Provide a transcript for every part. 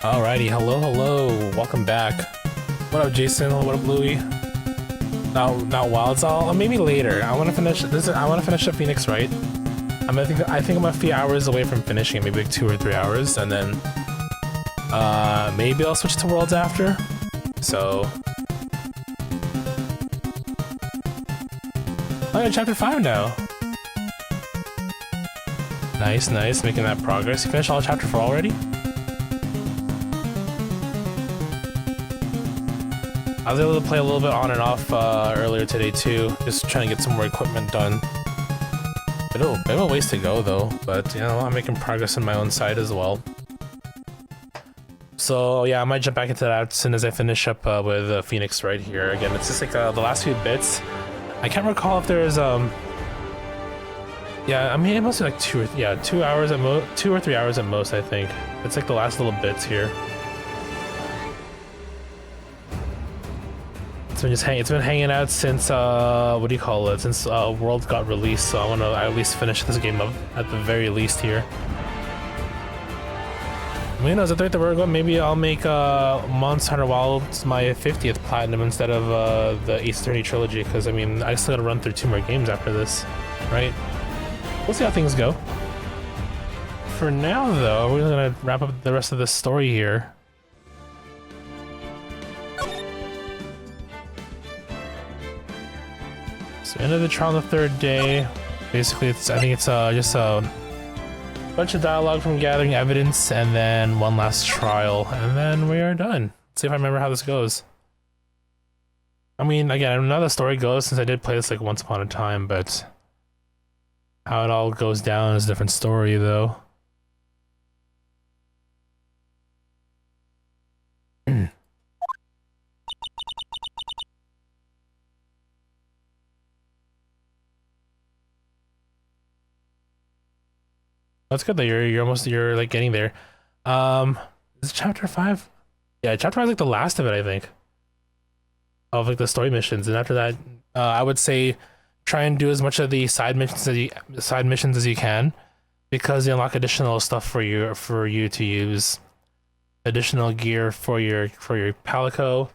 Alrighty, hello, welcome back. What up, Jason? What up, Louie? Not Wilds. Maybe later. I want to finish this. I want to finish the Phoenix Wright. I think I'm a few hours away from finishing it, maybe like 2 or 3 hours, and then maybe I'll switch to Worlds after. So, oh yeah, chapter 5 now. Nice, making that progress. You finished all chapter 4 already? I was able to play a little bit on and off earlier today too, just trying to get some more equipment done. Bit of a ways to go though, but you know, I'm making progress on my own side as well. So yeah, I might jump back into that as soon as I finish up with Phoenix right here. Again, it's just like the last few bits. I can't recall if there's yeah, I mean it must be like 2 hours at most, 2 or 3 hours at most, I think. It's like the last little bits here. It's been hanging out since what do you call it? Since World got released, so I want to at least finish this game up at the very least here. Who knows? I think the word maybe I'll make Monster Hunter Wilds my 50th platinum instead of the Ace Attorney trilogy, because I mean I still gotta run through 2 more games after this, right? We'll see how things go. For now, though, we're gonna wrap up the rest of the story here. So end of the trial on the 3rd day. Basically, I think it's just a bunch of dialogue from gathering evidence, and then one last trial, and then we are done. Let's see if I remember how this goes. I mean, again, I don't know how the story goes since I did play this like once upon a time, but how it all goes down is a different story, though. That's good that you're like getting there. Is chapter 5? Yeah, chapter 5 is like the last of it, I think. Of like the story missions, and after that, I would say try and do as much of the side missions as you can, because they unlock additional stuff for you to use, additional gear for your Palico,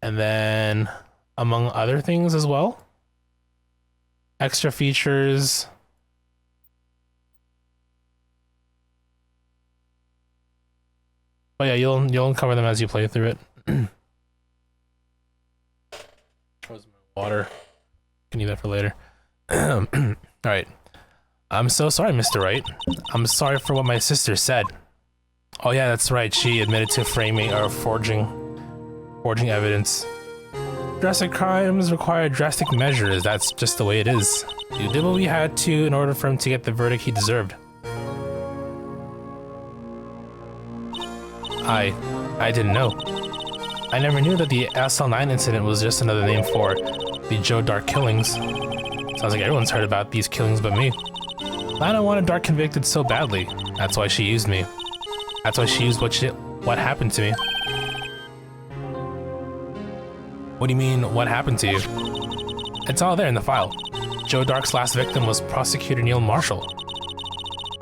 and then among other things as well, extra features. Oh yeah, you'll uncover them as you play through it. Where's my water? Can need that for later. Alright. I'm so sorry, Mr. Wright. I'm sorry for what my sister said. Oh yeah, that's right. She admitted to framing or forging evidence. Drastic crimes require drastic measures. That's just the way it is. You did what we had to in order for him to get the verdict he deserved. I didn't know. I never knew that the SL9 incident was just another name for the Joe Dark killings. Sounds like everyone's heard about these killings but me. Lana wanted Dark convicted so badly. That's why she used me. That's why she used what happened to me. What do you mean, what happened to you? It's all there in the file. Joe Dark's last victim was Prosecutor Neil Marshall.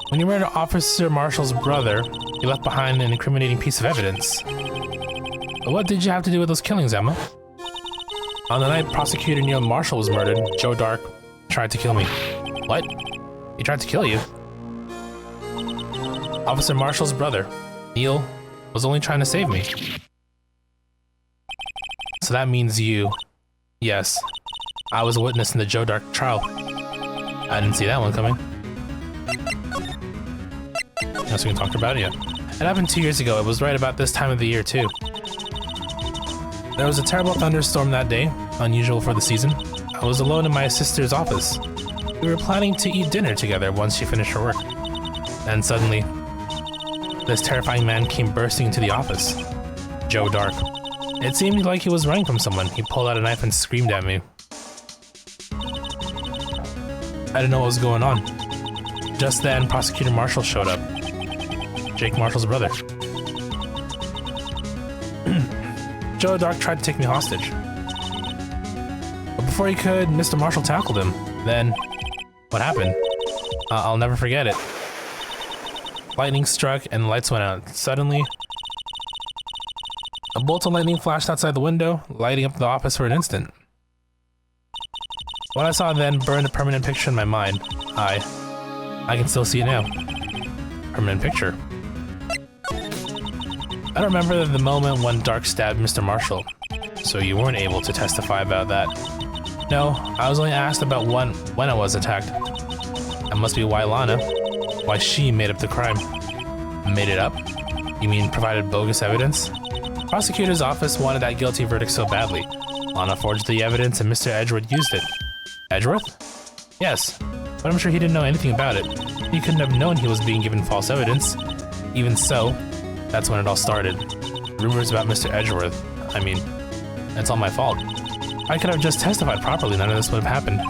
When you murdered Officer Marshall's brother, you left behind an incriminating piece of evidence. But what did you have to do with those killings, Emma? On the night Prosecutor Neil Marshall was murdered, Joe Dark tried to kill me. What? He tried to kill you? Officer Marshall's brother, Neil, was only trying to save me. So that means you. Yes, I was a witness in the Joe Dark trial. I didn't see that one coming. Yes, we can talk about it, yeah. It happened 2 years ago. It was right about this time of the year, too. There was a terrible thunderstorm that day, unusual for the season. I was alone in my sister's office. We were planning to eat dinner together once she finished her work. And suddenly, this terrifying man came bursting into the office. Joe Dark. It seemed like he was running from someone. He pulled out a knife and screamed at me. I didn't know what was going on. Just then, Prosecutor Marshall showed up. Jake Marshall's brother. Joe Dark tried to take me hostage. But before he could, Mr. Marshall tackled him. Then, what happened? I'll never forget it. Lightning struck and the lights went out. Suddenly, A bolt of lightning flashed outside the window, lighting up the office for an instant. What I saw then burned a permanent picture in my mind. I can still see it now. Permanent picture. I don't remember the moment when Dark stabbed Mr. Marshall, so you weren't able to testify about that. No, I was only asked about when I was attacked. That must be why why she made up the crime. Made it up? You mean provided bogus evidence? Prosecutor's office wanted that guilty verdict so badly. Lana forged the evidence and Mr. Edgeworth used it. Edgeworth? Yes, but I'm sure he didn't know anything about it. He couldn't have known he was being given false evidence. Even so, that's when it all started. Rumors about Mr. Edgeworth. I mean, it's all my fault. I could have just testified properly, none of this would have happened.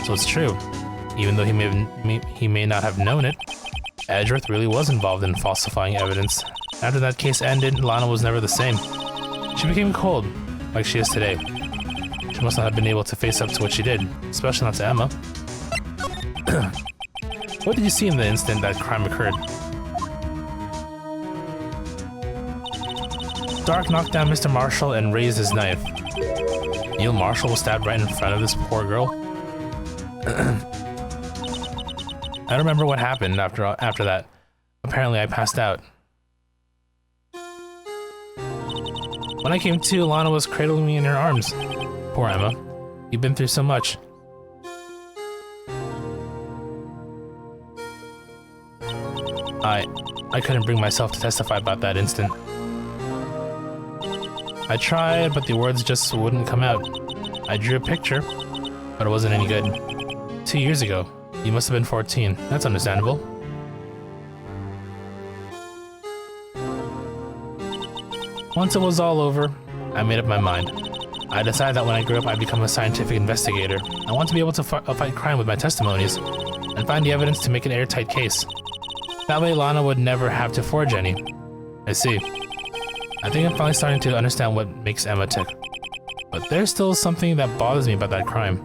So it's true. Even though he may not have known it, Edgeworth really was involved in falsifying evidence. After that case ended, Lana was never the same. She became cold, like she is today. She must not have been able to face up to what she did, especially not to Emma. What did you see in the instant that crime occurred? Dark knocked down Mr. Marshall and raised his knife. Neil Marshall was stabbed right in front of this poor girl. I don't remember what happened after that. Apparently I passed out. When I came to, Lana was cradling me in her arms. Poor Emma. You've been through so much. I couldn't bring myself to testify about that instant. I tried, but the words just wouldn't come out. I drew a picture, but it wasn't any good. 2 years ago. You must have been 14. That's understandable. Once it was all over, I made up my mind. I decided that when I grew up, I'd become a scientific investigator. I want to be able to fight crime with my testimonies and find the evidence to make an airtight case. That way Lana would never have to forge any. I see. I think I'm finally starting to understand what makes Emma tick. But there's still something that bothers me about that crime.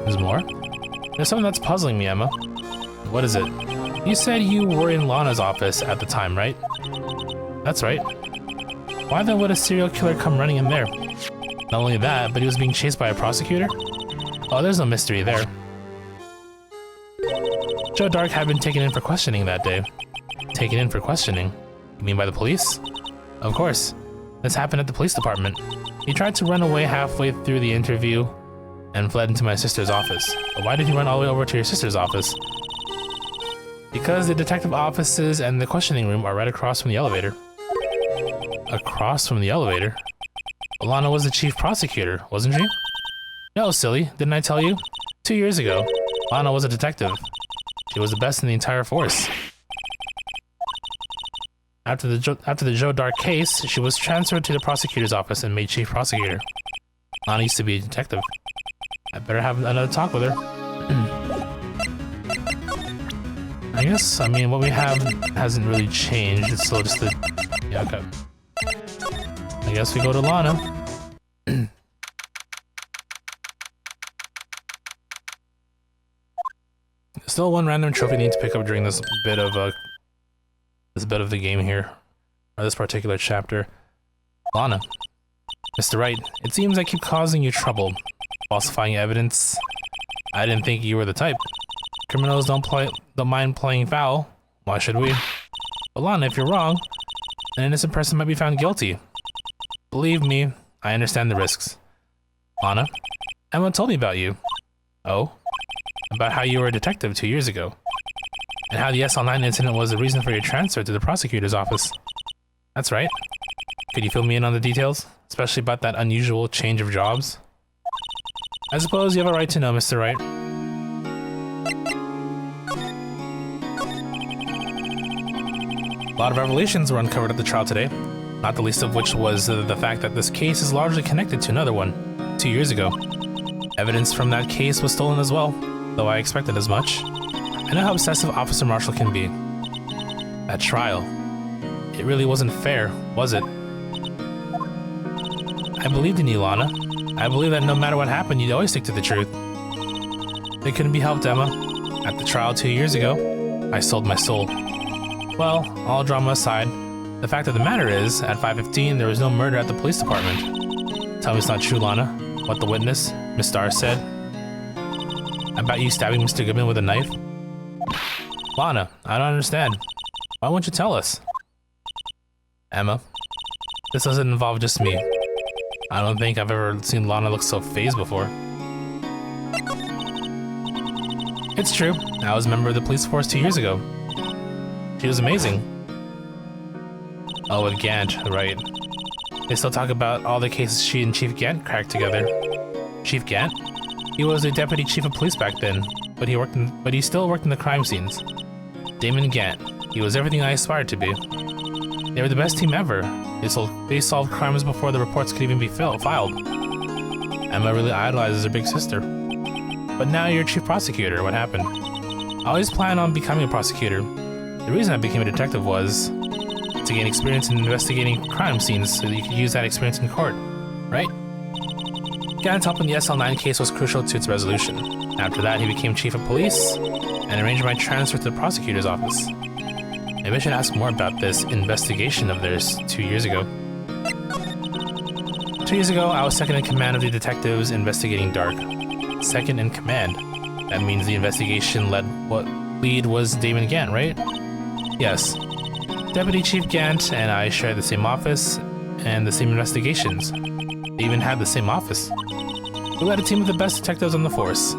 There's more? There's something that's puzzling me, Emma. What is it? You said you were in Lana's office at the time, right? That's right. Why then would a serial killer come running in there? Not only that, but he was being chased by a prosecutor? Oh, there's no mystery there. Joe Dark had been taken in for questioning that day. Taken in for questioning? You mean by the police? Of course. This happened at the police department. He tried to run away halfway through the interview and fled into my sister's office. But why did he run all the way over to your sister's office? Because the detective offices and the questioning room are right across from the elevator. Across from the elevator? Lana was the chief prosecutor, wasn't she? No, silly. Didn't I tell you? 2 years ago, Lana was a detective. She was the best in the entire force. After the Joe Dark case, she was transferred to the prosecutor's office and made chief prosecutor. Lana used to be a detective. I better have another talk with her. I mean, what we have hasn't really changed. It's still just the... Yeah, okay. I guess we go to Lana. Still one random trophy need to pick up during this bit of the game here, or this particular chapter. Lana. Mr. Wright, it seems I keep causing you trouble. Falsifying evidence. I didn't think you were the type. Criminals don't mind playing foul. Why should we? But Lana, if you're wrong, an innocent person might be found guilty. Believe me, I understand the risks. Lana, Emma told me about you. Oh? About how you were a detective 2 years ago. And how the SL9 incident was the reason for your transfer to the prosecutor's office. That's right. Could you fill me in on the details? Especially about that unusual change of jobs? I suppose you have a right to know, Mr. Wright. A lot of revelations were uncovered at the trial today, not the least of which was the fact that this case is largely connected to another one, 2 years ago. Evidence from that case was stolen as well, though I expected as much. I know how obsessive Officer Marshall can be. That trial. It really wasn't fair, was it? I believed in you, Lana. I believe that no matter what happened, you'd always stick to the truth. It couldn't be helped, Emma. At the trial 2 years ago, I sold my soul. Well, all drama aside, The fact of the matter is, at 5:15, there was no murder at the police department. Tell me it's not true, Lana. What the witness, Miss Starr, said about you stabbing Mr. Goodman with a knife? Lana, I don't understand. Why won't you tell us? Emma, this doesn't involve just me. I don't think I've ever seen Lana look so fazed before. It's true. I was a member of the police force 2 years ago. She was amazing. Oh, with Gant, right. They still talk about all the cases she and Chief Gant cracked together. Chief Gant? He was a deputy chief of police back then, but he still worked in the crime scenes. Damon Gant. He was everything I aspired to be. They were the best team ever. They solved crimes before the reports could even be filed. Emma really idolizes her big sister. But now you're chief prosecutor. What happened? I always planned on becoming a prosecutor. The reason I became a detective was to gain experience in investigating crime scenes so that you could use that experience in court, right? Gant's help in the SL9 case was crucial to its resolution. After that, he became chief of police and arranged my transfer to the prosecutor's office. Maybe I should ask more about this investigation of theirs 2 years ago. 2 years ago, I was second in command of the detectives investigating Dark. Second in command. That means the investigation lead was Damon Gant, right? Yes. Deputy Chief Gant and I shared the same office and the same investigations. They even had the same office. We led a team of the best detectives on the force.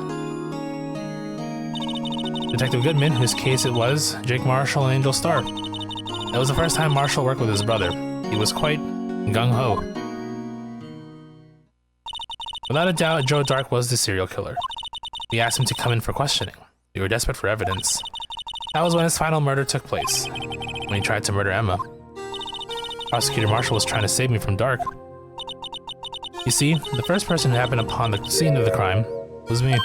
Detective Goodman, whose case it was, Jake Marshall and Angel Starr. That was the first time Marshall worked with his brother. He was quite gung-ho. Without a doubt, Joe Dark was the serial killer. We asked him to come in for questioning. We were desperate for evidence. That was when his final murder took place, when he tried to murder Emma. Prosecutor Marshall was trying to save me from Dark. You see, the first person who happened upon the scene of the crime was me.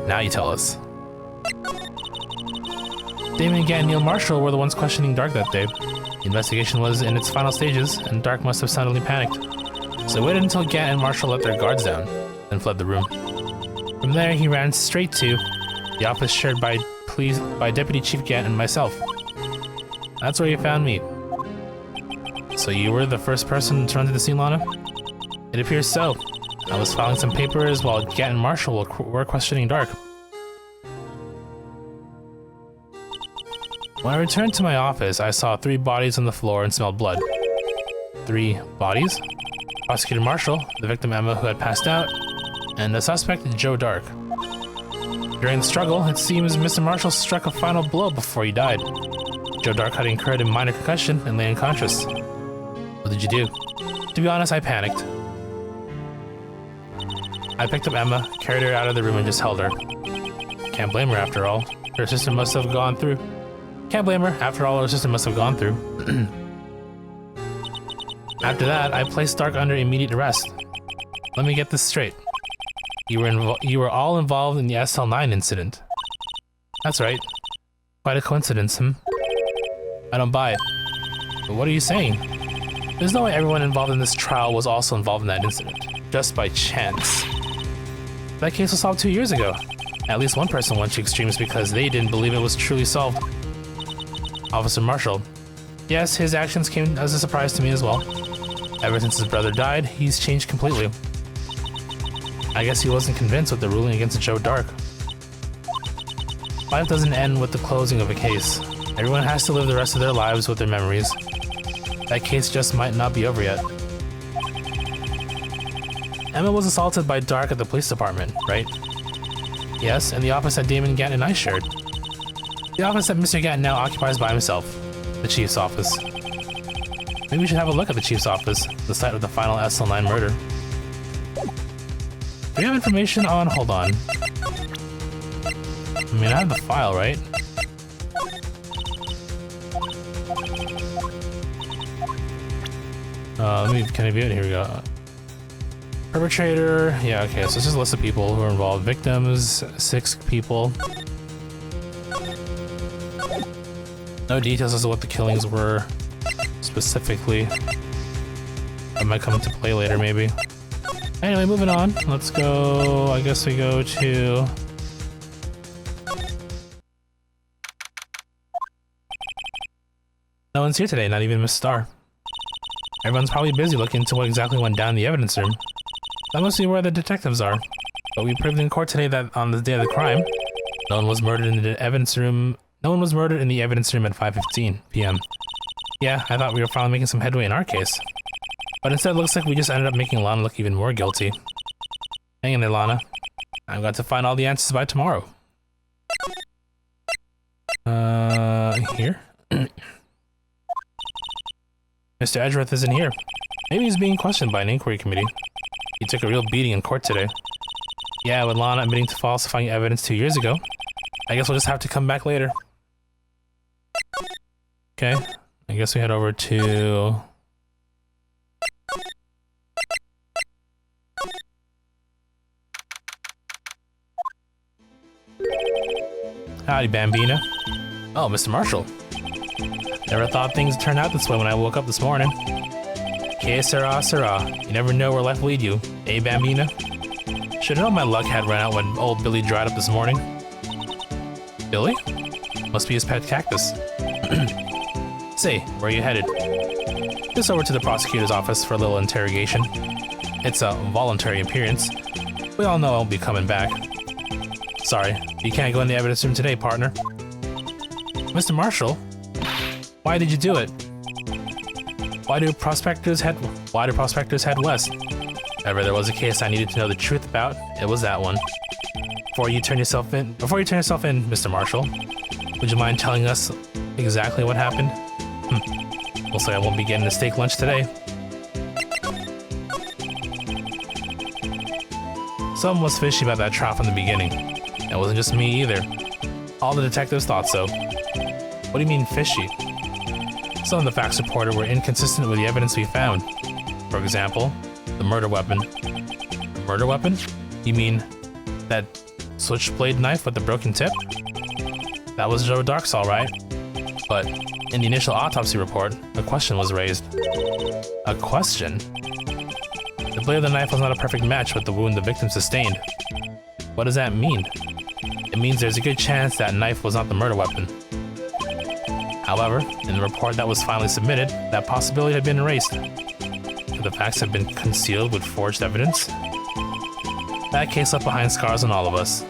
Now you tell us. Damon Gant and Neil Marshall were the ones questioning Dark that day. The investigation was in its final stages, and Dark must have suddenly panicked. So I waited until Gant and Marshall let their guards down, then fled the room. From there, he ran straight to the office shared by Deputy Chief Gant and myself. That's where you found me. So you were the first person to run to the scene, Lana? It appears so. I was filing some papers while Gant and Marshall were questioning Dark. When I returned to my office, I saw 3 bodies on the floor and smelled blood. 3 bodies? Prosecutor Marshall, the victim Emma who had passed out, and the suspect Joe Dark. During the struggle, it seems Mr. Marshall struck a final blow before he died. Joe Dark had incurred a minor concussion and lay unconscious. What did you do? To be honest, I panicked. I picked up Emma, carried her out of the room, and just held her. Can't blame her after all. Her sister must have gone through. Can't blame her. After all, her sister must have gone through. After that, I placed Dark under immediate arrest. Let me get this straight. You were all involved in the SL9 incident. That's right. Quite a coincidence, I don't buy it. But what are you saying? There's no way everyone involved in this trial was also involved in that incident. Just by chance. That case was solved 2 years ago. At least one person went to extremes because they didn't believe it was truly solved. Officer Marshall. Yes, his actions came as a surprise to me as well. Ever since his brother died, he's changed completely. I guess he wasn't convinced with the ruling against Joe Dark. Life doesn't end with the closing of a case. Everyone has to live the rest of their lives with their memories. That case just might not be over yet. Emma was assaulted by Dark at the police department, right? Yes, in the office that Damon Gant and I shared. The office that Mr. Gant now occupies by himself. The Chief's office. Maybe we should have a look at the Chief's office, the site of the final SL9 murder. Do we have information on... Hold on. I mean, I have the file, right? Can I view it? Here we go. Perpetrator, yeah, okay, so it's just a list of people who are involved. Victims, 6 people. No details as to what the killings were specifically. That might come into play later, maybe. Anyway, moving on. Let's go, I guess we go to... No one's here today, not even Miss Starr. Everyone's probably busy looking into what exactly went down in the evidence room. That must be where the detectives are. But we proved in court today that on the day of the crime, no one was murdered in the evidence room. No one was murdered in the evidence room at 5:15 p.m. Yeah, I thought we were finally making some headway in our case. But instead it looks like we just ended up making Lana look even more guilty. Hang in there, Lana. I've got to find all the answers by tomorrow. Here? Mr. Edgeworth isn't here. Maybe he's being questioned by an inquiry committee. He took a real beating in court today. Yeah, with Lana admitting to falsifying evidence 2 years ago. I guess we'll just have to come back later. Okay. I guess we head over to... Howdy, Bambina. Oh, Mr. Marshall. Never thought things would turn out this way when I woke up this morning. Que sera, sera. You never know where life will lead you, eh, Bambina? Should've known my luck had run out when old Billy dried up this morning. Billy? Must be his pet cactus. Say, where are you headed? Just over to the prosecutor's office for a little interrogation. It's a voluntary appearance. We all know I won't be coming back. Sorry, you can't go in the evidence room today, partner. Mr. Marshall? Why did you do it? Why do prospectors head west? If ever there was a case I needed to know the truth about, it was that one. Before you turn yourself in, Mr. Marshall, would you mind telling us exactly what happened? Looks like I won't be getting a steak lunch today. Something was fishy about that trial from the beginning. It wasn't just me either. All the detectives thought so. What do you mean fishy? Some of the facts reported were inconsistent with the evidence we found. For example, the murder weapon. The murder weapon? You mean that switchblade knife with the broken tip? That was Joe Dark's all right. But in the initial autopsy report, a question was raised. A question? The blade of the knife was not a perfect match with the wound the victim sustained. What does that mean? It means there's a good chance that knife was not the murder weapon. However, in the report that was finally submitted, that possibility had been erased. Could the facts have been concealed with forged evidence? That case left behind scars on all of us.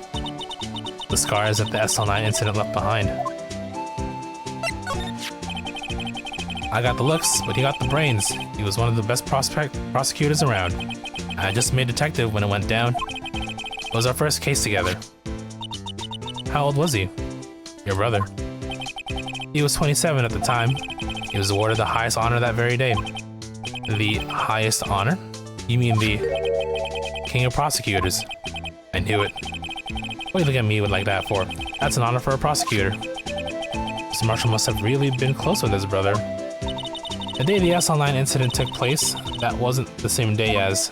The scars that the SL9 incident left behind. I got the looks, but he got the brains. He was one of the best prosecutors around. I just made detective when it went down. It was our first case together. How old was he? Your brother. He was 27 at the time. He was awarded the highest honor that very day. The highest honor? You mean the King of Prosecutors? I knew it. What do you look at me like that for? That's an honor for a prosecutor. Mr. Marshall must have really been close with his brother. The day the SL9 incident took place, that wasn't the same day as...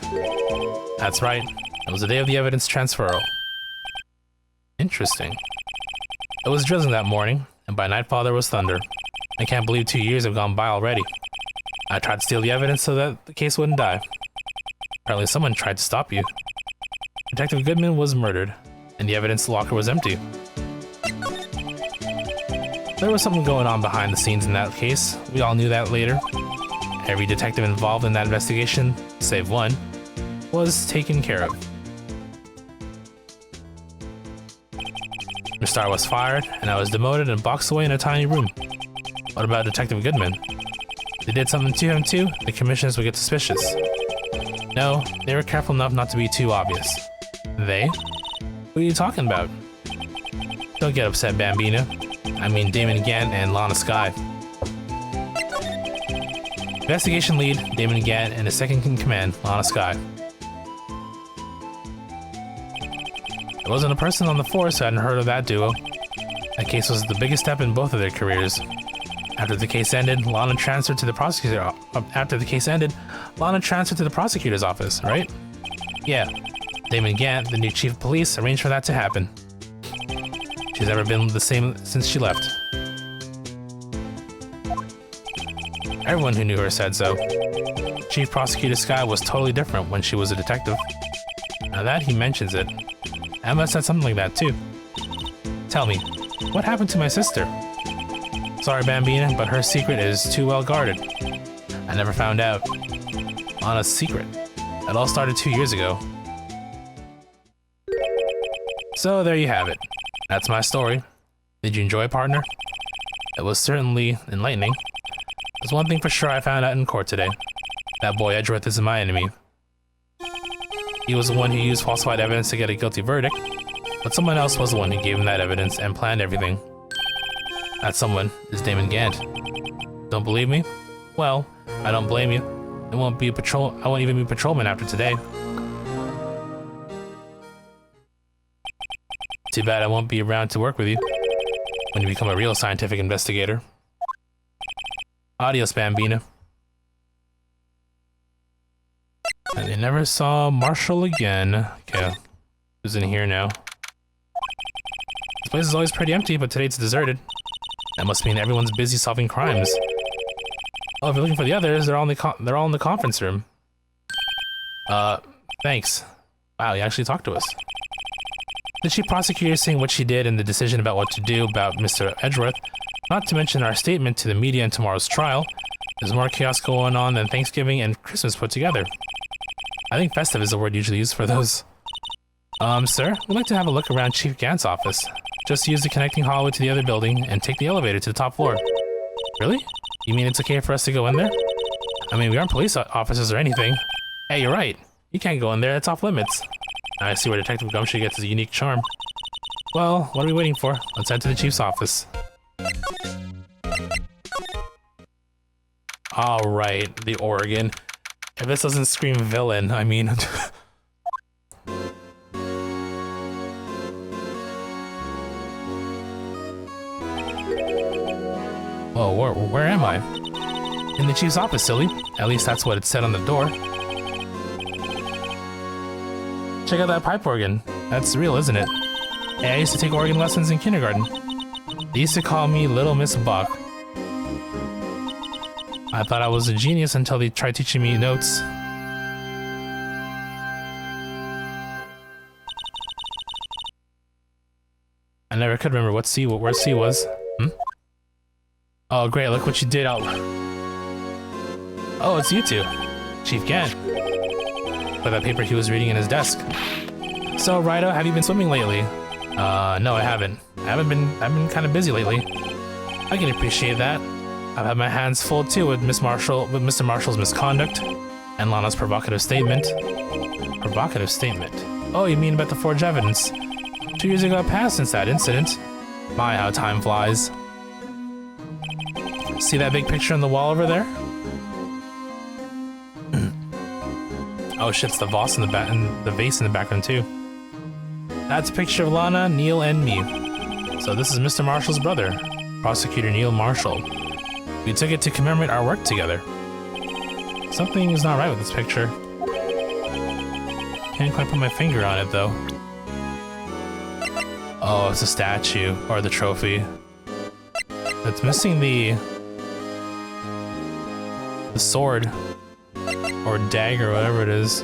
That's right. It was the day of the evidence transfer. Interesting. It was drizzling that morning, and by nightfall there was thunder. I can't believe 2 years have gone by already. I tried to steal the evidence so that the case wouldn't die. Apparently someone tried to stop you. Detective Goodman was murdered, and the evidence locker was empty. There was something going on behind the scenes in that case. We all knew that later. Every detective involved in that investigation, save one, was taken care of. Mr. Starr was fired, and I was demoted and boxed away in a tiny room. What about Detective Goodman? If they did something to him too, the commissioners would get suspicious. No, they were careful enough not to be too obvious. They? Who are you talking about? Don't get upset, Bambina. I mean Damon Gant and Lana Skye. Investigation lead, Damon Gant, and his second in command, Lana Skye. There wasn't a person on the force who hadn't heard of that duo. That case was the biggest step in both of their careers. After the case ended, Lana transferred to the prosecutor's office, right? Yeah. Damon Gant, the new chief of police, arranged for that to happen. She's never been the same since she left. Everyone who knew her said so. Chief Prosecutor Skye was totally different when she was a detective. Now that he mentions it, Emma said something like that too. Tell me, what happened to my sister? Sorry, Bambina, but her secret is too well guarded. I never found out. On a secret. It all started 2 years ago. So there you have it. That's my story. Did you enjoy, partner? It was certainly enlightening. There's one thing for sure I found out in court today. That boy Edgeworth isn't my enemy. He was the one who used falsified evidence to get a guilty verdict, but someone else was the one who gave him that evidence and planned everything. That someone is Damon Gant. Don't believe me? Well, I don't blame you. I won't even be patrolman after today. Too bad I won't be around to work with you when you become a real scientific investigator. Adios, Bambina. And they never saw Marshall again. Okay, who's in here now? This place is always pretty empty, but today it's deserted. That must mean everyone's busy solving crimes. Oh, if you're looking for the others, they're all in the conference room. Thanks. Wow, he actually talked to us. The chief prosecutor saying what she did and the decision about what to do about Mr. Edgeworth, not to mention our statement to the media in tomorrow's trial. There's more chaos going on than Thanksgiving and Christmas put together. I think festive is the word usually used for those. Sir, we'd like to have a look around Chief Gant's office. Just use the connecting hallway to the other building and take the elevator to the top floor. Really? You mean it's okay for us to go in there? I mean, we aren't police officers or anything. Hey, you're right. You can't go in there, it's off limits. Now I see where Detective Gumshoe gets his unique charm. Well, what are we waiting for? Let's head to the chief's office. Alright, the Oregon. If this doesn't scream villain, I mean... Whoa, where am I? In the chief's office, silly. At least that's what it said on the door. Check out that pipe organ. That's real, isn't it? Hey, I used to take organ lessons in kindergarten. They used to call me Little Miss Buck. I thought I was a genius until they tried teaching me notes. I never could remember where C was. Oh great, look what you did out. Oh, it's you two. Chief Gant. By that paper he was reading in his desk. So, Wright, have you been swimming lately? No, I haven't. I've been kind of busy lately. I can appreciate that. I've had my hands full too with Mr. Marshall's misconduct and Lana's provocative statement. Provocative statement? Oh, you mean about the forged evidence? 2 years ago passed since that incident. My, how time flies. See that big picture on the wall over there? Oh shit, it's the vase in the back and the vase in the background too. That's a picture of Lana, Neil, and me. So this is Mr. Marshall's brother, Prosecutor Neil Marshall. We took it to commemorate our work together. Something is not right with this picture. Can't quite put my finger on it though. Oh, it's a statue, or the trophy. It's missing the sword, or dagger, whatever it is.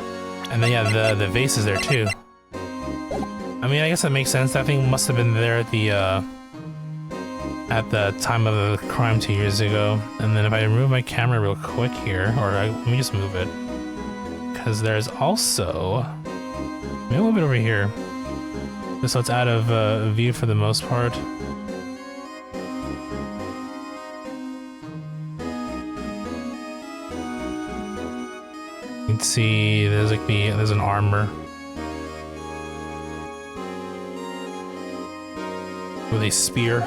And then yeah, the vase is there too. I mean, I guess that makes sense. That thing must have been there at the time of the crime 2 years ago. And then if I remove my camera real quick here, let me just move it. Because there's also, maybe a little bit over here. Just so it's out of view for the most part. You can see there's like there's an armor. With a spear.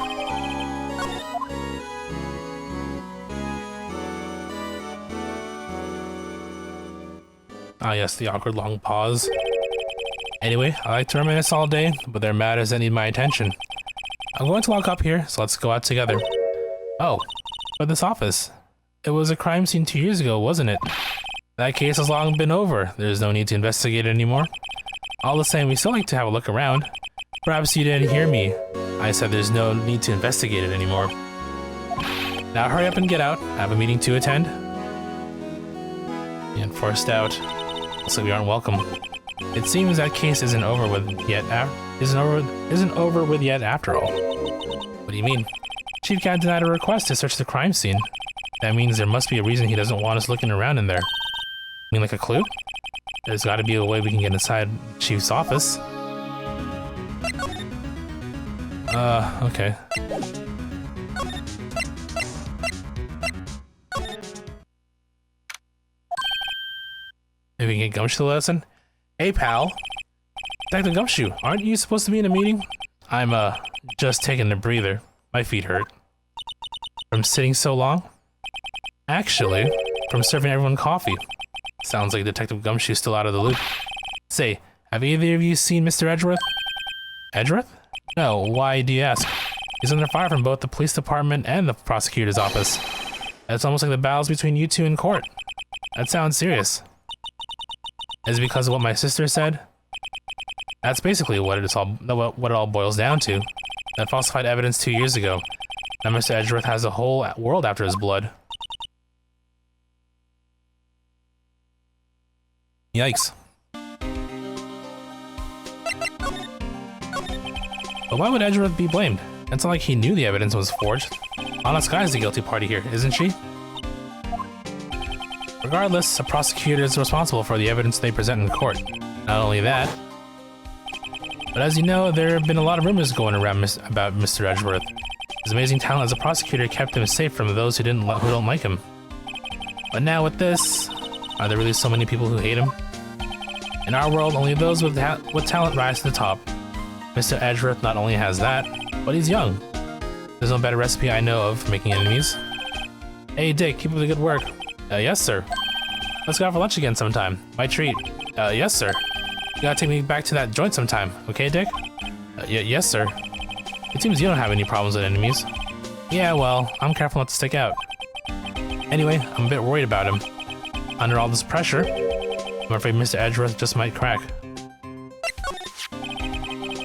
Ah yes, the awkward long pause. Anyway, I like to reminisce all day, but there are matters that need my attention. I'm going to lock up here, so let's go out together. Oh, but this office. It was a crime scene 2 years ago, wasn't it? That case has long been over. There's no need to investigate it anymore. All the same, we still like to have a look around. Perhaps you didn't hear me. I said there's no need to investigate it anymore. Now hurry up and get out. I have a meeting to attend. And forced out. So we aren't welcome. It seems that case isn't over with yet after all. What do you mean? Chief Cat denied a request to search the crime scene. That means there must be a reason he doesn't want us looking around in there. I mean, like a clue? There's gotta be a way we can get inside Chief's office. Okay. Maybe we can get Gumshoe to listen? Hey, pal. Detective Gumshoe, aren't you supposed to be in a meeting? I'm, just taking a breather. My feet hurt. From sitting so long? Actually, from serving everyone coffee. Sounds like Detective Gumshoe's still out of the loop. Say, have either of you seen Mr. Edgeworth? Edgeworth? No, why do you ask? He's under fire from both the police department and the prosecutor's office. It's almost like the battles between you two in court. That sounds serious. Is it because of what my sister said? That's basically what it all boils down to. That falsified evidence 2 years ago. Now Mr. Edgeworth has a whole world after his blood. Yikes. But why would Edgeworth be blamed? It's not like he knew the evidence was forged. Anna Sky is the guilty party here, isn't she? Regardless, a prosecutor is responsible for the evidence they present in court. Not only that, but as you know, there have been a lot of rumors going around about Mr. Edgeworth. His amazing talent as a prosecutor kept him safe from those who don't like him. But now with this, are there really so many people who hate him? In our world, only those with talent rise to the top. Mr. Edgeworth not only has that, but he's young. There's no better recipe I know of for making enemies. Hey Dick, keep up the good work. Yes sir. Let's go out for lunch again sometime. My treat. Yes sir. You gotta take me back to that joint sometime, okay Dick? Yes sir. It seems you don't have any problems with enemies. Yeah, well, I'm careful not to stick out. Anyway, I'm a bit worried about him. Under all this pressure, I'm afraid Mr. Edgeworth just might crack.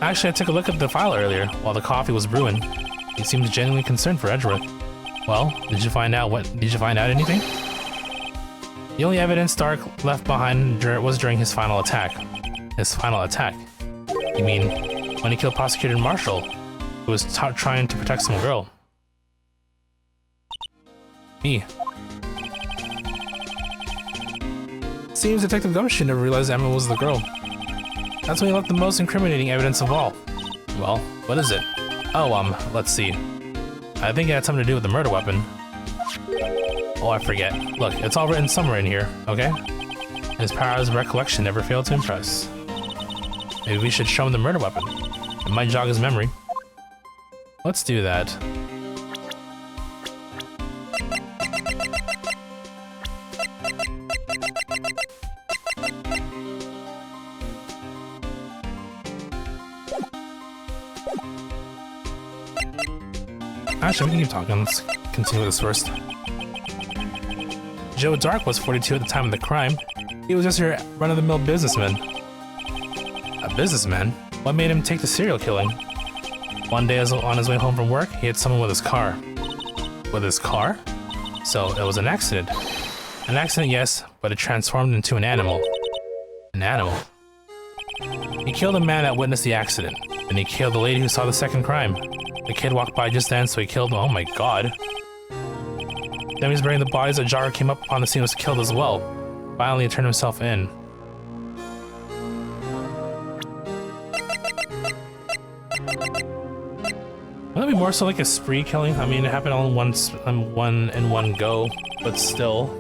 Actually, I took a look at the file earlier while the coffee was brewing. He seemed genuinely concerned for Edgeworth. Well, did you find out anything? The only evidence Stark left behind was during his final attack. His final attack? You mean when he killed Prosecutor Marshall, who was trying to protect some girl? Me. Seems Detective Gumshoe never realized Emma was the girl. That's when he left the most incriminating evidence of all. Well, what is it? Oh, let's see. I think it had something to do with the murder weapon. Oh, I forget. Look, it's all written somewhere in here, okay? His powers of recollection never fail to impress. Maybe we should show him the murder weapon. It might jog his memory. Let's do that. Actually, we can keep talking. Let's continue with this first. Joe Dark was 42 at the time of the crime. He was just your run-of-the-mill businessman. A businessman? What made him take the serial killing? One day on his way home from work, he hit someone with his car. With his car? So it was an accident. An accident, yes, but it transformed into an animal. An animal. He killed a man that witnessed the accident, and he killed the lady who saw the second crime. The kid walked by just then, so he killed him. Oh my god. Then he was burying the bodies. A jogger came up upon the scene and was killed as well. Finally, he turned himself in. Would that be more so like a spree killing? I mean, it happened all in one go, but still.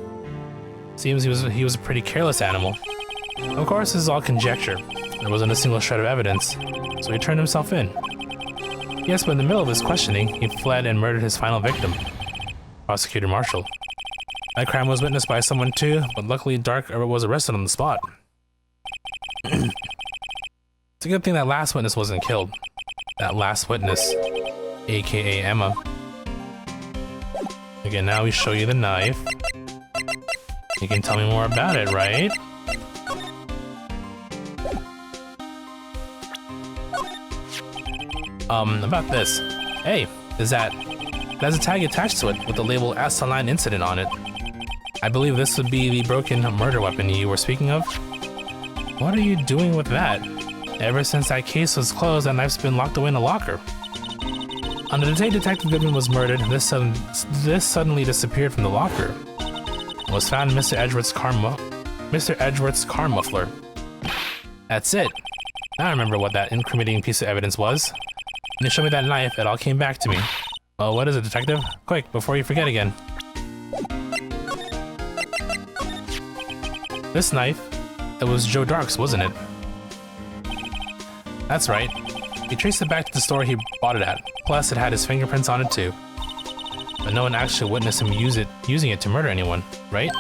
Seems he was a pretty careless animal. Of course, this is all conjecture. There wasn't a single shred of evidence, so he turned himself in. Yes, but in the middle of his questioning, he fled and murdered his final victim, Prosecutor Marshall. That crime was witnessed by someone too, but luckily Dark was arrested on the spot. It's a good thing that last witness wasn't killed. That last witness, aka Emma. Again, now we show you the knife. You can tell me more about it, right? About this. Hey, there's a tag attached to it with the label Asaline Incident on it. I believe this would be the broken murder weapon you were speaking of. What are you doing with that? Ever since that case was closed, that knife's been locked away in a locker. On the day Detective Goodman was murdered, this suddenly disappeared from the locker and was found in Mr. Edgeworth's car muffler. That's it. Now I remember what that incriminating piece of evidence was. When you showed me that knife, it all came back to me. Well, what is it, Detective? Quick, before you forget again. This knife, it was Joe Dark's, wasn't it? That's right. He traced it back to the store he bought it at. Plus, it had his fingerprints on it too. But no one actually witnessed him using it to murder anyone, right?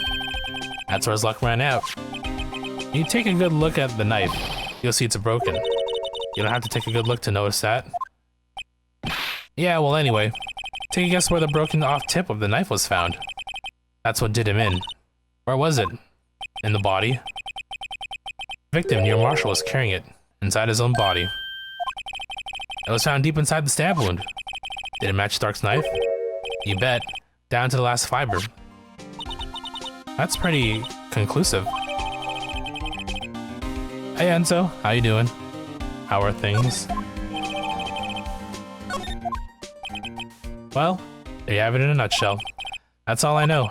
That's where his luck ran out. You take a good look at the knife, you'll see it's broken. You don't have to take a good look to notice that. Yeah, well anyway, take a guess where the broken off tip of the knife was found. That's what did him in. Where was it? In the body? Victim near Marshall was carrying it, inside his own body. It was found deep inside the stab wound. Did it match Dark's knife? You bet. Down to the last fiber. That's pretty conclusive. Hey Enzo, how you doing? How are things? Well, there you have it in a nutshell. That's all I know.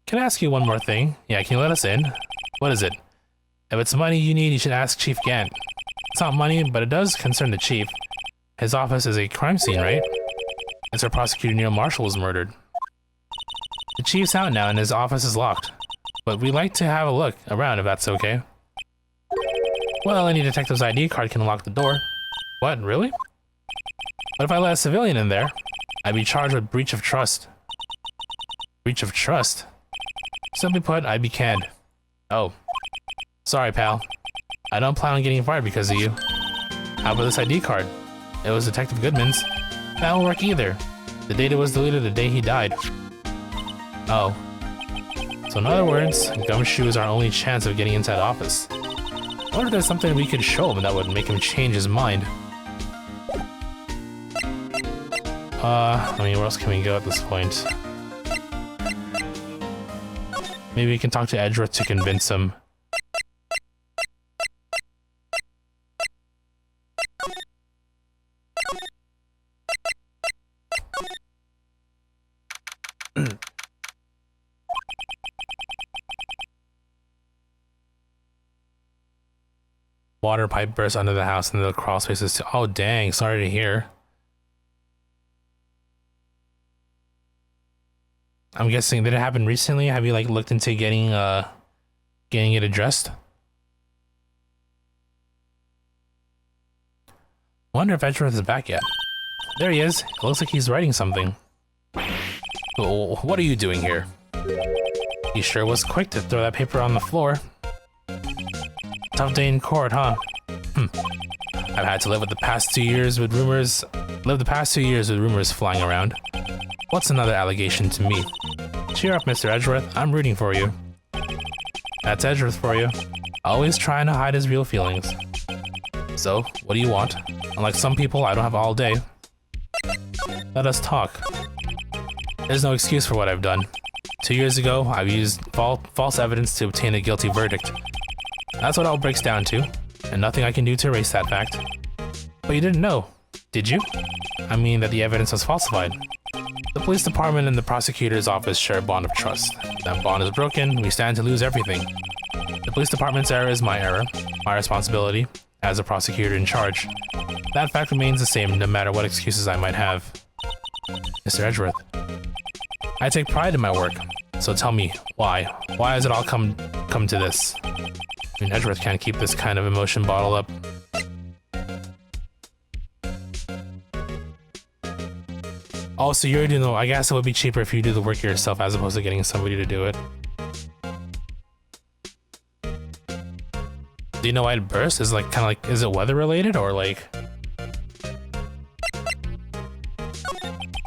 Can I ask you one more thing? Yeah, can you let us in? What is it? If it's money you need, you should ask Chief Gant. It's not money, but it does concern the chief. His office is a crime scene, right? It's where Prosecutor Neil Marshall was murdered. The chief's out now and his office is locked. But we'd like to have a look around if that's okay. Well, any detective's ID card can unlock the door. What, really? But if I let a civilian in there, I'd be charged with breach of trust. Breach of trust? Simply put, I'd be canned. Oh. Sorry, pal. I don't plan on getting fired because of you. How about this ID card? It was Detective Goodman's. That won't work either. The data was deleted the day he died. Oh. So in other words, Gumshoe is our only chance of getting into that office. I wonder if there's something we could show him that would make him change his mind. I mean, where else can we go at this point? Maybe we can talk to Edgeworth to convince him. Water pipe burst under the house and the crawl spaces too. Oh dang, sorry to hear. I'm guessing, did it happen recently? Have you like looked into getting it addressed? Wonder if Edgeworth is back yet. There he is. It looks like he's writing something. Oh, what are you doing here? He sure was quick to throw that paper on the floor. Tough day in court, huh? I've had to live the past 2 years with rumors flying around. What's another allegation to me? Cheer up, Mr. Edgeworth. I'm rooting for you. That's Edgeworth for you. Always trying to hide his real feelings. So, what do you want? Unlike some people, I don't have all day. Let us talk. There's no excuse for what I've done. 2 years ago, I've used false evidence to obtain a guilty verdict. That's what it all breaks down to, and nothing I can do to erase that fact. But you didn't know, did you? I mean that the evidence was falsified. The police department and the prosecutor's office share a bond of trust. If that bond is broken, we stand to lose everything. The police department's error is my error, my responsibility, as a prosecutor in charge. That fact remains the same no matter what excuses I might have. Mr. Edgeworth, I take pride in my work, so tell me, why? Why has it all come to this? I mean, Edgeworth can't keep this kind of emotion bottled up. Oh, so you're doing the... I guess it would be cheaper if you do the work yourself as opposed to getting somebody to do it. Do you know why it burst? Is like kind of like... Is it weather related or like...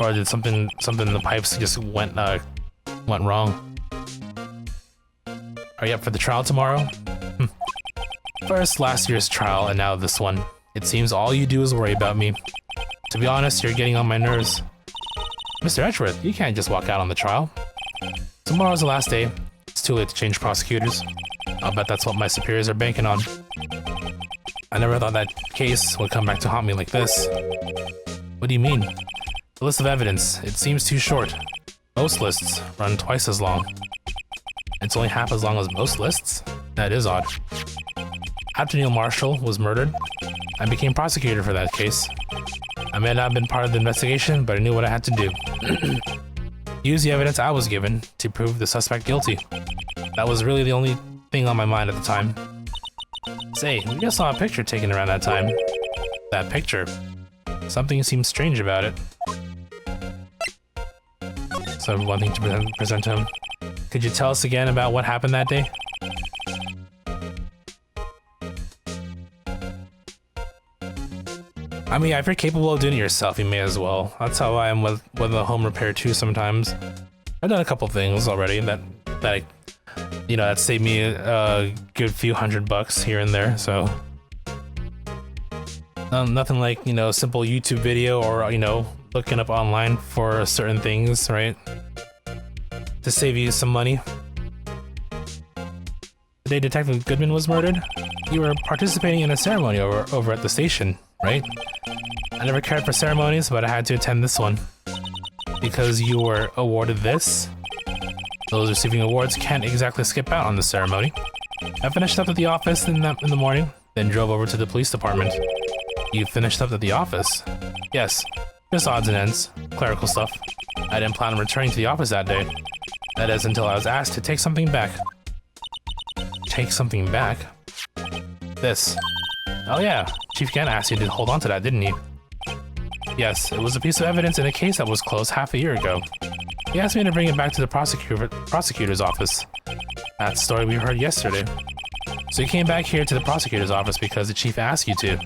Or did something in the pipes just went wrong? Are you up for the trial tomorrow? First, last year's trial, and now this one. It seems all you do is worry about me. To be honest, you're getting on my nerves. Mr. Edgeworth, you can't just walk out on the trial. Tomorrow's the last day. It's too late to change prosecutors. I'll bet that's what my superiors are banking on. I never thought that case would come back to haunt me like this. What do you mean? The list of evidence. It seems too short. Most lists run twice as long. It's only half as long as most lists? That is odd. After Neil Marshall was murdered, I became prosecutor for that case. I may not have been part of the investigation, but I knew what I had to do. Use the evidence I was given to prove the suspect guilty. That was really the only thing on my mind at the time. Say, we just saw a picture taken around that time. That picture. Something seems strange about it. So one thing to present to him. Could you tell us again about what happened that day? I mean, if you're capable of doing it yourself, you may as well. That's how I am with the home repair too sometimes. I've done a couple things already that saved me a good few $100 here and there, so. Nothing like, simple YouTube video or, looking up online for certain things, right? To save you some money. The day Detective Goodman was murdered, you were participating in a ceremony over at the station, right? I never cared for ceremonies, but I had to attend this one. Because you were awarded this, those receiving awards can't exactly skip out on the ceremony. I finished up at the office in the morning, then drove over to the police department. You finished up at the office? Yes, just odds and ends, clerical stuff. I didn't plan on returning to the office that day. That is until I was asked to take something back. Take something back? This. Oh yeah, Chief Gann asked you to hold on to that, didn't he? Yes, it was a piece of evidence in a case that was closed half a year ago. He asked me to bring it back to the prosecutor's office. That story we heard yesterday. So you came back here to the prosecutor's office because the chief asked you to.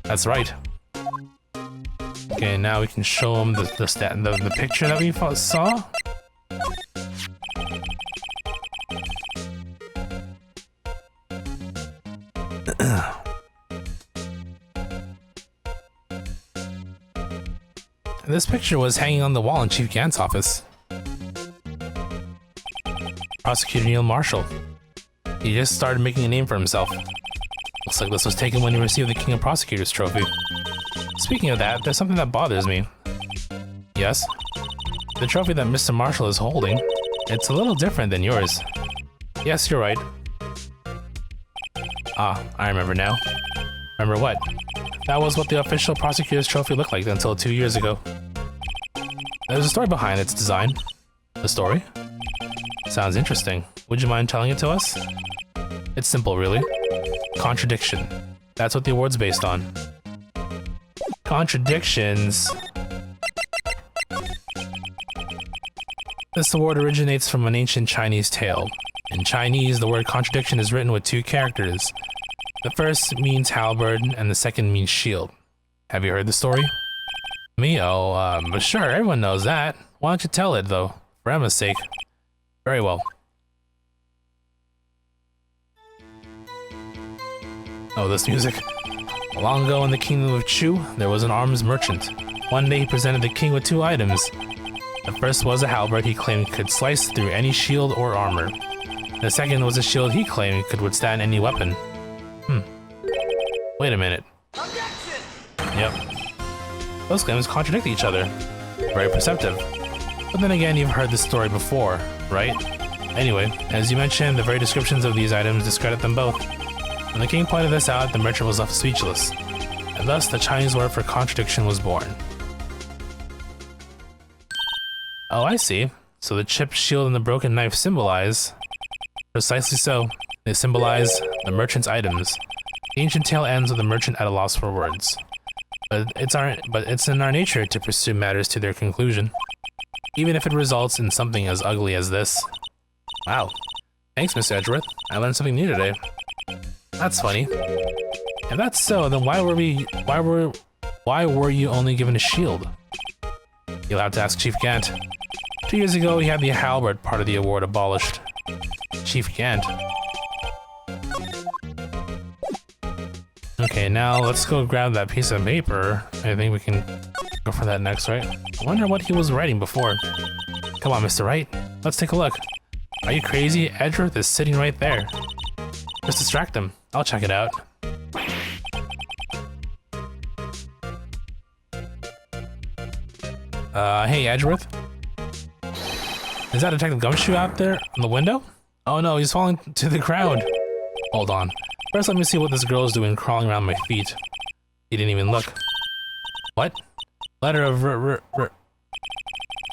That's right. Okay, now we can show him the picture that we saw. This picture was hanging on the wall in Chief Gant's office. Prosecutor Neil Marshall. He just started making a name for himself. Looks like this was taken when he received the King of Prosecutors trophy. Speaking of that, there's something that bothers me. Yes? The trophy that Mr. Marshall is holding, it's a little different than yours. Yes, you're right. Ah, I remember now. Remember what? That was what the official prosecutor's trophy looked like until 2 years ago. There's a story behind its design. The story? Sounds interesting. Would you mind telling it to us? It's simple, really. Contradiction. That's what the award's based on. Contradictions. This award originates from an ancient Chinese tale. In Chinese, the word contradiction is written with 2 characters. The first means halberd, and the second means shield. Have you heard the story? Me? Oh, sure, everyone knows that. Why don't you tell it, though? For Emma's sake. Very well. Oh, this music. Long ago in the kingdom of Chu, there was an arms merchant. One day he presented the king with 2 items. The first was a halberd he claimed could slice through any shield or armor. The second was a shield he claimed could withstand any weapon. Wait a minute. Objection! Yep. Those claims contradict each other. Very perceptive. But then again, you've heard this story before, right? Anyway, as you mentioned, the very descriptions of these items discredit them both. When the king pointed this out, the merchant was left speechless. And thus, the Chinese word for contradiction was born. Oh, I see. So the chipped shield and the broken knife symbolize... Precisely so. They symbolize the merchant's items. The ancient tale ends with the merchant at a loss for words. But it's in our nature to pursue matters to their conclusion, even if it results in something as ugly as this. Wow. Thanks, Mr. Edgeworth. I learned something new today. That's funny. If that's so, then why were you only given a shield? You'll have to ask Chief Gant. 2 years ago, he had the halberd part of the award abolished. Chief Gant. Okay, now let's go grab that piece of paper. I think we can go for that next, right? I wonder what he was writing before. Come on, Mr. Wright. Let's take a look. Are you crazy? Edgeworth is sitting right there. Just distract him. I'll check it out. Hey, Edgeworth? Is that Detective Gumshoe out there in the window? Oh no, he's falling to the ground. Hold on. First, let me see what this girl is doing crawling around my feet. He didn't even look. What? Letter of If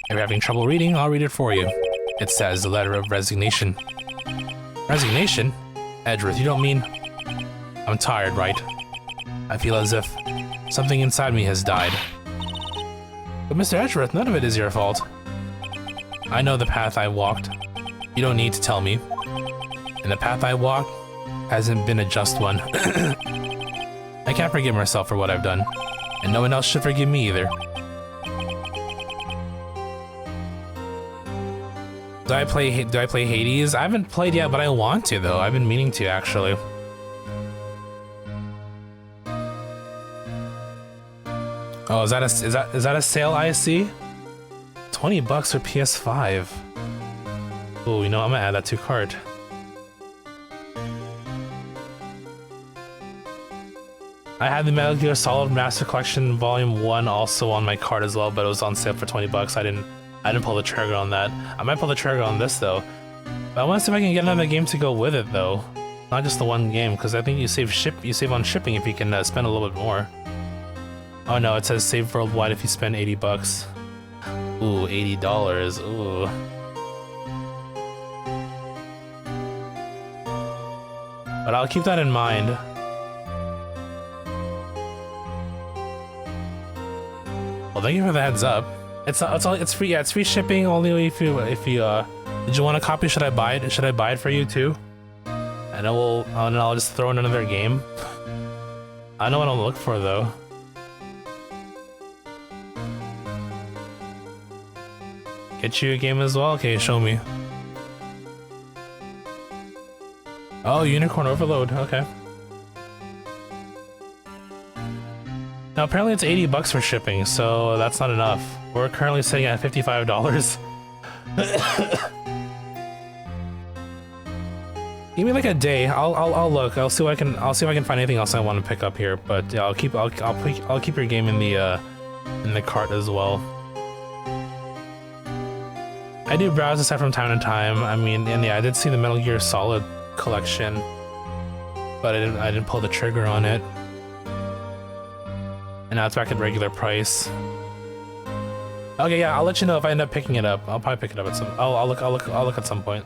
you're having trouble reading, I'll read it for you. It says the letter of resignation. Resignation? Edgeworth, you don't mean... I'm tired, Wright. I feel as if something inside me has died. But Mr. Edgeworth, none of it is your fault. I know the path I walked. You don't need to tell me. And the path I walked hasn't been a just one. I can't forgive myself for what I've done. And no one else should forgive me either. Do I play Hades? I haven't played yet, but I want to though. I've been meaning to actually. Oh, is that a sale I see? $20 for PS5. Oh, you know, I'm gonna add that to cart. I had the Metal Gear Solid Master Collection Volume 1 also on my cart as well, but it was on sale for $20. I didn't pull the trigger on that. I might pull the trigger on this though. But I want to see if I can get another game to go with it though. Not just the one game, because I think you save on shipping if you can spend a little bit more. Oh no, it says save worldwide if you spend $80. Ooh, $80. Ooh. But I'll keep that in mind. Well, thank you for the heads up. It's free. Yeah, it's free shipping only if you did you want a copy? Should I buy it? Should I buy it for you too? And I'll just throw in another game. I know what I'll look for though. Get you a game as well? Okay, show me. Oh, Unicorn Overload, okay. Now apparently it's $80 for shipping, so that's not enough. We're currently sitting at $55. Give me like a day. I'll look. I'll see if I can find anything else I want to pick up here. But yeah, I'll keep your game in the cart as well. I do browse this stuff from time to time. I mean, and yeah, I did see the Metal Gear Solid collection, but I didn't pull the trigger on it. And now it's back at regular price. Okay, yeah, I'll let you know if I end up picking it up. I'll probably pick it up at some. I'll look at some point.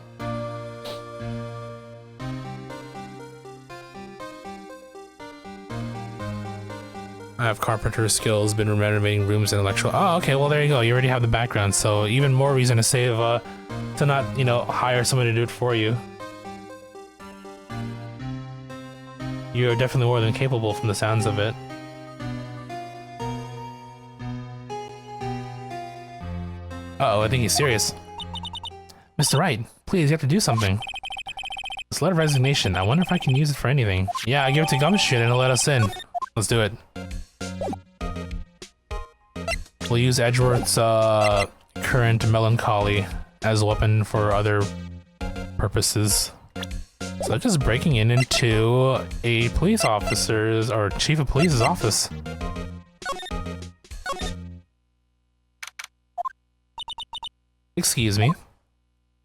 I have carpenter skills, been renovating rooms and electrical. Oh, okay, well there you go. You already have the background, so even more reason to save, to not, you know, hire someone to do it for you. You're definitely more than capable from the sounds of it. Uh-oh, I think he's serious. Mr. Wright, please, you have to do something. This letter of resignation, I wonder if I can use it for anything. Yeah, I give it to Gumshoe and it'll let us in. Let's do it. We'll use Edgeworth's current melancholy as a weapon for other purposes. So they're just breaking into a police officer's or chief of police's office. Excuse me.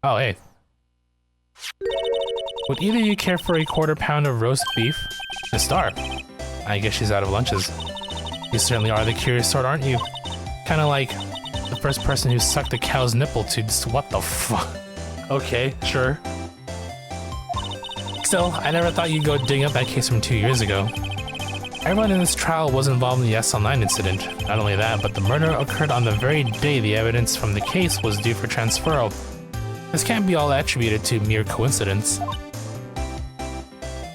Oh, hey. Would either of you care for a quarter-pound of roast beef? Miss Star. I guess she's out of lunches. You certainly are the curious sort, aren't you? Kinda like the first person who sucked a cow's nipple to just what the fuck? Okay, sure. Still, I never thought you'd go dig up that case from 2 years ago. Everyone in this trial was involved in the SL9 incident. Not only that, but the murder occurred on the very day the evidence from the case was due for transferal. This can't be all attributed to mere coincidence.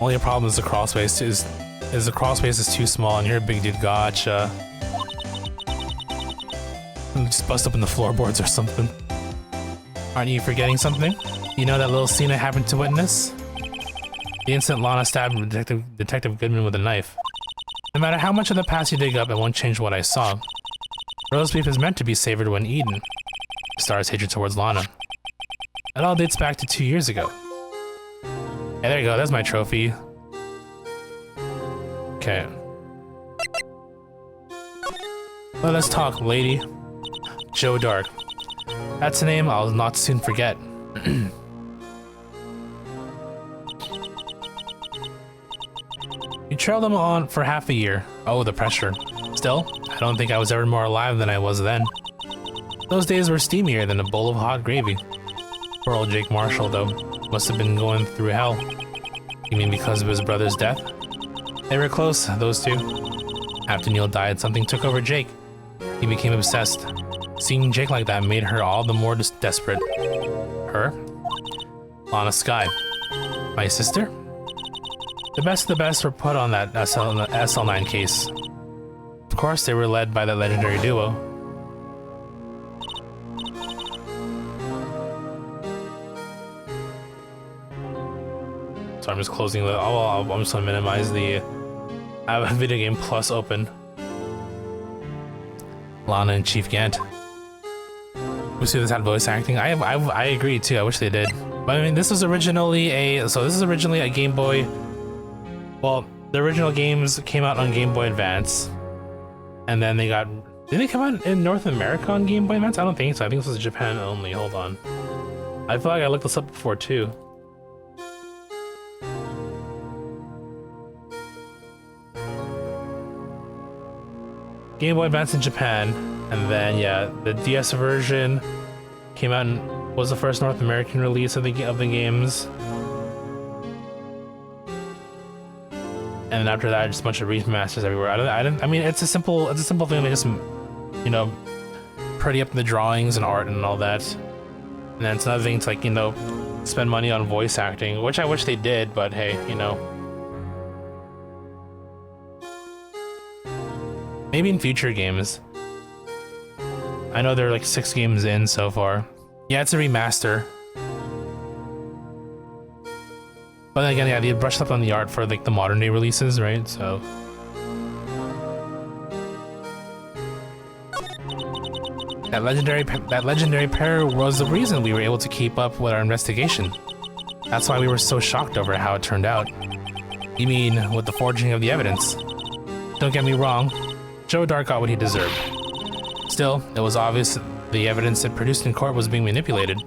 Only problem is the crossface is too small and you're a big dude. Gotcha. Just bust open the floorboards or something. Aren't you forgetting something? You know that little scene I happened to witness? The instant Lana stabbed Detective Goodman with a knife. No matter how much of the past you dig up, it won't change what I saw. Roast beef is meant to be savored when eaten. Star's hatred towards Lana. It all dates back to 2 years ago. Hey, there you go, that's my trophy. Okay. Well, let's talk, lady. Joe Dark. That's a name I'll not soon forget. You trailed them on for half a year. Oh, the pressure. Still, I don't think I was ever more alive than I was then. Those days were steamier than a bowl of hot gravy. Poor old Jake Marshall, though, must have been going through hell. You mean because of his brother's death? They were close, those two. After Neil died, something took over Jake. He became obsessed. Seeing Jake like that made her all the more desperate. Her? Lana Skye. My sister? The best of the best were put on that SL9 case. Of course, they were led by that legendary duo. So I'm just closing the. I'm just gonna minimize the. I have a video game plus open. Lana and Chief Gant. We see this had voice acting. I agree too. I wish they did. But I mean, this was originally a Game Boy. Well, the original games came out on Game Boy Advance, and then they got. Did they come out in North America on Game Boy Advance? I don't think so. I think this was Japan only. Hold on. I feel like I looked this up before too. Game Boy Advance in Japan, and then yeah, the DS version came out and was the first North American release of the games. And then after that, just a bunch of remasters everywhere. I mean, it's a simple thing to just, you know, pretty up the drawings and art and all that. And then it's another thing to, like, you know, spend money on voice acting, which I wish they did, but hey, you know. Maybe in future games. I know there are like 6 games in so far. Yeah, it's a remaster. But then again, yeah, they brushed up on the art for like the modern day releases, right? So that legendary pair was the reason we were able to keep up with our investigation. That's why we were so shocked over how it turned out. You mean with the forging of the evidence? Don't get me wrong, Joe Dark got what he deserved. Still, it was obvious the evidence it produced in court was being manipulated.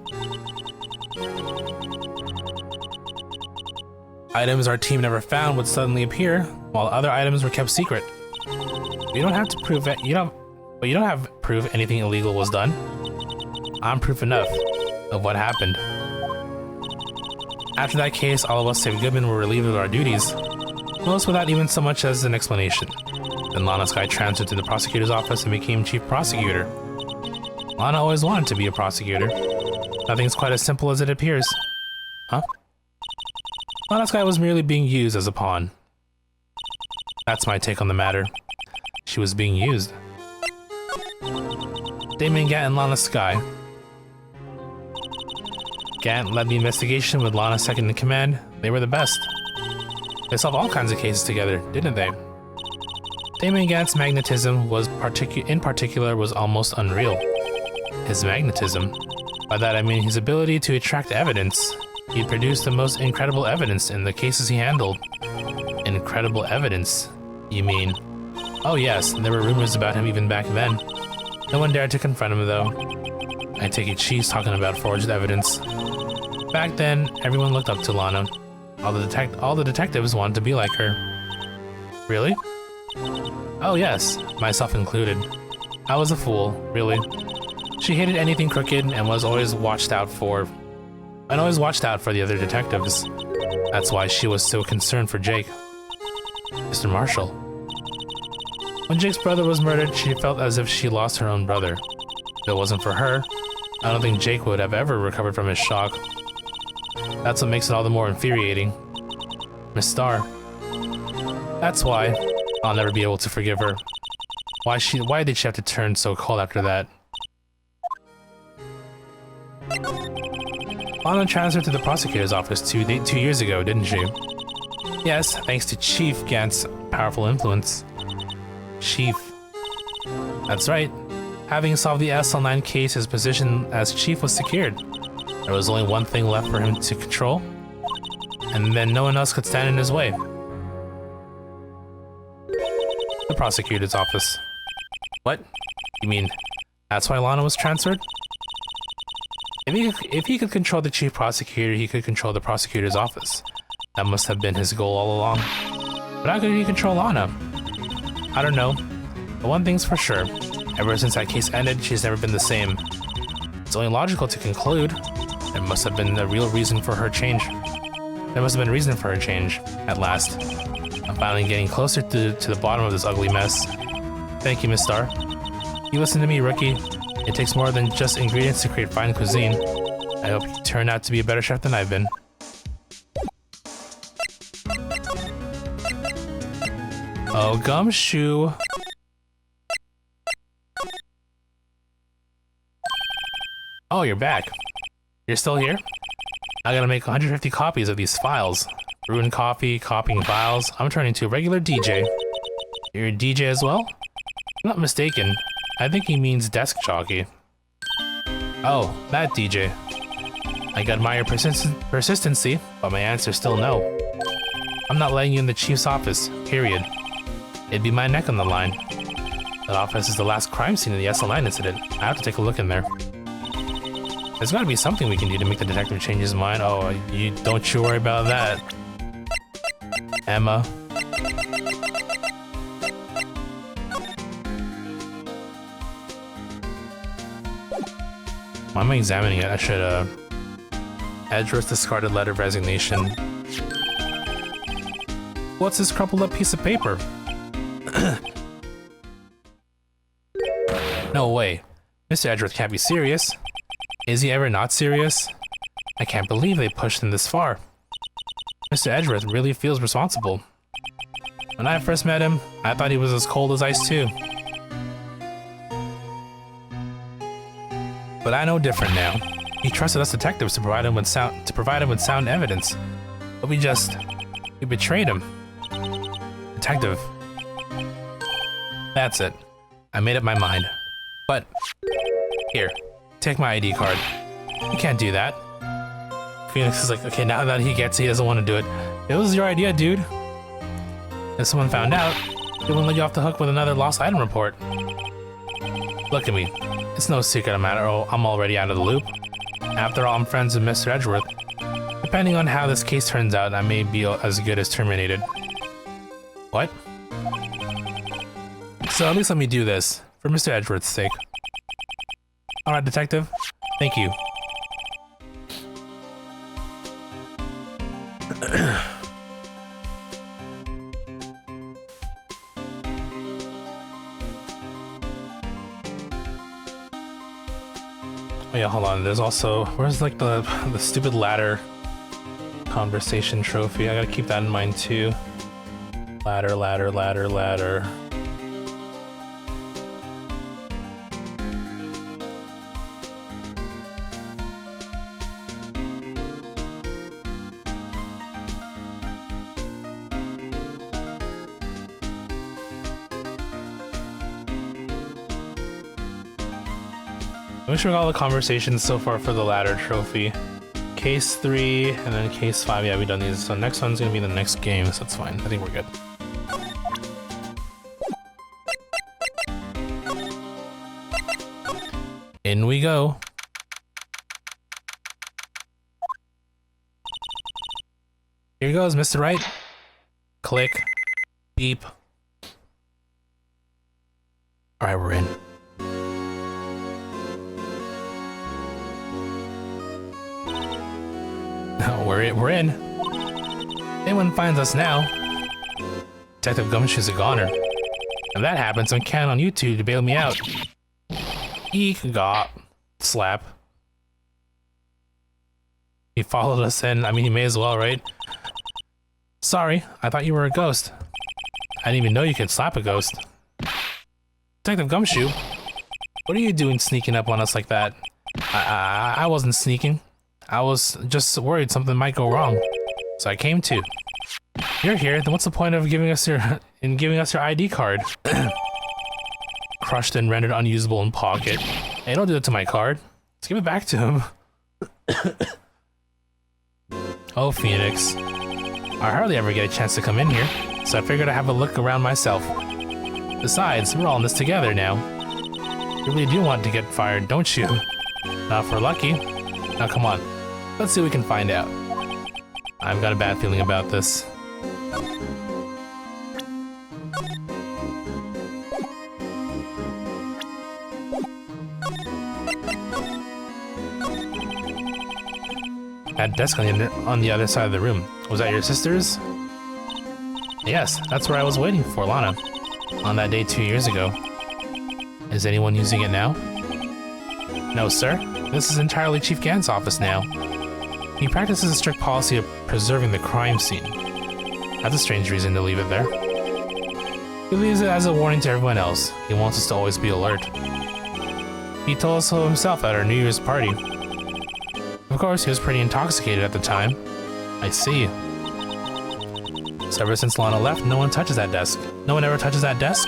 Items our team never found would suddenly appear, while other items were kept secret. You don't have to prove it. You don't have proof anything illegal was done. I'm proof enough of what happened. After that case, all of us save Goodman were relieved of our duties, most without even so much as an explanation. Then Lana Skye transferred to the prosecutor's office and became chief prosecutor. Lana always wanted to be a prosecutor. Nothing's quite as simple as it appears. Huh? Lana Skye was merely being used as a pawn. That's my take on the matter. She was being used. Damon Gant and Lana Skye. Gant led the investigation with Lana second in command. They were the best. They solved all kinds of cases together, didn't they? Damon Gant's magnetism was in particular was almost unreal. His magnetism. By that I mean his ability to attract evidence. He produced the most incredible evidence in the cases he handled. Incredible evidence? You mean? Oh yes, there were rumors about him even back then. No one dared to confront him though. I take it she's talking about forged evidence. Back then, everyone looked up to Lana. All the detectives wanted to be like her. Really? Oh yes, myself included. I was a fool, really. She hated anything crooked and was always watched out for the other detectives. That's why she was so concerned for Jake. Mr. Marshall. When Jake's brother was murdered, she felt as if she lost her own brother. If it wasn't for her, I don't think Jake would have ever recovered from his shock. That's what makes it all the more infuriating. Miss Starr. That's why I'll never be able to forgive her. Why did she have to turn so cold after that? Lana transferred to the prosecutor's office 2 years ago, didn't she? Yes, thanks to Chief Gant's powerful influence. Chief. That's right. Having solved the SL9 case, his position as chief was secured. There was only one thing left for him to control, and then no one else could stand in his way. The prosecutor's office. What? You mean That's why Lana was transferred? If he could control the chief prosecutor, he could control the prosecutor's office. That must have been his goal all along. But how could he control Lana? I don't know. But one thing's for sure. Ever since that case ended, she's never been the same. It's only logical to conclude there must have been a real reason for her change. There must have been a reason for her change, at last. I'm finally getting closer to the bottom of this ugly mess. Thank you, Miss Star. You listen to me, rookie. It takes more than just ingredients to create fine cuisine. I hope you turn out to be a better chef than I've been. Oh, Gumshoe. Oh, you're back. You're still here? I gotta make 150 copies of these files. Brewing coffee, copying files. I'm turning into a regular DJ. You're a DJ as well? I'm not mistaken. I think he means desk jockey. Oh, that DJ. I gotta admire persistency, but my answer's still no. I'm not letting you in the chief's office, period. It'd be my neck on the line. That office is the last crime scene in the SL9 incident. I have to take a look in there. There's gotta be something we can do to make the detective change his mind. Oh, don't you worry about that, Emma. Why am I examining it? I should, Edgeworth's discarded letter of resignation. What's this crumpled up piece of paper? No way. Mr. Edgeworth can't be serious. Is he ever not serious? I can't believe they pushed him this far. Mr. Edgeworth really feels responsible. When I first met him, I thought he was as cold as ice too. But I know different now. He trusted us detectives to provide him with sound evidence. But we betrayed him. Detective. That's it. I made up my mind. But here, take my ID card. You can't do that. Phoenix is like, okay, now that he gets it, he doesn't want to do it. It was your idea, dude. If someone found out, they wouldn't let you off the hook with another lost item report. Look at me. It's no secret I'm already out of the loop. After all, I'm friends with Mr. Edgeworth. Depending on how this case turns out, I may be as good as terminated. What? So at least let me do this, for Mr. Edgeworth's sake. Alright, detective. Thank you. Oh yeah, hold on. There's also... Where's like the stupid ladder conversation trophy? I gotta keep that in mind too. Ladder, ladder, ladder, ladder. Make sure we got all the conversations so far for the ladder trophy. Case 3 and then case 5. Yeah, we've done these. So next one's gonna be the next game, so that's fine. I think we're good. In we go. Here goes, Mr. Wright. Click. Beep. Alright, we're in. We're in. Anyone finds us now, Detective Gumshoe's a goner. If that happens, I'm counting on you two to bail me out. Eek, got slap. He followed us in. I mean, he may as well, right? Sorry, I thought you were a ghost. I didn't even know you could slap a ghost. Detective Gumshoe, what are you doing sneaking up on us like that? I wasn't sneaking. I was just worried something might go wrong, so I came to. You're here, then what's the point of giving us your ID card? Crushed and rendered unusable in pocket. Hey, don't do that to my card. Let's give it back to him. Oh, Phoenix. I hardly ever get a chance to come in here, so I figured I'd have a look around myself. Besides, we're all in this together now. You really do want to get fired, don't you? Now if we're lucky. Now come on, let's see what we can find out. I've got a bad feeling about this. That desk on the other side of the room. Was that your sister's? Yes, that's where I was waiting for Lana. On that day 2 years ago. Is anyone using it now? No, sir. This is entirely Chief Gant's office now. He practices a strict policy of preserving the crime scene. That's a strange reason to leave it there. He leaves it as a warning to everyone else. He wants us to always be alert. He told us so himself at our New Year's party. Of course, he was pretty intoxicated at the time. I see. So ever since Lana left, no one touches that desk. No one ever touches that desk?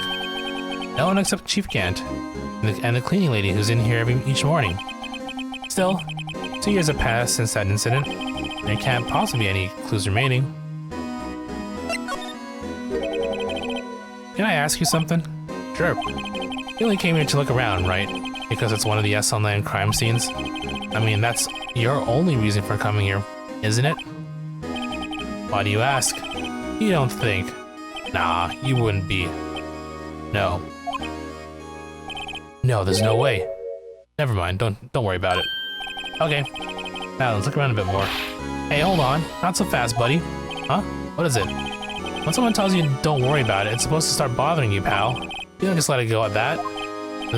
No one except Chief Gant. And the cleaning lady who's in here each morning. Still, 2 years have passed since that incident. There can't possibly be any clues remaining. Can I ask you something? Sure. You only came here to look around, right? Because it's one of the SL9 crime scenes? I mean, that's your only reason for coming here, isn't it? Why do you ask? You don't think. Nah, you wouldn't be. No. No, there's no way. Never mind, don't worry about it. Okay. Now let's look around a bit more. Hey, hold on. Not so fast, buddy. Huh? What is it? When someone tells you don't worry about it, it's supposed to start bothering you, pal. You don't just let it go at that.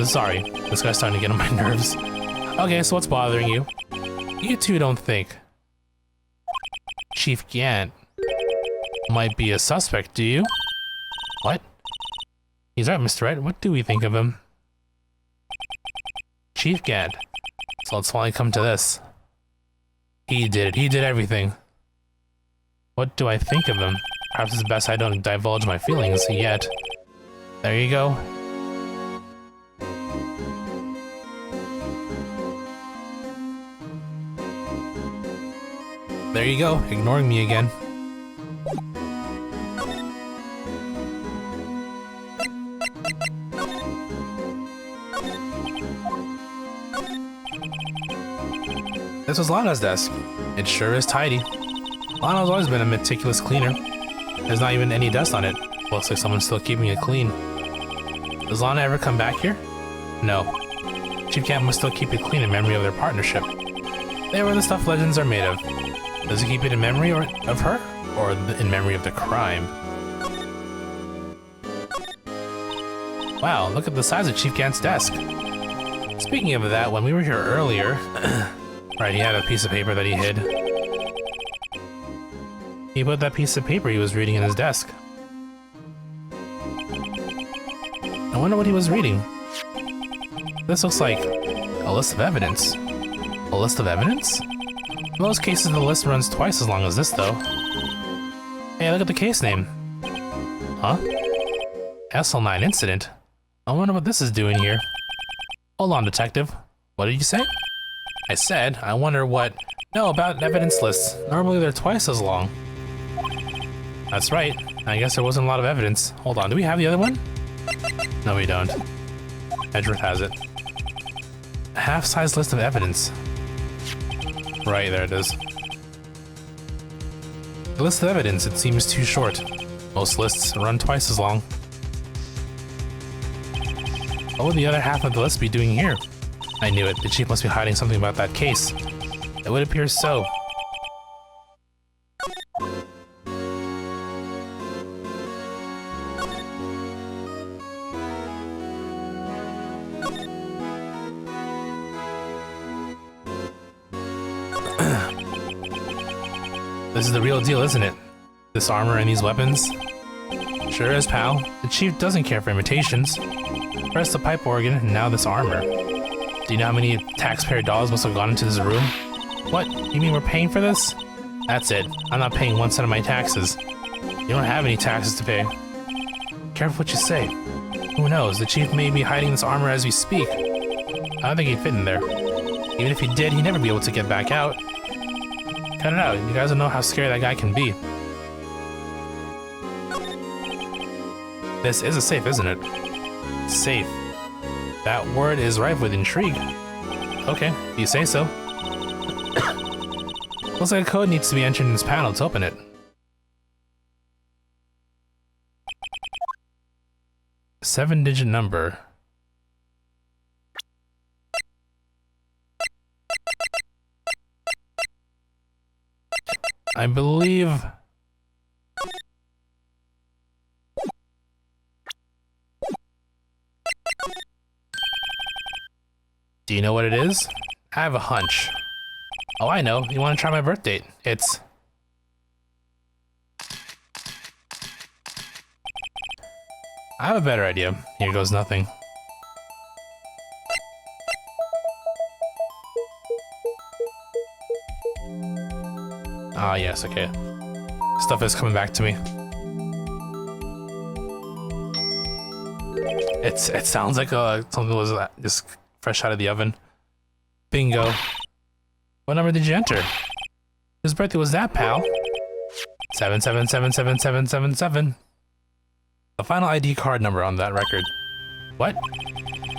Sorry, this guy's starting to get on my nerves. Okay, so what's bothering you? You two don't think Chief Gant might be a suspect, do you? What? He's right, Mr. Wright. What do we think of him? Chief Gant. So let's finally come to this. He did it. He did everything. What do I think of him? Perhaps it's best I don't divulge my feelings yet. There you go. There you go, ignoring me again. This was Lana's desk. It sure is tidy. Lana's always been a meticulous cleaner. There's not even any dust on it. Looks like someone's still keeping it clean. Does Lana ever come back here? No. Chief Gant must still keep it clean in memory of their partnership. They were the stuff legends are made of. Does he keep it in memory of her? Or in memory of the crime? Wow, look at the size of Chief Gant's desk. Speaking of that, when we were here earlier... right, he had a piece of paper that he hid. He put that piece of paper he was reading in his desk. I wonder what he was reading. This looks like a list of evidence. A list of evidence? In most cases, the list runs twice as long as this, though. Hey, look at the case name. Huh? SL9 incident? I wonder what this is doing here. Hold on, detective. What did you say? I said, I wonder what... No, about evidence lists. Normally they're twice as long. That's right. I guess there wasn't a lot of evidence. Hold on, do we have the other one? No, we don't. Edgeworth has it. A half-size list of evidence. Right, there it is. The list of evidence, it seems too short. Most lists run twice as long. What would the other half of the list be doing here? I knew it. The chief must be hiding something about that case. It would appear so. This is the real deal, isn't it? This armor and these weapons? Sure is, pal. The chief doesn't care for imitations. First the pipe organ, and now this armor. Do you know how many taxpayer dollars must have gone into this room? What? You mean we're paying for this? That's it. I'm not paying 1 cent of my taxes. You don't have any taxes to pay. Careful what you say. Who knows? The chief may be hiding this armor as we speak. I don't think he'd fit in there. Even if he did, he'd never be able to get back out. Cut it out. You guys don't know how scary that guy can be. This is a safe, isn't it? Safe. That word is rife with intrigue. Okay, you say so. Looks like a code needs to be entered in this panel to open it. A 7-digit number. I believe... Do you know what it is? I have a hunch. Oh, I know. You want to try my birth date? It's... I have a better idea. Here goes nothing. Ah, yes, okay. Stuff is coming back to me. It sounds like something was just fresh out of the oven. Bingo. What number did you enter? Whose birthday was that, pal? 77777777. The final ID card number on that record. What?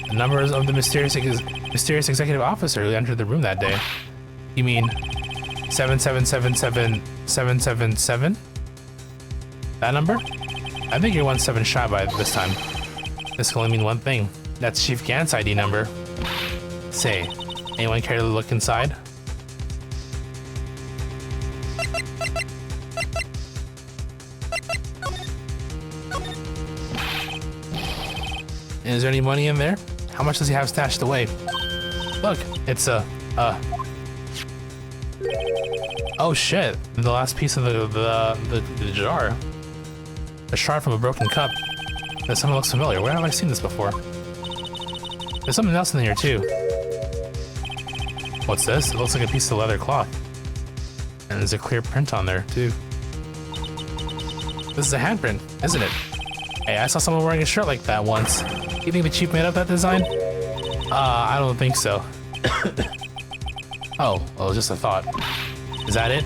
The numbers of the mysterious executive officer who entered the room that day. You mean 7777777? That number? I think you're 1 7 shy by this time. This can only mean one thing. That's Chief Gant's ID number. Say, anyone care to look inside? Is there any money in there? How much does he have stashed away? Look, it's oh shit! The last piece of the jar. A shard from a broken cup. That someone looks familiar. Where have I seen this before? There's something else in here too. What's this? It looks like a piece of leather cloth. And there's a clear print on there too. This is a handprint, isn't it? Hey, I saw someone wearing a shirt like that once. You think the chief made up that design? I don't think so. Oh, well, just a thought. Is that it?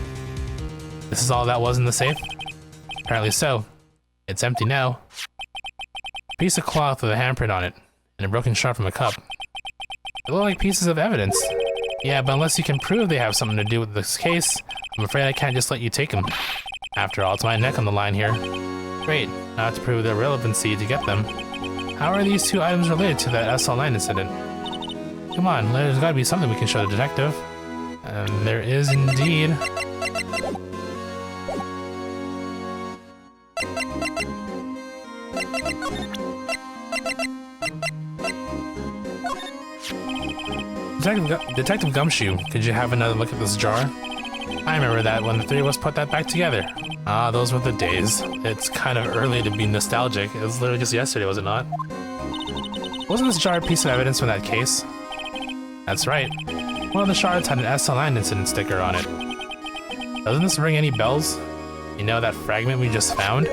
This is all that was in the safe? Apparently so. It's empty now. A piece of cloth with a handprint on it, and a broken shard from a cup. They look like pieces of evidence. Yeah, but unless you can prove they have something to do with this case, I'm afraid I can't just let you take them. After all, it's my neck on the line here. Great, I have to prove their relevancy to get them. How are these two items related to that SL9 incident? Come on, there's gotta be something we can show the detective. And there is indeed. Detective Gumshoe, could you have another look at this jar? I remember that when the three of us put that back together. Ah, those were the days. It's kind of early to be nostalgic. It was literally just yesterday, was it not? Wasn't this jar a piece of evidence from that case? That's right. One of the shards had an SL9 incident sticker on it. Doesn't this ring any bells? You know that fragment we just found?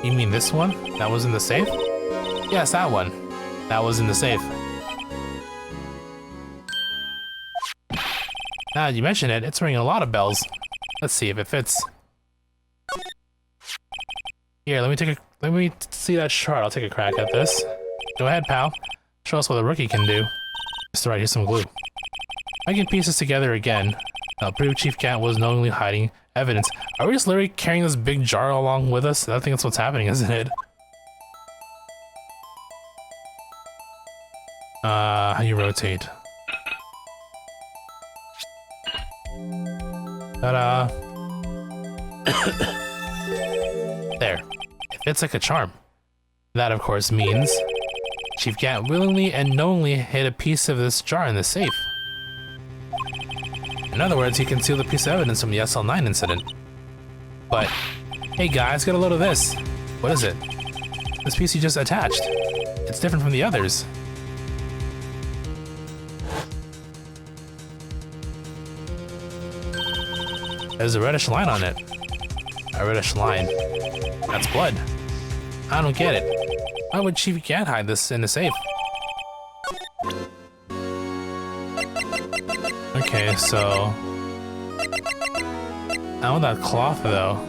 You mean this one? That was in the safe? Yes, that one. That was in the safe. Now that you mention it, it's ringing a lot of bells. Let's see if it fits. Here, let me see that shard. I'll take a crack at this. Go ahead, pal. Show us what a rookie can do. Just right, here's some glue. I get pieces together again. I'll prove Chief Gant was knowingly hiding evidence. Are we just literally carrying this big jar along with us? I think that's what's happening, isn't it? How you rotate? Ta-da! There. It fits like a charm. That, of course, means Chief Gant willingly and knowingly hid a piece of this jar in the safe. In other words, he concealed a piece of evidence from the SL9 incident. But, hey guys, get a load of this. What is it? This piece you just attached. It's different from the others. There's a reddish line on it. A reddish line. That's blood. I don't get it. Why would Chief Gant hide this in the safe? Okay, so... I want that cloth, though.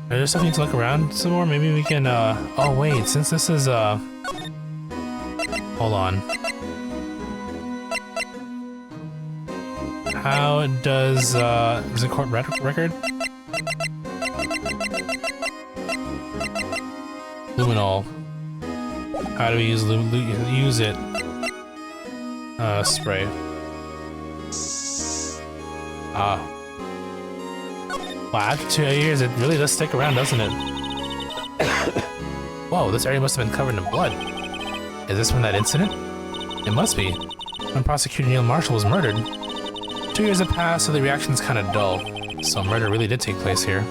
Is there stuff we need to look around some more? Maybe we can, oh wait, since this is, hold on. How does, is it court record? Luminol. How do we use it? Spray. Wow, after 2 years, it really does stick around, doesn't it? Whoa, this area must have been covered in blood. Is this from that incident? It must be. When Prosecutor Neil Marshall was murdered. 2 years have passed, so the reaction's kind of dull. So murder really did take place here.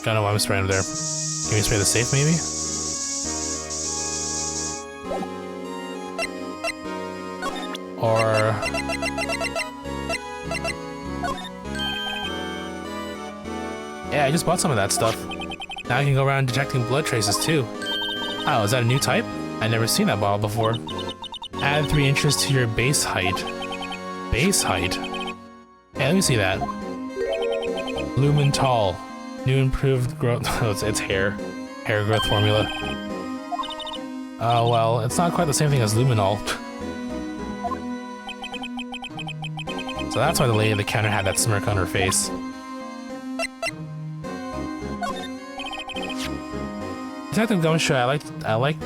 I don't know why I'm spraying over there. Can we spray the safe, maybe? Or... yeah, I just bought some of that stuff. Now I can go around detecting blood traces, too. Oh, is that a new type? I've never seen that bottle before. Add 3 inches to your base height. Base height? Hey, let me see that. Lumen Tall. New improved growth. Oh, it's hair growth formula. Oh well, it's not quite the same thing as luminol. So that's why the lady at the counter had that smirk on her face. Detective Gumshoe, I like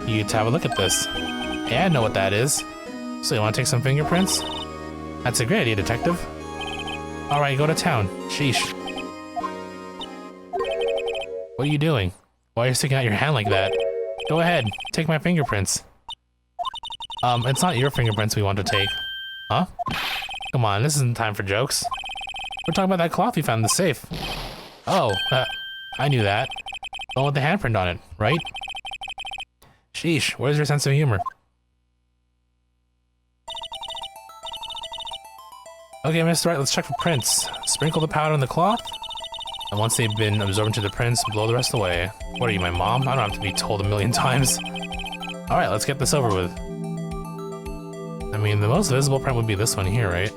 you to have a look at this. Hey, I know what that is. So you want to take some fingerprints? That's a great idea, Detective. All right, go to town. Sheesh. What are you doing? Why are you sticking out your hand like that? Go ahead, take my fingerprints. It's not your fingerprints we want to take. Huh? Come on, this isn't time for jokes. We're talking about that cloth we found in the safe. Oh, I knew that. The one with the handprint on it, right? Sheesh, where's your sense of humor? Okay, Mr. Wright, let's check for prints. Sprinkle the powder on the cloth. And once they've been absorbed into the prints, blow the rest away. What are you, my mom? I don't have to be told a million times. Alright, let's get this over with. I mean, the most visible print would be this one here, right?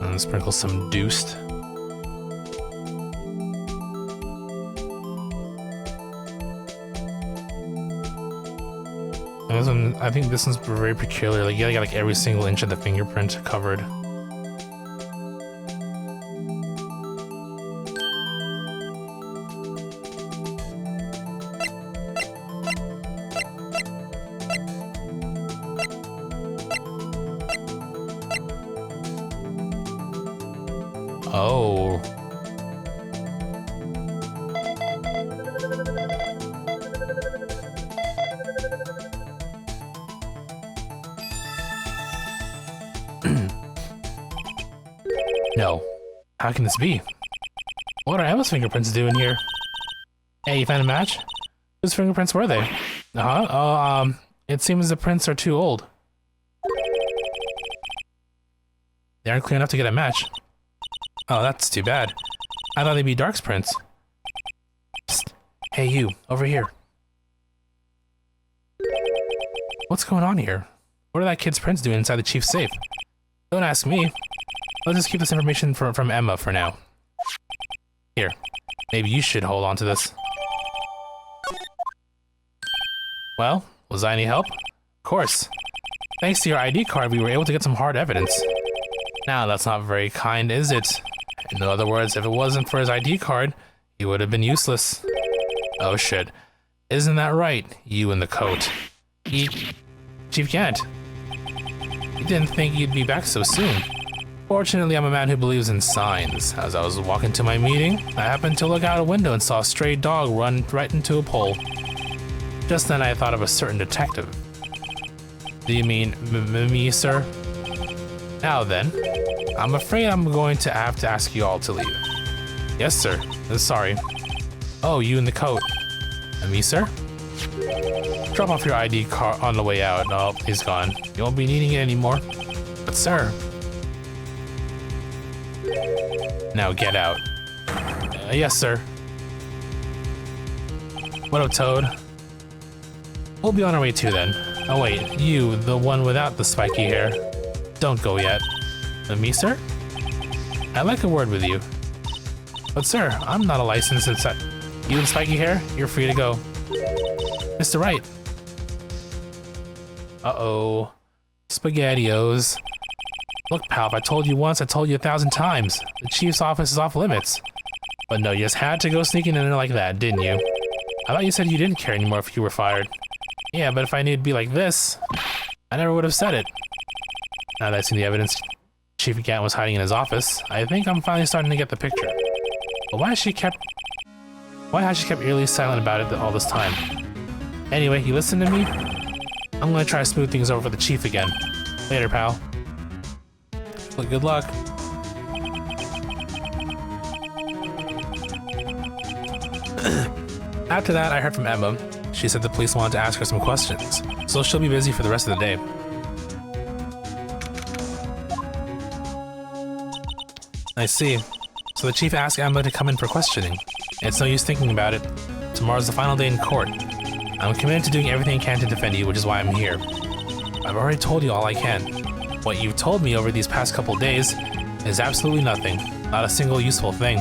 And sprinkle some deuced. And this one, I think this one's very peculiar. Like, you gotta get like every single inch of the fingerprint covered. Oh. No. How can this be? What are Emma's fingerprints doing here? Hey, you found a match? Whose fingerprints were they? It seems the prints are too old. They aren't clear enough to get a match. Oh, that's too bad. I thought they'd be Dark's prints. Psst. Hey, you, over here. What's going on here? What are that kid's prints doing inside the chief's safe? Don't ask me. Let's just keep this information from Emma for now. Here, maybe you should hold on to this. Well, was I any help? Of course. Thanks to your ID card, we were able to get some hard evidence. Now, that's not very kind, is it? In other words, if it wasn't for his ID card, he would have been useless. Oh shit. Isn't that right, you in the coat? Chief Gant. You didn't think you'd be back so soon. Fortunately, I'm a man who believes in signs. As I was walking to my meeting, I happened to look out a window and saw a stray dog run right into a pole. Just then I thought of a certain detective. Do you mean me, sir? Now then, I'm afraid I'm going to have to ask you all to leave. Yes, sir. Sorry. Oh, you in the coat. And me, sir? Drop off your ID card on the way out. Oh, he's gone. You won't be needing it anymore. But sir... Now get out. Yes, sir. What up, Toad? We'll be on our way too then. Oh wait, you, the one without the spiky hair. Don't go yet. Me, sir? I'd like a word with you. But sir, I'm not a licensed You with spiky hair? You're free to go. Mr. Wright. Uh-oh. SpaghettiOs. Look, pal, if I told you once, I told you 1,000 times. The chief's office is off limits. But no, you just had to go sneaking in there like that, didn't you? I thought you said you didn't care anymore if you were fired. Yeah, but if I knew it'd be like this, I never would have said it. Now that I've seen the evidence Chief Gant was hiding in his office, I think I'm finally starting to get the picture. But why has she kept eerily silent about it all this time? Anyway, you listen to me? I'm gonna try to smooth things over for the chief again. Later, pal. Well, good luck. After that, I heard from Emma. She said the police wanted to ask her some questions, so she'll be busy for the rest of the day. I see. So the chief asked Emma to come in for questioning. It's no use thinking about it. Tomorrow's the final day in court. I'm committed to doing everything I can to defend you, which is why I'm here. I've already told you all I can. What you've told me over these past couple days is absolutely nothing. Not a single useful thing.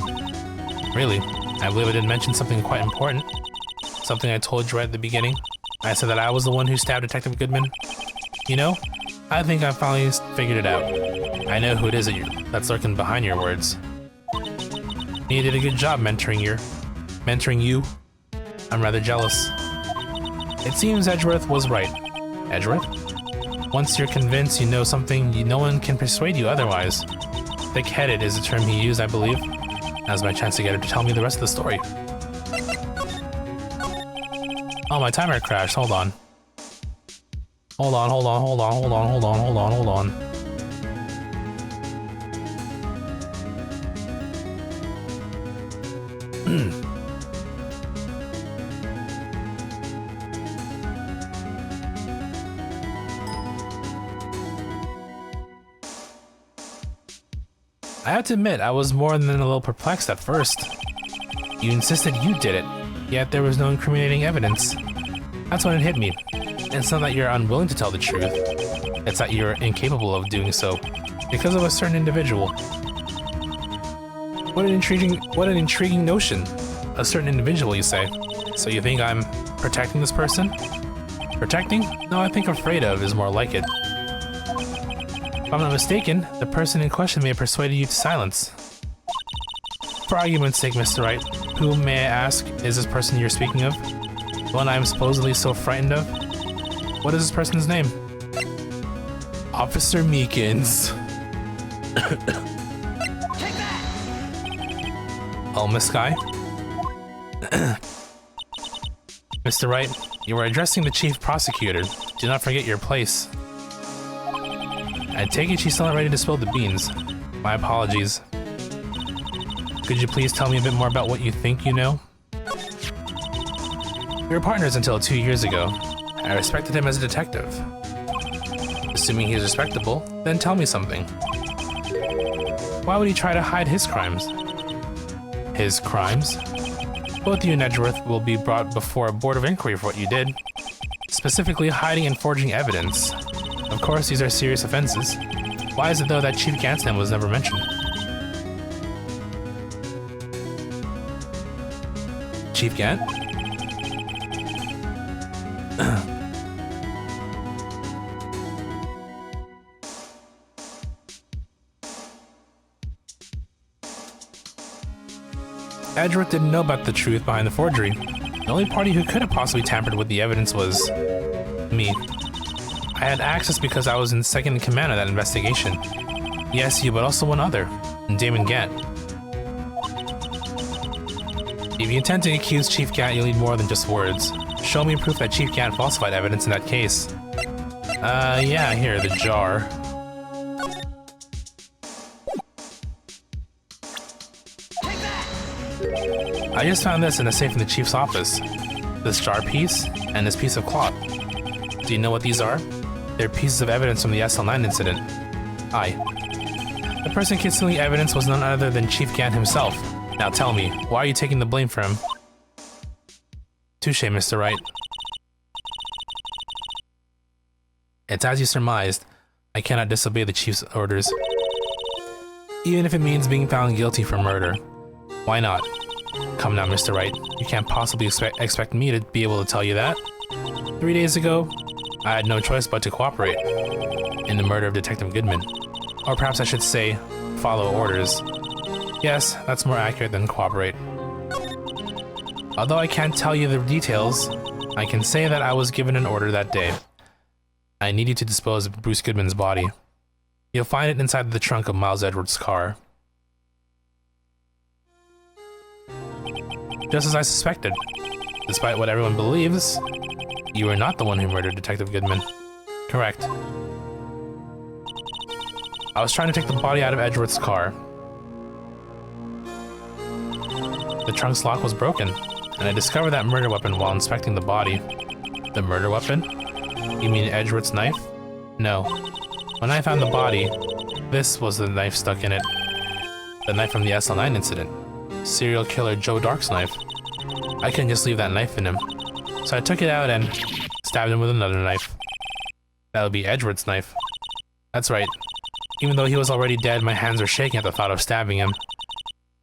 Really, I believe I did mention something quite important. Something I told you right at the beginning. I said that I was the one who stabbed Detective Goodman. You know, I think I finally figured it out. I know who it is that's lurking behind your words. You did a good job mentoring you. I'm rather jealous. It seems Edgeworth was right. Edgeworth? Once you're convinced you know something, no one can persuade you otherwise. Thick-headed is the term he used, I believe. Now's my chance to get her to tell me the rest of the story. Oh, my timer crashed. Hold on. Hold on. I have to admit, I was more than a little perplexed at first. You insisted you did it, yet there was no incriminating evidence. That's when it hit me. It's not that you're unwilling to tell the truth, it's that you're incapable of doing so, because of a certain individual. What an intriguing notion. A certain individual, you say. So you think I'm protecting this person? Protecting? No, I think afraid of is more like it. If I'm not mistaken, the person in question may have persuaded you to silence. For argument's sake, Mr. Wright, who, may I ask, is this person you're speaking of? The one I'm supposedly so frightened of? What is this person's name? Officer Meekins. Oh, Miss Guy? Mr. Wright, you are addressing the chief prosecutor. Do not forget your place. I take it she's still not ready to spill the beans. My apologies. Could you please tell me a bit more about what you think you know? We were partners until 2 years ago. I respected him as a detective. Assuming he's respectable, then tell me something. Why would he try to hide his crimes? His crimes? Both you and Edgeworth will be brought before a board of inquiry for what you did. Specifically hiding and forging evidence. Of course, these are serious offenses. Why is it though that Chief Gant's name was never mentioned? Chief Gant? Edgeworth didn't know about the truth behind the forgery. The only party who could have possibly tampered with the evidence was... me. I had access because I was in second in command of that investigation. Yes, you, but also one other, Damon Gant. If you intend to accuse Chief Gant, you'll need more than just words. Show me proof that Chief Gant falsified evidence in that case. Yeah, here, the jar. I just found this in a safe in the chief's office. This jar piece and this piece of cloth. Do you know what these are? They're pieces of evidence from the SL9 incident. Aye. The person concealing evidence was none other than Chief Gant himself. Now tell me, why are you taking the blame for him? Touché, Mr. Wright. It's as you surmised. I cannot disobey the Chief's orders. Even if it means being found guilty for murder. Why not? Come now, Mr. Wright. You can't possibly expect me to be able to tell you that. 3 days ago, I had no choice but to cooperate in the murder of Detective Goodman. Or perhaps I should say, follow orders. Yes, that's more accurate than cooperate. Although I can't tell you the details, I can say that I was given an order that day. I need you to dispose of Bruce Goodman's body. You'll find it inside the trunk of Miles Edwards' car. Just as I suspected. Despite what everyone believes, you were not the one who murdered Detective Goodman. Correct. I was trying to take the body out of Edwards' car. The trunk's lock was broken, and I discovered that murder weapon while inspecting the body. The murder weapon? You mean Edward's knife? No. When I found the body, this was the knife stuck in it. The knife from the SL9 incident. Serial killer Joe Dark's knife. I couldn't just leave that knife in him. So I took it out and stabbed him with another knife. That would be Edward's knife. That's right. Even though he was already dead, my hands were shaking at the thought of stabbing him.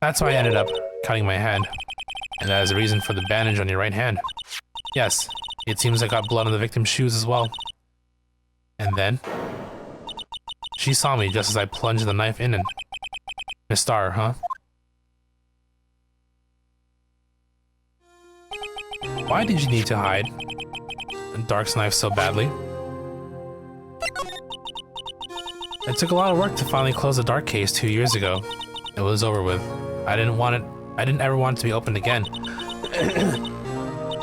That's why I ended up cutting my hand. And that is the reason for the bandage on your right hand. Yes, it seems I got blood on the victim's shoes as well. And then? She saw me just as I plunged the knife in and... Miss Starr, huh? Why did you need to hide Dark's knife so badly? It took a lot of work to finally close the Dark case 2 years ago. It was over with. I didn't ever want it to be opened again.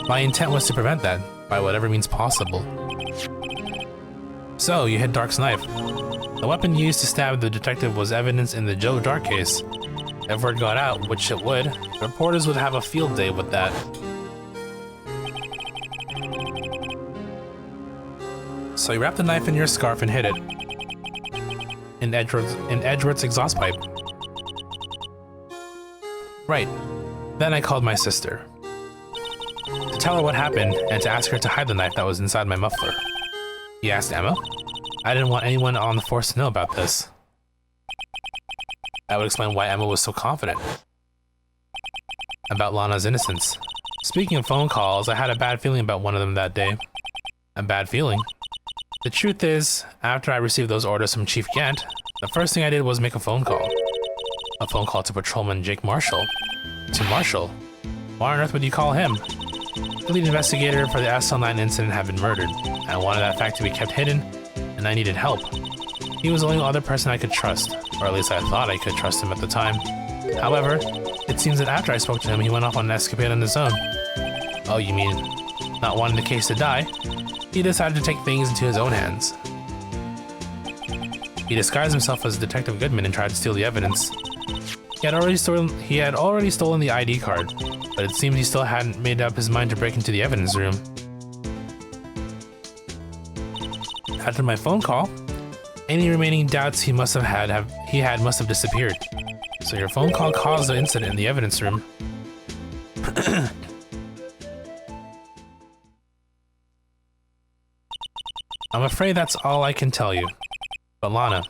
My intent was to prevent that, by whatever means possible. So, you hid Dark's knife. The weapon used to stab the detective was evidence in the Joe Dark case. If word got out, which it would, reporters would have a field day with that. So you wrapped the knife in your scarf and hid it. In Edward's exhaust pipe. Right. Then I called my sister. To tell her what happened, and to ask her to hide the knife that was inside my muffler. You asked Emma? I didn't want anyone on the force to know about this. That would explain why Emma was so confident about Lana's innocence. Speaking of phone calls, I had a bad feeling about one of them that day. A bad feeling? The truth is, after I received those orders from Chief Gant, the first thing I did was make a phone call. A phone call to Patrolman Jake Marshall. To Marshall? Why on earth would you call him? The lead investigator for the SL9 incident had been murdered. I wanted that fact to be kept hidden, and I needed help. He was the only other person I could trust, or at least I thought I could trust him at the time. However, it seems that after I spoke to him, he went off on an escapade on his own. Oh, you mean, not wanting the case to die, he decided to take things into his own hands. He disguised himself as Detective Goodman and tried to steal the evidence. He had already stolen the ID card, but it seems he still hadn't made up his mind to break into the evidence room. After my phone call, any remaining doubts he must have disappeared. So your phone call caused the incident in the evidence room. I'm afraid that's all I can tell you. But Lana,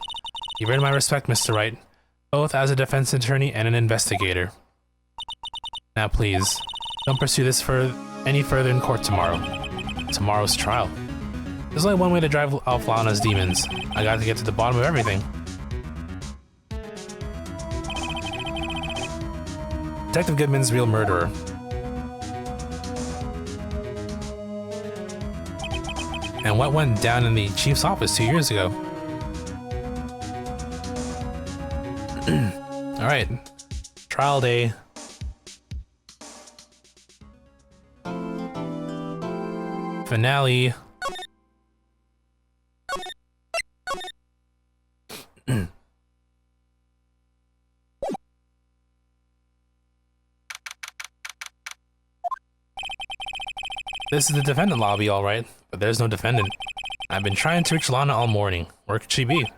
you've earned my respect, Mr. Wright, both as a defense attorney and an investigator. Now please, don't pursue this any further in court tomorrow. Tomorrow's trial. There's only one way to drive off Lana's demons. I got to get to the bottom of everything. Detective Goodman's real murderer. And what went down in the chief's office 2 years ago. Alright. Trial day. Finale. This is the defendant lobby, alright, but there's no defendant. I've been trying to reach Lana all morning. Where could she be?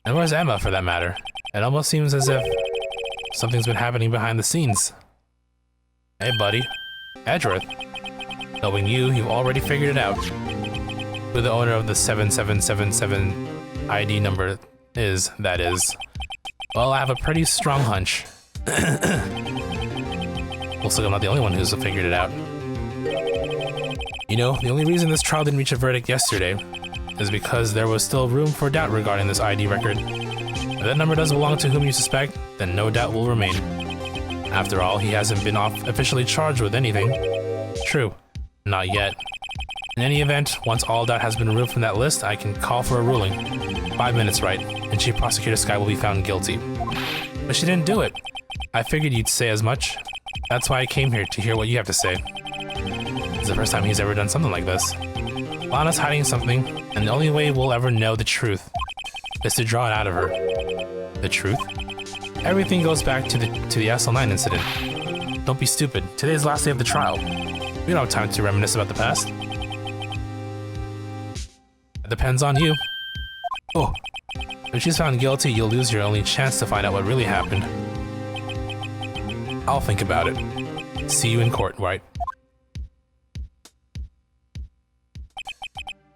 And where's Emma, for that matter? It almost seems as if something's been happening behind the scenes. Hey, buddy. Edgeworth. Knowing you, you've already figured it out. Who the owner of the 7777 ID number is, that is. Well, I have a pretty strong hunch. Looks like I'm not the only one who's figured it out. You know, the only reason this trial didn't reach a verdict yesterday is because there was still room for doubt regarding this ID record. If that number does belong to whom you suspect, then no doubt will remain. After all, he hasn't been officially charged with anything. True. Not yet. In any event, once all doubt has been removed from that list, I can call for a ruling. 5 minutes, Wright, and Chief Prosecutor Skye will be found guilty. But she didn't do it. I figured you'd say as much. That's why I came here, to hear what you have to say. It's the first time he's ever done something like this. Lana's hiding something, and the only way we'll ever know the truth is to draw it out of her. The truth? Everything goes back to the SL9 incident. Don't be stupid. Today's the last day of the trial. We don't have time to reminisce about the past. It depends on you. Oh, if she's found guilty, you'll lose your only chance to find out what really happened. I'll think about it. See you in court, Wright.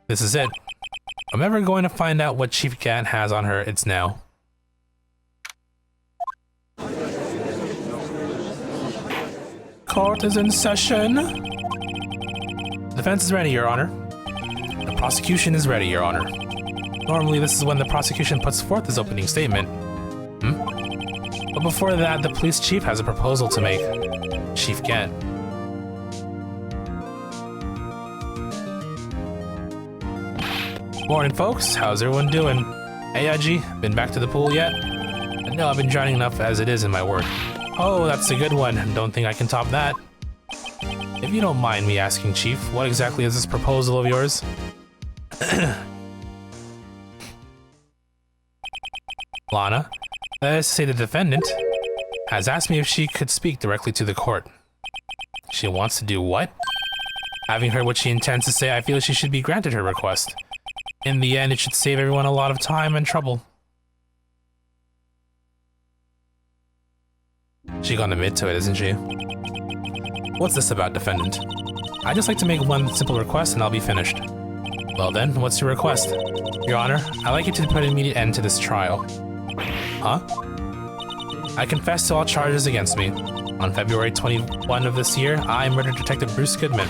This is it. If I'm ever going to find out what Chief Gant has on her, it's now. Court is in session. The defense is ready, Your Honor. The prosecution is ready, Your Honor. Normally, this is when the prosecution puts forth his opening statement. But before that, the police chief has a proposal to make. Chief Gant. Morning, folks. How's everyone doing? Hey, IG, been back to the pool yet? No, I've been drowning enough as it is in my work. Oh, that's a good one. Don't think I can top that. If you don't mind me asking, Chief, what exactly is this proposal of yours? Lana, that is to say the defendant, has asked me if she could speak directly to the court. She wants to do what? Having heard what she intends to say, I feel she should be granted her request. In the end, it should save everyone a lot of time and trouble. She gonna admit to it, isn't she? What's this about, defendant? I'd just like to make one simple request and I'll be finished. Well then, what's your request? Your Honor, I'd like you to put an immediate end to this trial. Huh? I confess to all charges against me. On February 21 of this year, I murdered Detective Bruce Goodman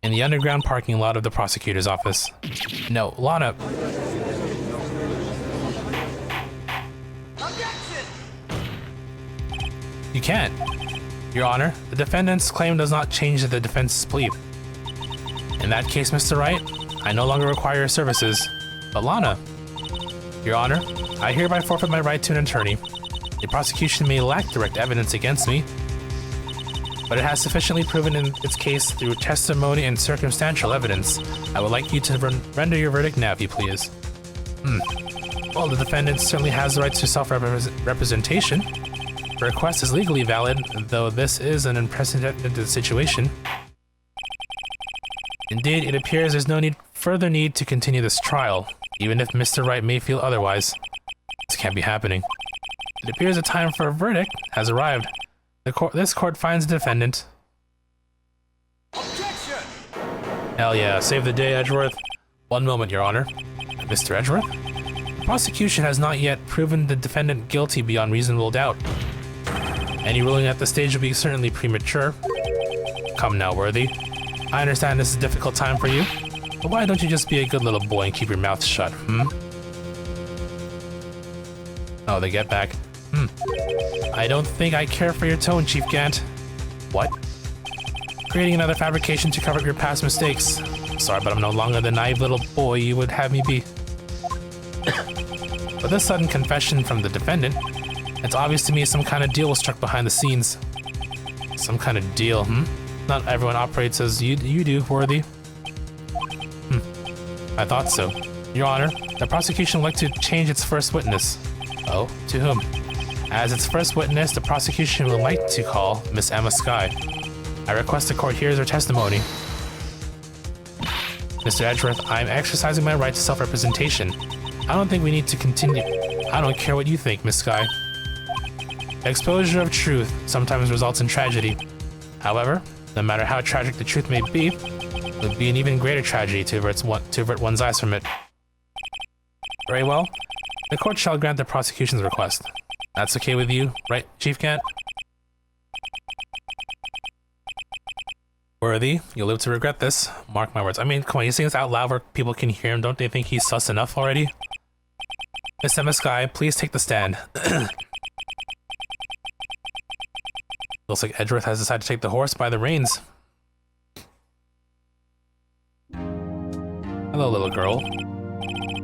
in the underground parking lot of the prosecutor's office. No, Lana. Objection! You can't. Your Honor, the defendant's claim does not change the defense's plea. In that case, Mr. Wright, I no longer require your services. But Lana. Your Honor, I hereby forfeit my right to an attorney. The prosecution may lack direct evidence against me, but it has sufficiently proven in its case through testimony and circumstantial evidence. I would like you to render your verdict now, if you please. Well, the defendant certainly has the right to self-representation. The request is legally valid, though this is an unprecedented situation. Indeed, it appears there's no further need to continue this trial, even if Mr. Wright may feel otherwise. This can't be happening. It appears the time for a verdict has arrived. This court finds the defendant. Objection! Hell yeah, save the day, Edgeworth. One moment, Your Honor. Mr. Edgeworth? The prosecution has not yet proven the defendant guilty beyond reasonable doubt. Any ruling at this stage will be certainly premature. Come now, Worthy. I understand this is a difficult time for you, but why don't you just be a good little boy and keep your mouth shut, Oh, they get back. I don't think I care for your tone, Chief Gant. What? Creating another fabrication to cover up your past mistakes. Sorry, but I'm no longer the naive little boy you would have me be. But this sudden confession from the defendant, it's obvious to me some kind of deal was struck behind the scenes. Some kind of deal, Not everyone operates as you do, Worthy. I thought so. Your Honor, the prosecution would like to change its first witness. Oh, to whom? As its first witness, the prosecution would like to call Miss Emma Skye. I request the court hears her testimony. Mr. Edgeworth, I'm exercising my right to self-representation. I don't think we need to continue. I don't care what you think, Miss Sky. Exposure of truth sometimes results in tragedy. However, no matter how tragic the truth may be, it would be an even greater tragedy to avert one's eyes from it. Very well. The court shall grant the prosecution's request. That's okay with you, right, Chief Cat? Worthy, you'll live to regret this. Mark my words. I mean, come on, he's saying this out loud where people can hear him. Don't they think he's sus enough already? Miss Emma Sky, please take the stand. Looks like Edgeworth has decided to take the horse by the reins. Hello, little girl.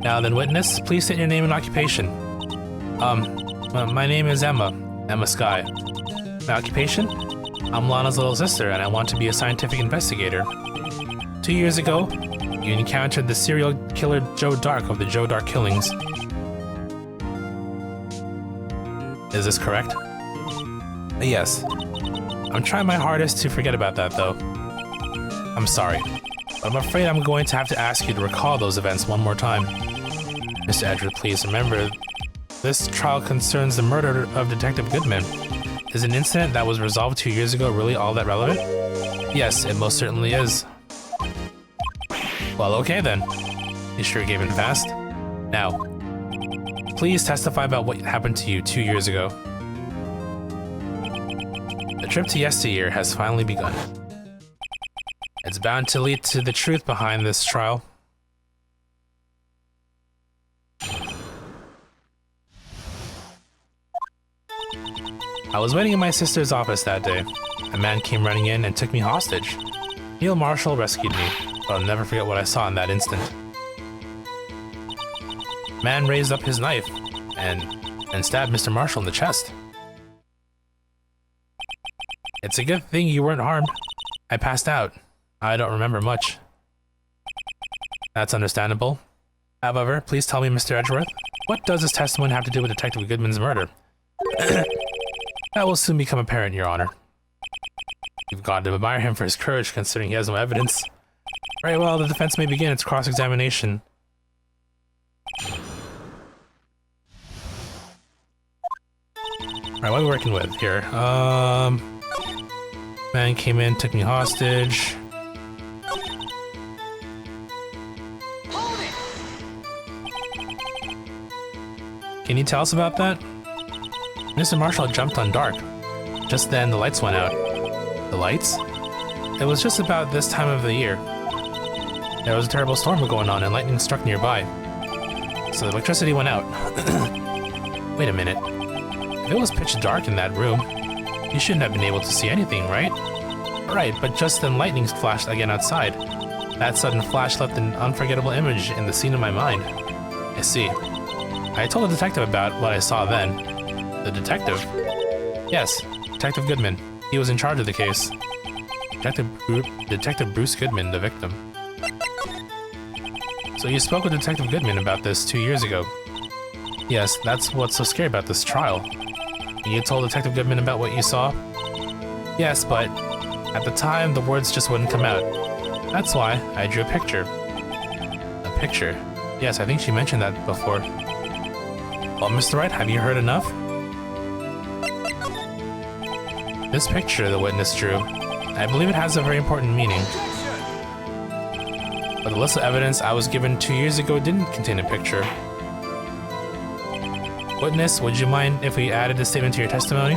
Now then, witness, please state your name and occupation. My name is Emma Sky. My occupation? I'm Lana's little sister, and I want to be a scientific investigator. 2 years ago, you encountered the serial killer Joe Dark of the Joe Dark killings. Is this correct? Yes. I'm trying my hardest to forget about that, though. I'm sorry, but I'm afraid I'm going to have to ask you to recall those events one more time. Mr. Edgeworth, please remember, this trial concerns the murder of Detective Goodman. Is an incident that was resolved 2 years ago really all that relevant? Yes, it most certainly is. Well, okay then. You sure gave in fast. Now, please testify about what happened to you 2 years ago. The trip to yesteryear has finally begun. It's bound to lead to the truth behind this trial. I was waiting in my sister's office that day. A man came running in and took me hostage. Neil Marshall rescued me, but I'll never forget what I saw in that instant. Man raised up his knife and stabbed Mr. Marshall in the chest. It's a good thing you weren't harmed. I passed out. I don't remember much. That's understandable. However, please tell me, Mr. Edgeworth, what does this testimony have to do with Detective Goodman's murder? That will soon become apparent, Your Honor. You've got to admire him for his courage, considering he has no evidence. Very well, the defense may begin its cross-examination. Alright, what are we working with here? Man came in, took me hostage. Can you tell us about that? Mr. Marshall jumped on Dark. Just then, the lights went out. The lights? It was just about this time of the year. There was a terrible storm going on and lightning struck nearby. So the electricity went out. Wait a minute. If it was pitch dark in that room, you shouldn't have been able to see anything, right? Right, but just then lightning flashed again outside. That sudden flash left an unforgettable image in the scene of my mind. I see. I told the detective about what I saw then. The detective? Yes, Detective Goodman. He was in charge of the case. Detective Bruce Goodman, the victim. So you spoke with Detective Goodman about this 2 years ago. Yes, that's what's so scary about this trial. And you told Detective Goodman about what you saw? Yes, but at the time, the words just wouldn't come out. That's why I drew a picture. A picture? Yes, I think she mentioned that before. Well, Mr. Wright, have you heard enough? This picture the witness drew, I believe it has a very important meaning. But the list of evidence I was given 2 years ago didn't contain a picture. Witness, would you mind if we added this statement to your testimony?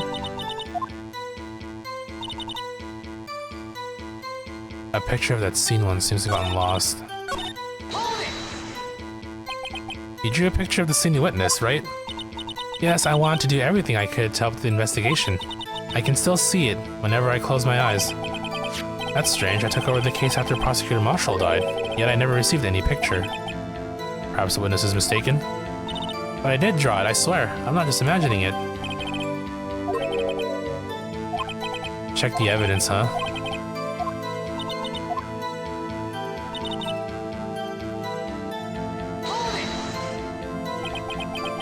A picture of that seen one seems to have gotten lost. You drew a picture of the seen witness, right? Yes, I wanted to do everything I could to help the investigation. I can still see it whenever I close my eyes. That's strange, I took over the case after Prosecutor Marshall died, yet I never received any picture. Perhaps the witness is mistaken? But I did draw it, I swear. I'm not just imagining it. Check the evidence, huh?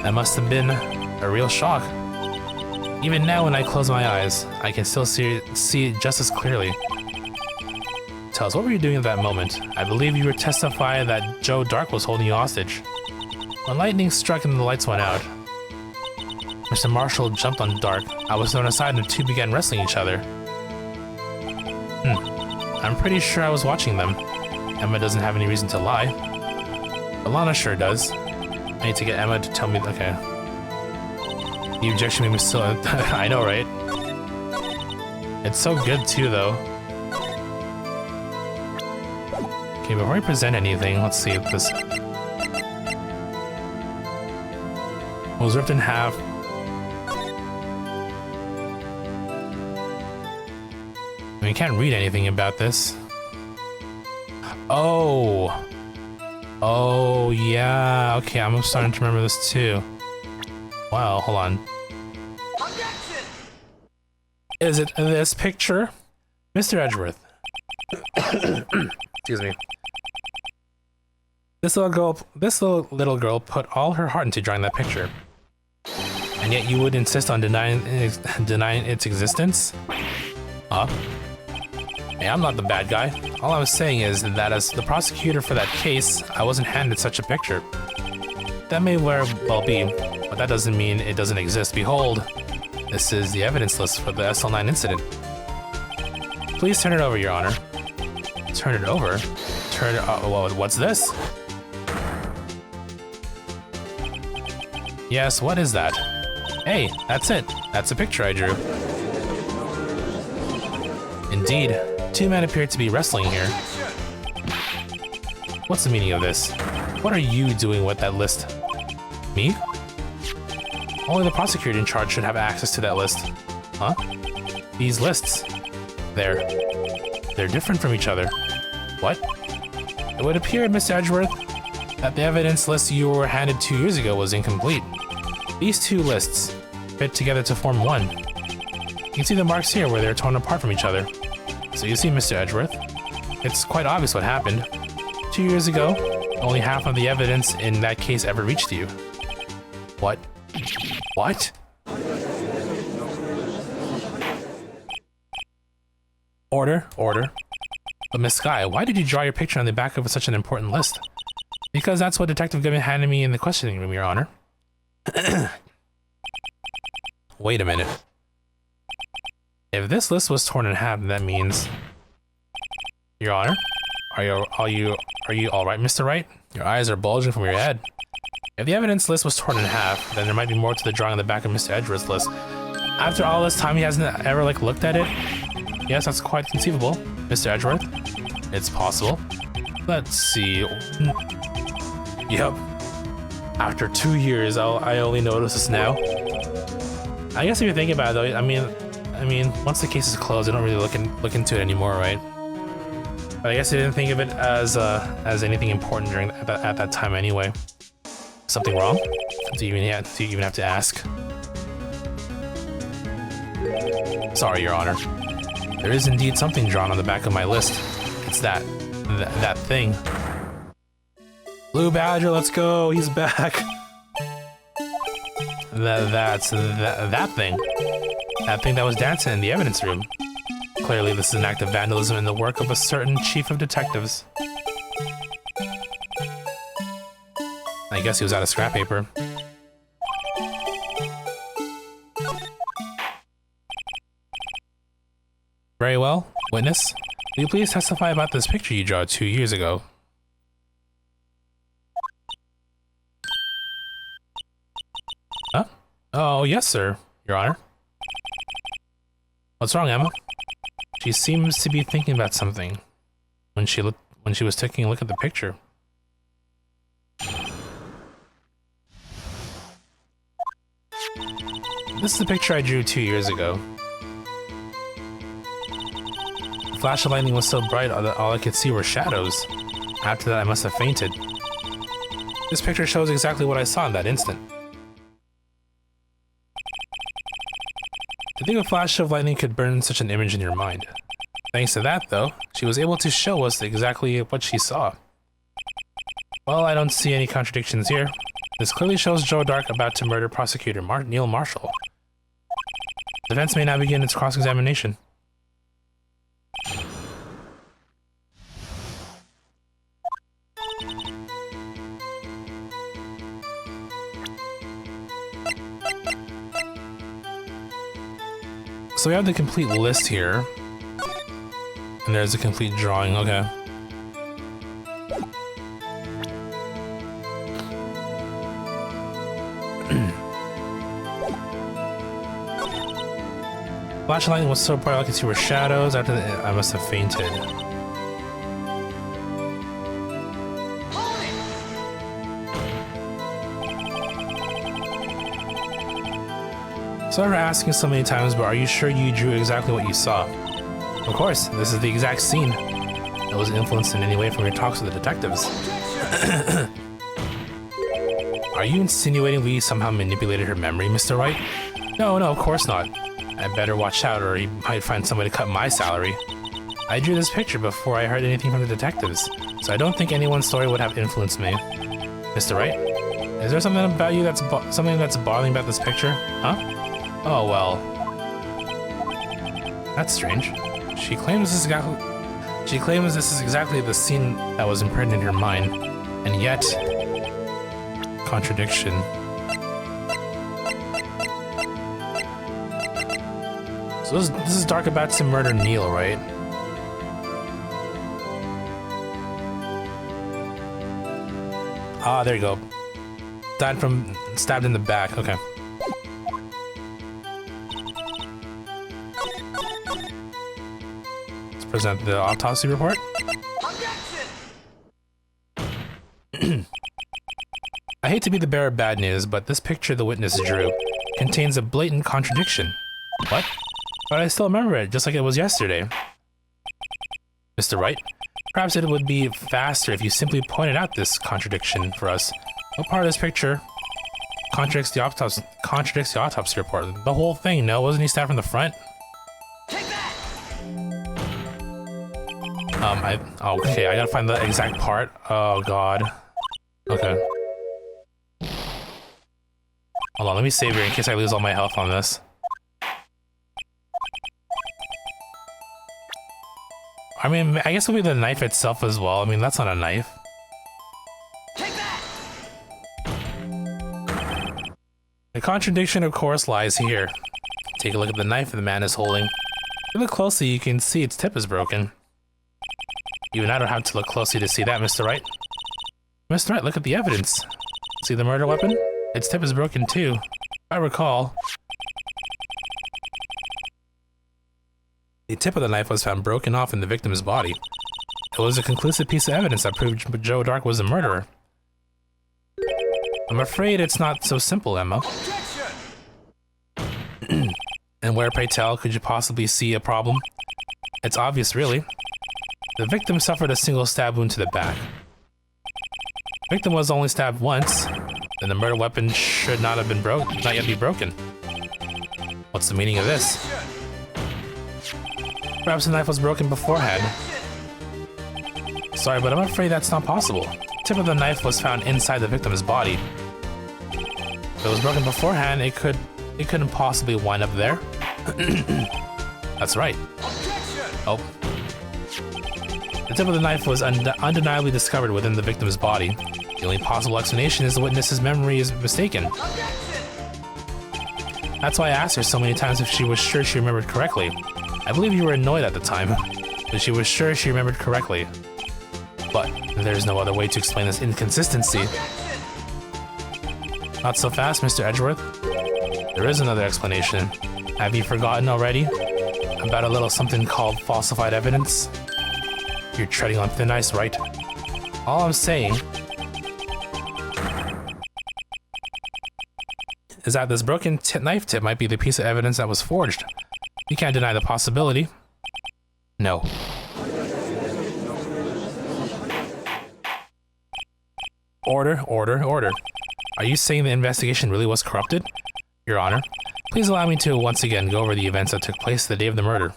That must have been a real shock. Even now when I close my eyes, I can still see it just as clearly. Tell us, what were you doing at that moment? I believe you were testifying that Joe Dark was holding you hostage. When lightning struck and the lights went out, Mr. Marshall jumped on Dark. I was thrown aside and the two began wrestling each other. I'm pretty sure I was watching them. Emma doesn't have any reason to lie. Alana sure does. I need to get Emma to tell me. Okay. The objection made me still. I know, right? It's so good too, though. Okay, before I present anything, let's see if this was ripped in half. I mean, you can't read anything about this. Oh. Oh, yeah. Okay, I'm starting to remember this too. Wow, hold on. Objection! Is it this picture? Mr. Edgeworth. Excuse me. This little girl put all her heart into drawing that picture. And yet you would insist on denying its existence? Huh? Hey, I'm not the bad guy. All I was saying is that as the prosecutor for that case, I wasn't handed such a picture. That may well be, but that doesn't mean it doesn't exist. Behold, this is the evidence list for the SL9 incident. Please turn it over, Your Honor. Turn it over? Turn it... well, what's this? Yes, what is that? Hey, that's it. That's a picture I drew. Indeed. Two men appear to be wrestling here. What's the meaning of this? What are you doing with that list? Me? Only the prosecutor in charge should have access to that list. Huh? These lists. They're different from each other. What? It would appear, Mr. Edgeworth, that the evidence list you were handed 2 years ago was incomplete. These two lists fit together to form one. You can see the marks here where they're torn apart from each other. So you see, Mr. Edgeworth, it's quite obvious what happened. 2 years ago, only half of the evidence in that case ever reached you. What? What? Order, order. But Miss Skye, why did you draw your picture on the back of such an important list? Because that's what Detective Goodman handed me in the questioning room, Your Honor. Wait a minute. If this list was torn in half, that means... Your Honor? Are you all right, Mr. Wright? Your eyes are bulging from your head. If the evidence list was torn in half, then there might be more to the drawing on the back of Mr. Edgeworth's list. After all this time, he hasn't ever, looked at it? Yes, that's quite conceivable, Mr. Edgeworth. It's possible. Let's see. Yep. After 2 years, I only noticed this now. I guess if you think about it, though, I mean, once the case is closed, I don't really look into it anymore, right? But I guess I didn't think of it as anything important at that time anyway. Something wrong? Do you even have to ask? Sorry, Your Honor. There is indeed something drawn on the back of my list. It's that thing. Blue Badger, let's go! He's back. That thing. That thing that was dancing in the evidence room. Clearly, this is an act of vandalism in the work of a certain chief of detectives. I guess he was out of scrap paper. Very well. Witness, will you please testify about this picture you drew 2 years ago? Huh? Oh, yes, sir, Your Honor. What's wrong, Emma? She seems to be thinking about something when she was taking a look at the picture. This is the picture I drew 2 years ago. The flash of lightning was so bright that all I could see were shadows. After that, I must have fainted. This picture shows exactly what I saw in that instant. To think a flash of lightning could burn such an image in your mind. Thanks to that, though, she was able to show us exactly what she saw. Well, I don't see any contradictions here. This clearly shows Joe Dark about to murder prosecutor Neil Marshall. The defense may now begin its cross-examination. So we have the complete list here. And there's a complete drawing, okay. Flashing light was so bright I could see were shadows. After I must have fainted. Sorry for asking so many times, but are you sure you drew exactly what you saw? Of course, this is the exact scene. It wasn't influenced in any way from your talks with the detectives. Are you insinuating we somehow manipulated her memory, Mr. Wright? No, of course not. I better watch out or he might find some way to cut my salary. I drew this picture before I heard anything from the detectives, so I don't think anyone's story would have influenced me. Mr. Wright, is there something about you that's bothering about this picture? Huh? Oh well. That's strange. She claims this is exactly the scene that was imprinted in her mind, and yet contradiction. So this is Dark about to murder Neil, right? Ah, there you go. Died from stabbed in the back. Okay. Let's present the autopsy report. I hate to be the bearer of bad news, but this picture the witness drew contains a blatant contradiction. What? But I still remember it, just like it was yesterday. Mr. Wright, perhaps it would be faster if you simply pointed out this contradiction for us. What part of this picture contradicts the autopsy report? The whole thing, no? Wasn't he stabbed from the front? Take that! Okay, I gotta find the exact part. Oh god. Okay. Hold on, let me save here in case I lose all my health on this. I mean, I guess it'll be the knife itself as well. I mean, that's not a knife. Take that! The contradiction, of course, lies here. Take a look at the knife the man is holding. If you look closely, you can see its tip is broken. Even I don't have to look closely to see that, Mr. Wright. Mr. Wright, look at the evidence. See the murder weapon? Its tip is broken too. If I recall, the tip of the knife was found broken off in the victim's body. It was a conclusive piece of evidence that proved Joe Dark was the murderer. I'm afraid it's not so simple, Emma. And where, pray tell, could you possibly see a problem? It's obvious, really. The victim suffered a single stab wound to the back. The victim was only stabbed once, then the murder weapon should not yet be broken. What's the meaning of this? Perhaps the knife was broken beforehand. Sorry, but I'm afraid that's not possible. The tip of the knife was found inside the victim's body. If it was broken beforehand, it couldn't possibly wind up there. That's right. Oh. The tip of the knife was undeniably discovered within the victim's body. The only possible explanation is the witness's memory is mistaken. That's why I asked her so many times if she was sure she remembered correctly. I believe you were annoyed at the time, but she was sure she remembered correctly. But there's no other way to explain this inconsistency. Not so fast, Mr. Edgeworth. There is another explanation. Have you forgotten already? About a little something called falsified evidence? You're treading on thin ice, right? All I'm saying is that this broken knife tip might be the piece of evidence that was forged. You can't deny the possibility. No. Order. Are you saying the investigation really was corrupted? Your Honor, please allow me to once again go over the events that took place the day of the murder.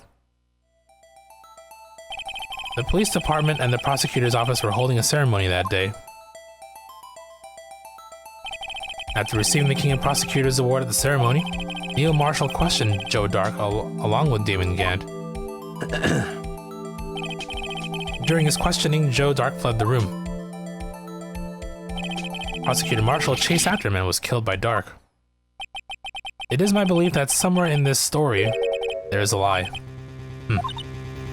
The police department and the prosecutor's office were holding a ceremony that day. After receiving the King of Prosecutors Award at the ceremony, Neil Marshall questioned Joe Dark along with Damon Gant. During his questioning, Joe Dark fled the room. Prosecutor Marshall chased after him and was killed by Dark. It is my belief that somewhere in this story, There's a lie.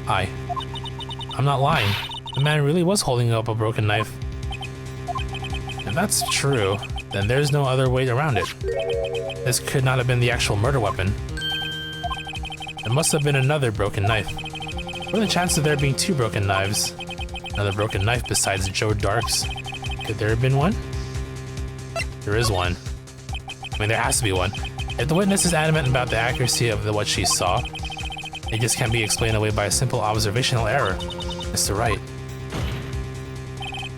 I'm not lying. The man really was holding up a broken knife. If that's true, then there's no other way around it. This could not have been the actual murder weapon. It must have been another broken knife. What are the chances of there being two broken knives? Another broken knife besides Joe Dark's? Could there have been one? There is one. I mean, there has to be one. If the witness is adamant about the accuracy of what she saw, it just can't be explained away by a simple observational error. Mr. Wright.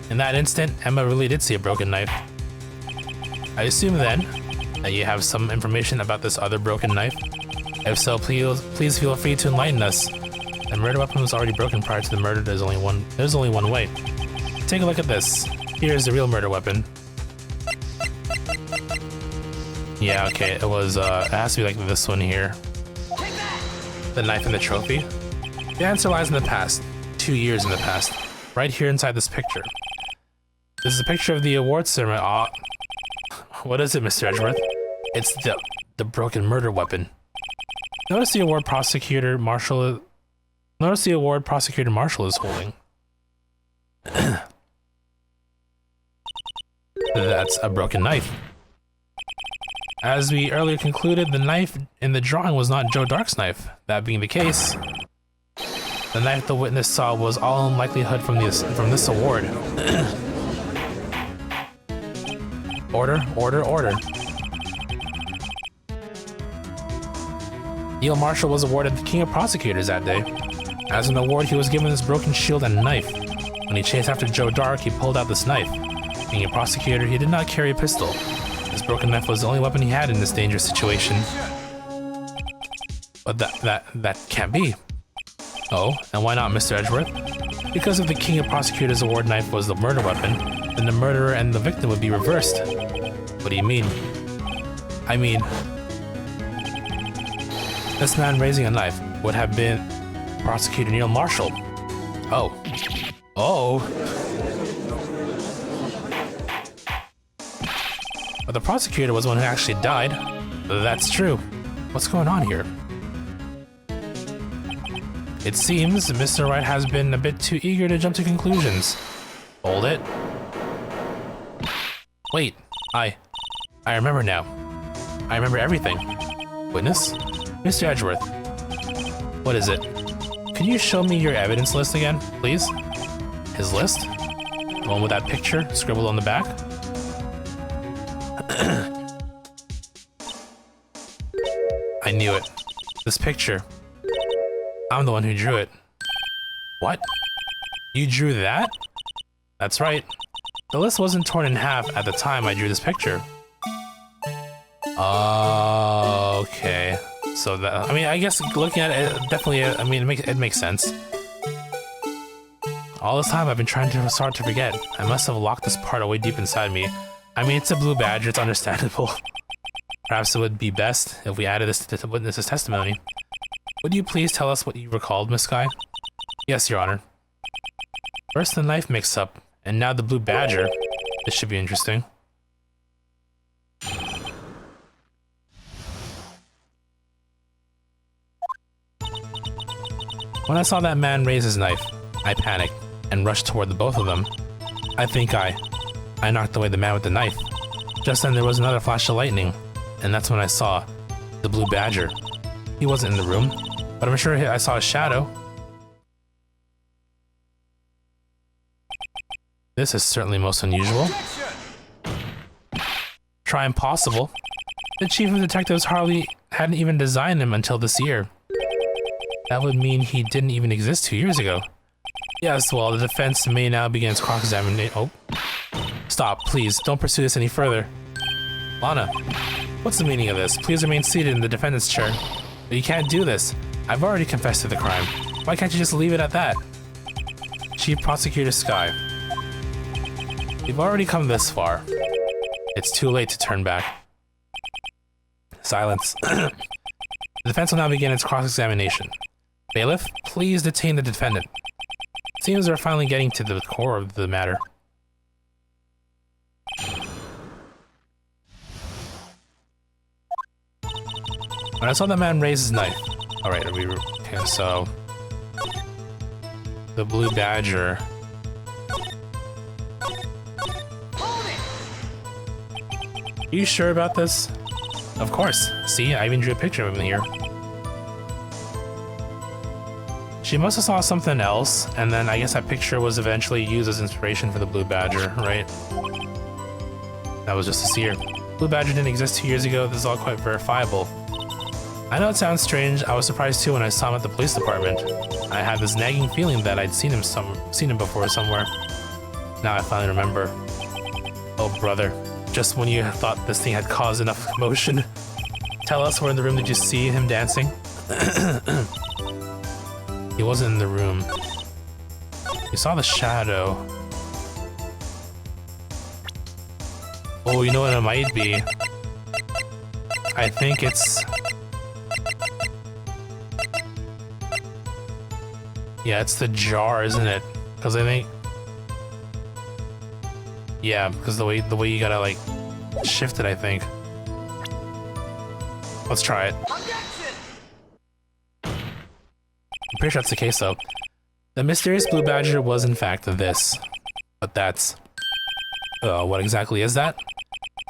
In that instant, Emma really did see a broken knife. I assume then that you have some information about this other broken knife. If so, please feel free to enlighten us. The murder weapon was already broken prior to the murder. There's only one way. Take a look at this. Here's the real murder weapon. Yeah, okay, it has to be like this one here. The knife and the trophy. The answer lies in the past. 2 years in the past. Right here inside this picture. This is a picture of the award ceremony. What is it, Mr. Edgeworth? It's the broken murder weapon. Notice the award prosecutor Marshall is holding. That's a broken knife. As we earlier concluded, the knife in the drawing was not Joe Dark's knife. That being the case, the knife the witness saw was all in likelihood from this award. Order. Neil Marshall was awarded the King of Prosecutors that day. As an award, he was given this broken shield and knife. When he chased after Joe Dark, he pulled out this knife. Being a prosecutor, he did not carry a pistol. This broken knife was the only weapon he had in this dangerous situation. But that can't be. Oh, and why not, Mr. Edgeworth? Because if the King of Prosecutors award knife was the murder weapon, then the murderer and the victim would be reversed. What do you mean? I mean, this man raising a knife would have been Prosecutor Neil Marshall. Oh. But the prosecutor was the one who actually died. That's true. What's going on here? It seems Mr. Wright has been a bit too eager to jump to conclusions. Hold it. Wait, I remember now. I remember everything. Witness? Mr. Edgeworth. What is it? Can you show me your evidence list again, please? His list? The one with that picture scribbled on the back? I knew it. This picture. I'm the one who drew it. What? You drew that? That's right. The list wasn't torn in half at the time I drew this picture. Okay. So that, I mean, I guess looking at it, definitely, I mean, it makes sense. All this time I've been trying to start to forget. I must have locked this part away deep inside me. I mean, it's a blue badge, it's understandable. Perhaps it would be best if we added this to the witness's testimony. Would you please tell us what you recalled, Miss Guy? Yes, Your Honor. First the knife mix-up, and now the blue badger. This should be interesting. When I saw that man raise his knife, I panicked and rushed toward the both of them. I think I knocked away the man with the knife. Just then there was another flash of lightning, and that's when I saw the blue badger. He wasn't in the room, but I'm sure I saw a shadow. This is certainly most unusual. Try impossible. The chief of detectives hardly hadn't even designed him until this year. That would mean he didn't even exist 2 years ago. Yes, well, the defense may now begin its cross-examination. Oh. Stop, please. Don't pursue this any further. Lana, what's the meaning of this? Please remain seated in the defendant's chair. But you can't do this. I've already confessed to the crime. Why can't you just leave it at that? Chief Prosecutor Sky. We've already come this far. It's too late to turn back. Silence. The defense will now begin its cross-examination. Bailiff, please detain the defendant. It seems we're finally getting to the core of the matter. When I saw that man raise his knife, Alright, okay, so the blue badger. Are you sure about this? Of course. See, I even drew a picture of him here. She must have saw something else, and then I guess that picture was eventually used as inspiration for the blue badger, right? That was just to see her. Blue badger didn't exist 2 years ago. This is all quite verifiable. I know it sounds strange. I was surprised too when I saw him at the police department. I had this nagging feeling that I'd seen him before somewhere. Now I finally remember. Oh brother, just when you thought this thing had caused enough commotion. Tell us, where in the room did you see him dancing? He wasn't in the room. You saw the shadow. Oh, you know what it might be? I think it's... Yeah, it's the jar, isn't it? Because I think... Yeah, because the way you gotta, like, shift it, I think. Let's try it. I'm pretty sure that's the case, though. The mysterious blue badger was, in fact, this. But that's... what exactly is that?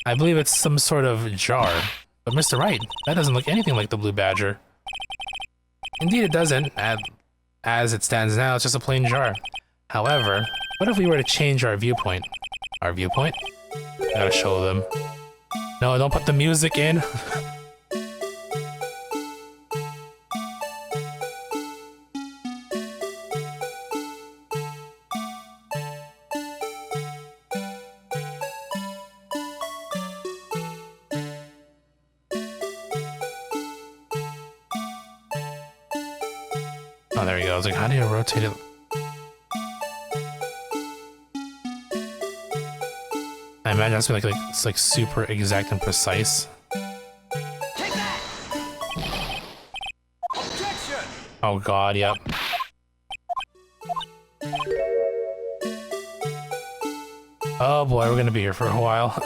I believe it's some sort of jar. But Mr. Wright, that doesn't look anything like the blue badger. Indeed it doesn't. As it stands now, it's just a plain jar. However, what if we were to change our viewpoint? Our viewpoint? I gotta show them. No, don't put the music in. Oh, there we go. I was like, how do you rotate it? I imagine that's like it's like super exact and precise. Take that! Objection! Oh god, yep. Oh boy, we're gonna be here for a while.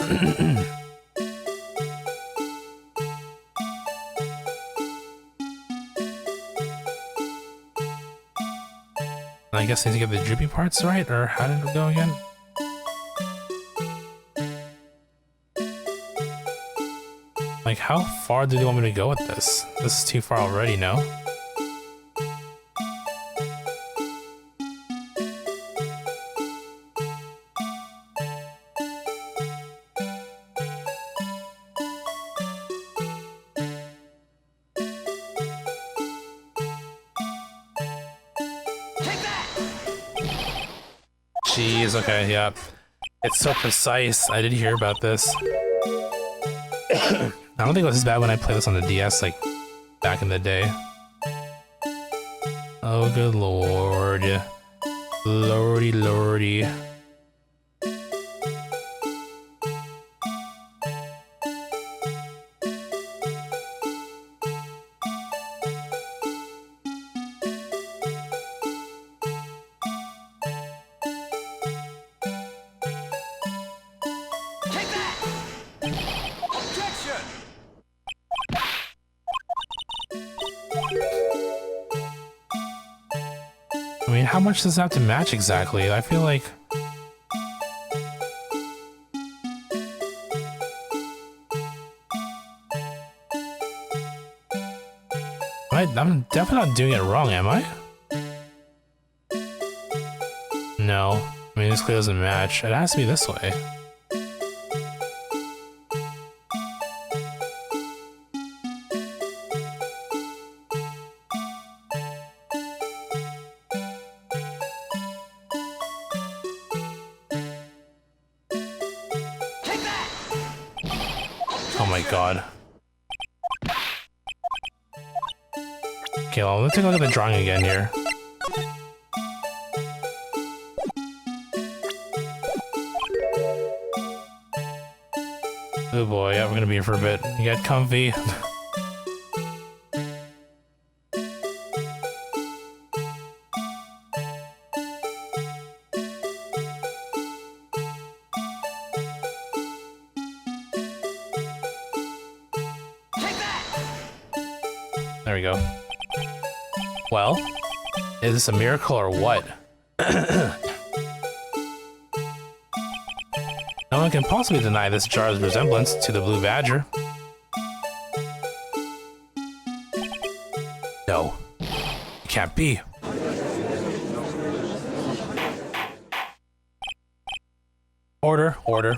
I guess I need to get the droopy parts right, or how did it go again? Like, how far do they want me to go with this? This is too far already, no? Jeez, okay, yeah. It's so precise. I did hear about this. I don't think it was as bad when I played this on the DS, like, back in the day. Oh, good lord. Lordy, lordy. I mean, how much does that have to match exactly? I feel like... I'm definitely not doing it wrong, am I? No. I mean, this clearly doesn't match. It has to be this way. Oh my god. Okay, well, let's take a look at the drawing again here. Oh boy, yeah, we're gonna be here for a bit. You get comfy. There we go. Well, is this a miracle or what? No one can possibly deny this jar's resemblance to the blue badger. No, it can't be. Order, order.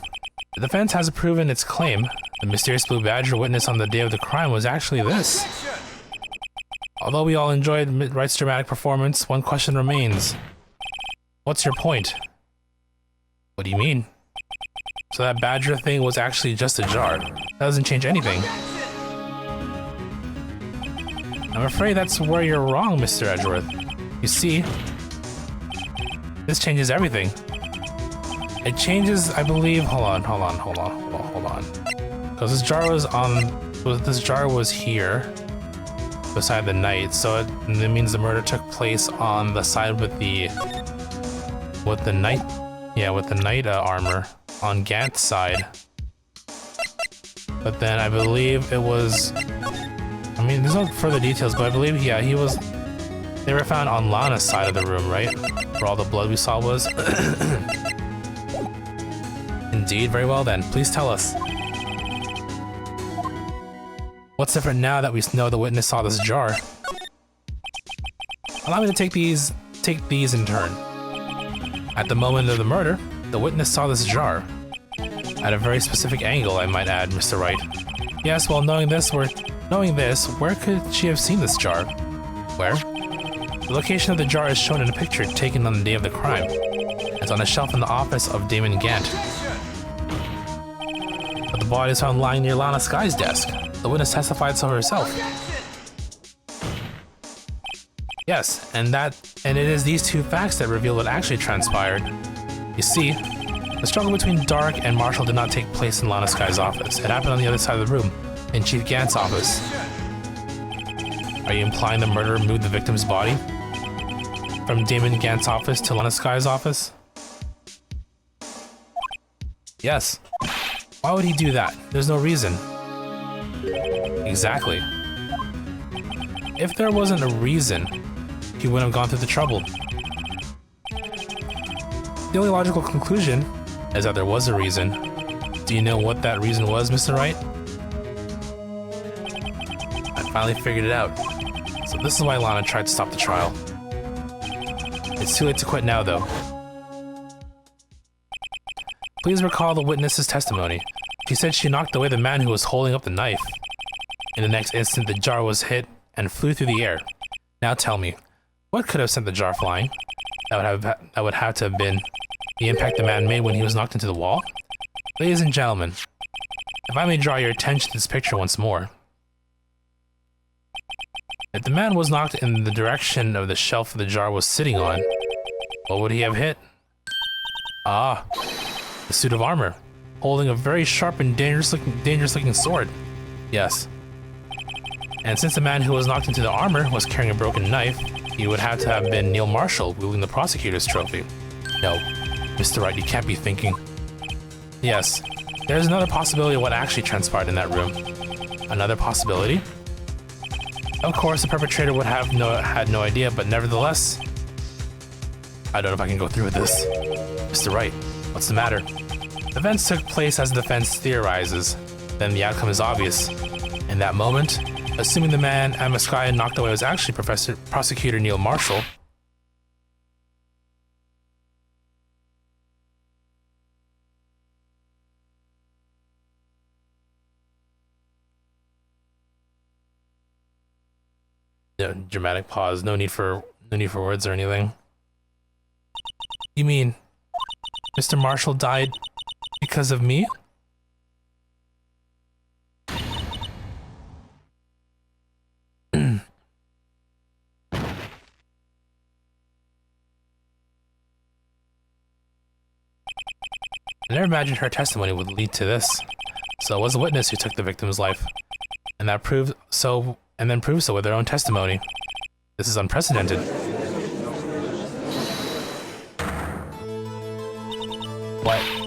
The defense has proven its claim. The mysterious blue badger witnessed on the day of the crime was actually this. Although we all enjoyed Wright's dramatic performance, one question remains. What's your point? What do you mean? So that badger thing was actually just a jar. That doesn't change anything. I'm afraid that's where you're wrong, Mr. Edgeworth. You see, this changes everything. It changes, I believe. Hold on. Because this jar was here beside the knight, so it means the murder took place on the side with the knight armor on Gant's side. But then I believe it was, I mean, there's no further details, but I believe, yeah, they were found on Lana's side of the room, right? Where all the blood we saw was. Indeed, very well then. Please tell us. What's different now that we know the witness saw this jar? Allow me to take these in turn. At the moment of the murder, the witness saw this jar. At a very specific angle, I might add, Mr. Wright. Yes, well, knowing this, where could she have seen this jar? Where? The location of the jar is shown in a picture taken on the day of the crime. It's on a shelf in the office of Damon Gant. But the body is found lying near Lana Sky's desk. The witness testified so herself. Yes, and it is these two facts that reveal what actually transpired. You see, the struggle between Dark and Marshall did not take place in Lana Sky's office. It happened on the other side of the room, in Chief Gant's office. Are you implying the murderer moved the victim's body from Damon Gant's office to Lana Sky's office? Yes. Why would he do that? There's no reason. Exactly. If there wasn't a reason, he wouldn't have gone through the trouble. The only logical conclusion is that there was a reason. Do you know what that reason was, Mr. Wright? I finally figured it out. So this is why Lana tried to stop the trial. It's too late to quit now, though. Please recall the witness's testimony. She said she knocked away the man who was holding up the knife. In the next instant, the jar was hit and flew through the air. Now tell me, what could have sent the jar flying? That would have to have been the impact the man made when he was knocked into the wall? Ladies and gentlemen, if I may draw your attention to this picture once more. If the man was knocked in the direction of the shelf the jar was sitting on, what would he have hit? Ah, the suit of armor, holding a very sharp and dangerous looking sword. Yes. And since the man who was knocked into the armor was carrying a broken knife, he would have to have been Neil Marshall wielding the prosecutor's trophy. No, Mr. Wright, you can't be thinking. Yes, there's another possibility of what actually transpired in that room. Another possibility? Of course, the perpetrator would have had no idea, but nevertheless, I don't know if I can go through with this. Mr. Wright, what's the matter? Events took place as the defense theorizes. Then the outcome is obvious. In that moment, assuming the man Emma Sky knocked away was actually Prosecutor Neil Marshall, dramatic pause. No need for words or anything. You mean Mr. Marshall died because of me? I never imagined her testimony would lead to this. So it was a witness who took the victim's life, and then proved so with their own testimony. This is unprecedented.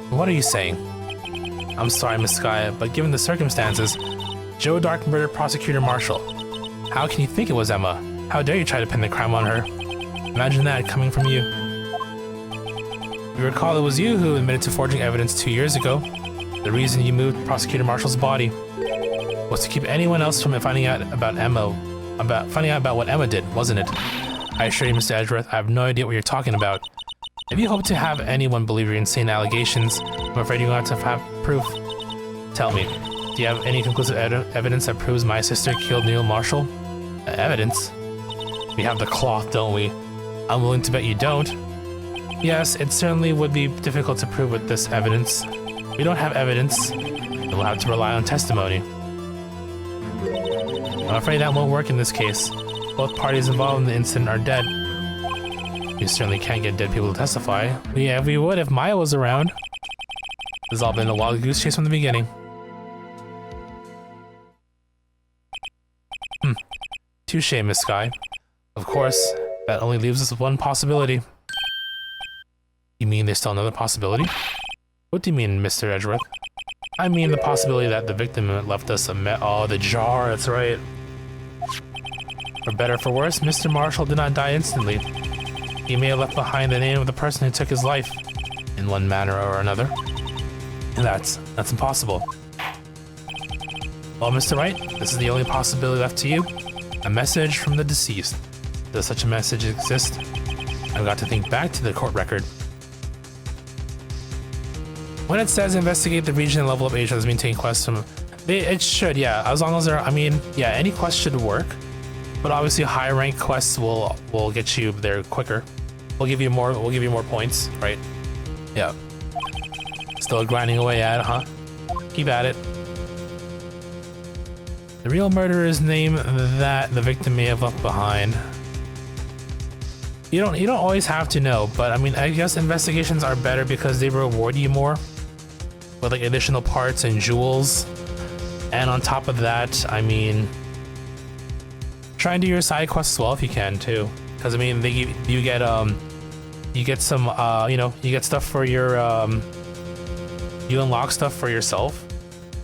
What are you saying? I'm sorry, Miss Sky, but given the circumstances, Joe Dark murdered Prosecutor Marshall. How can you think it was Emma? How dare you try to pin the crime on her? Imagine that coming from you. You recall it was you who admitted to forging evidence 2 years ago. The reason you moved Prosecutor Marshall's body was to keep anyone else from finding out about what Emma did, wasn't it? I assure you, Mr. Edgeworth, I have no idea what you're talking about. If you hope to have anyone believe your insane allegations, I'm afraid you're going to have proof. Tell me, do you have any conclusive evidence that proves my sister killed Neil Marshall? Evidence? We have the cloth, don't we? I'm willing to bet you don't. Yes, it certainly would be difficult to prove with this evidence. We don't have evidence, and we'll have to rely on testimony. I'm afraid that won't work in this case. Both parties involved in the incident are dead. You certainly can't get dead people to testify. Yeah, we would if Maya was around. This has all been a wild goose chase from the beginning. Touche, Miss Sky. Of course, that only leaves us with one possibility. You mean there's still another possibility? What do you mean, Mr. Edgeworth? I mean the possibility that the victim left us the jar, that's right. For better or for worse, Mr. Marshall did not die instantly. He may have left behind the name of the person who took his life, in one manner or another. And that's impossible. Well, Mr. Wright, this is the only possibility left to you. A message from the deceased. Does such a message exist? I've got to think back to the court record. When it says investigate the region and level up age has been taking quests from... It should, yeah. As long as they're... I mean, yeah, any quest should work. But obviously high rank quests will get you there quicker. We'll give you more points, right? Yeah. Still grinding away at it, huh? Keep at it. The real murderer's name that the victim may have left behind. You don't always have to know, but I mean, I guess investigations are better because they reward you more with like additional parts and jewels. And on top of that, I mean, try and do your side quests as well if you can too, because I mean, you get some you get stuff for your you unlock stuff for yourself,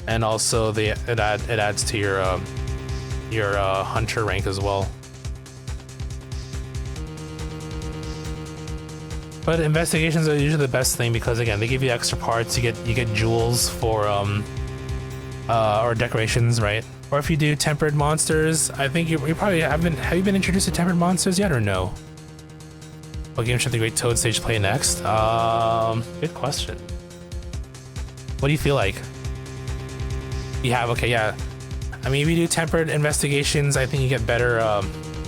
and also it adds to your hunter rank as well. But investigations are usually the best thing because again, they give you extra parts. You get jewels for or decorations, right? Or if you do tempered monsters, I think you probably have you been introduced to tempered monsters yet or no? What game should the Great Toad Stage play next? Good question. What do you feel like? You have, okay, yeah. I mean, if you do tempered investigations, I think you get better.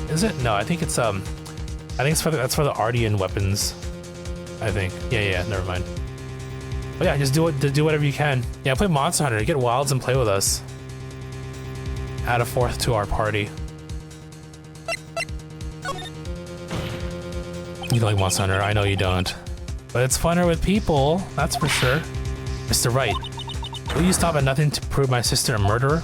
Is it? No, I think it's that's for the Ardian weapons. I think. Yeah. Never mind. But yeah, just do whatever you can. Yeah, play Monster Hunter. Get Wilds and play with us. Add a fourth to our party. You like Monster Hunter? I know you don't. But it's funner with people, that's for sure. Mr. Wright, will you stop at nothing to prove my sister a murderer?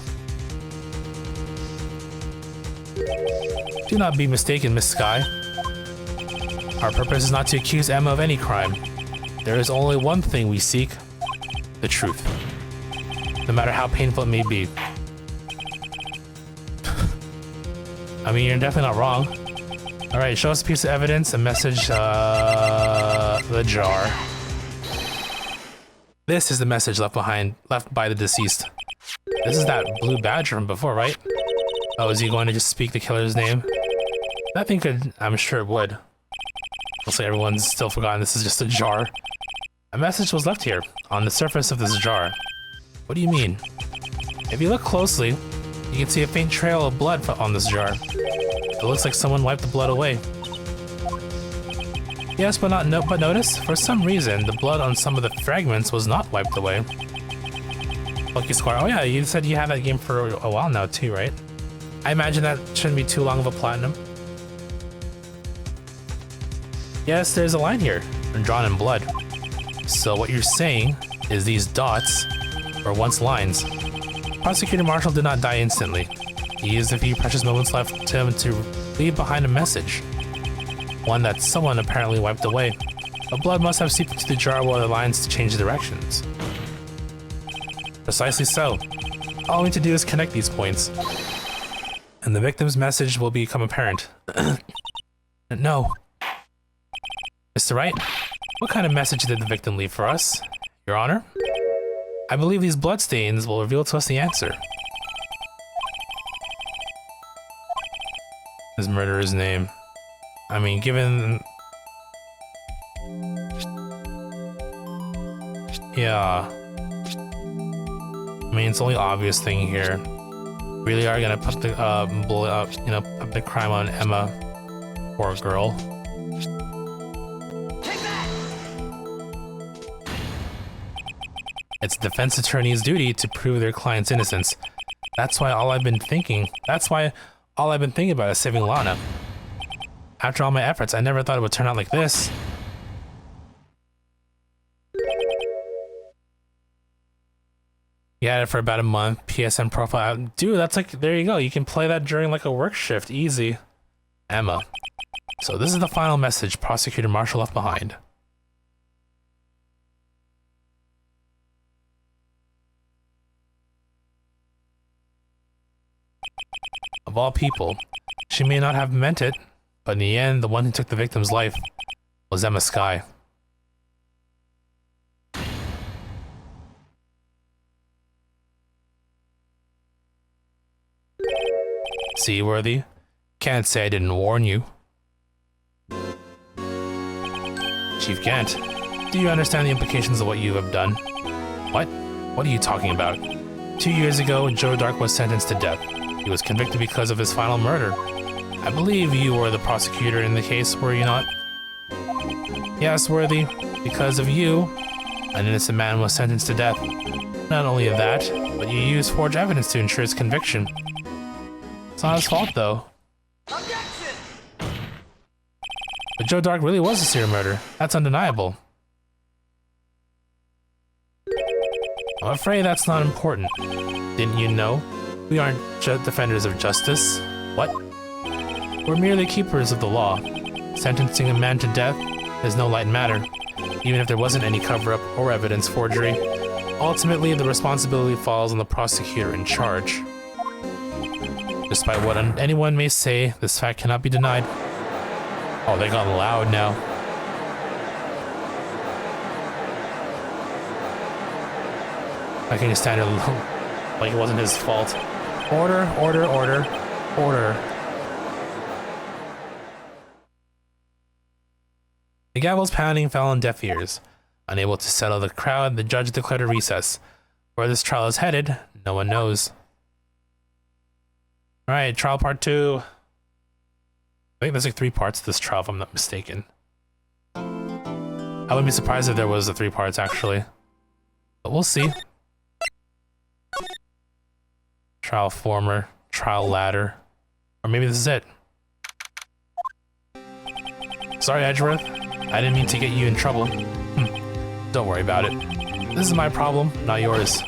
Do not be mistaken, Miss Sky. Our purpose is not to accuse Emma of any crime. There is only one thing we seek: the truth. No matter how painful it may be. I mean, you're definitely not wrong. Alright, show us a piece of evidence, a message, the jar. This is the message left by the deceased. This is that blue badger from before, right? Oh, is he going to just speak the killer's name? That thing could, I'm sure it would. Looks like everyone's still forgotten this is just a jar. A message was left here, on the surface of this jar. What do you mean? If you look closely, you can see a faint trail of blood on this jar. It looks like someone wiped the blood away. Yes, but notice, for some reason, the blood on some of the fragments was not wiped away. Lucky Squire, oh yeah, you said you had that game for a while now too, right? I imagine that shouldn't be too long of a platinum. Yes, there's a line here, drawn in blood. So what you're saying is these dots were once lines. Prosecutor Marshall did not die instantly. He used a few precious moments left to him to leave behind a message. One that someone apparently wiped away. The blood must have seeped into the jar while the lines to change directions. Precisely so. All we need to do is connect these points. and the victim's message will become apparent. No. Mr. Wright, what kind of message did the victim leave for us? Your Honor? I believe these bloodstains will reveal to us the answer. His murderer's name. I mean, given... Yeah. I mean, it's the only obvious thing here. Really are gonna put the, put the crime on Emma. Poor girl. It's the defense attorney's duty to prove their client's innocence. That's why all I've been thinking about is saving Lana. After all my efforts, I never thought it would turn out like this. You had it for about a month, PSN profile. Dude, that's like, there you go. You can play that during like a work shift, easy. Emma. So this is the final message Prosecutor Marshall left behind. Of all people, she may not have meant it, but in the end, the one who took the victim's life was Emma Skye. Seaworthy, can't say I didn't warn you. Chief Gant, do you understand the implications of what you have done? What? What are you talking about? 2 years ago, Joe Dark was sentenced to death. He was convicted because of his final murder. I believe you were the prosecutor in the case, were you not? Yes, Worthy. Because of you, an innocent man was sentenced to death. Not only that, but you used forged evidence to ensure his conviction. It's not his fault, though. Objection! But Joe Dark really was a serial murderer. That's undeniable. I'm afraid that's not important. Didn't you know? We aren't defenders of justice. What? We're merely keepers of the law. Sentencing a man to death is no light matter, even if there wasn't any cover-up or evidence forgery. Ultimately, the responsibility falls on the prosecutor in charge. Despite what anyone may say, this fact cannot be denied. Oh, they got loud now. I can just stand here like it wasn't his fault. Order, order, order, order. The gavel's pounding fell on deaf ears. Unable to settle the crowd, the judge declared a recess. Where this trial is headed, no one knows. Alright, trial part 2. I think there's like 3 parts to this trial, if I'm not mistaken. I wouldn't be surprised if there was 3 parts, actually. But we'll see. Trial former, trial ladder. Or maybe this is it. Sorry, Edgeworth. I didn't mean to get you in trouble. Don't worry about it. This is my problem, not yours.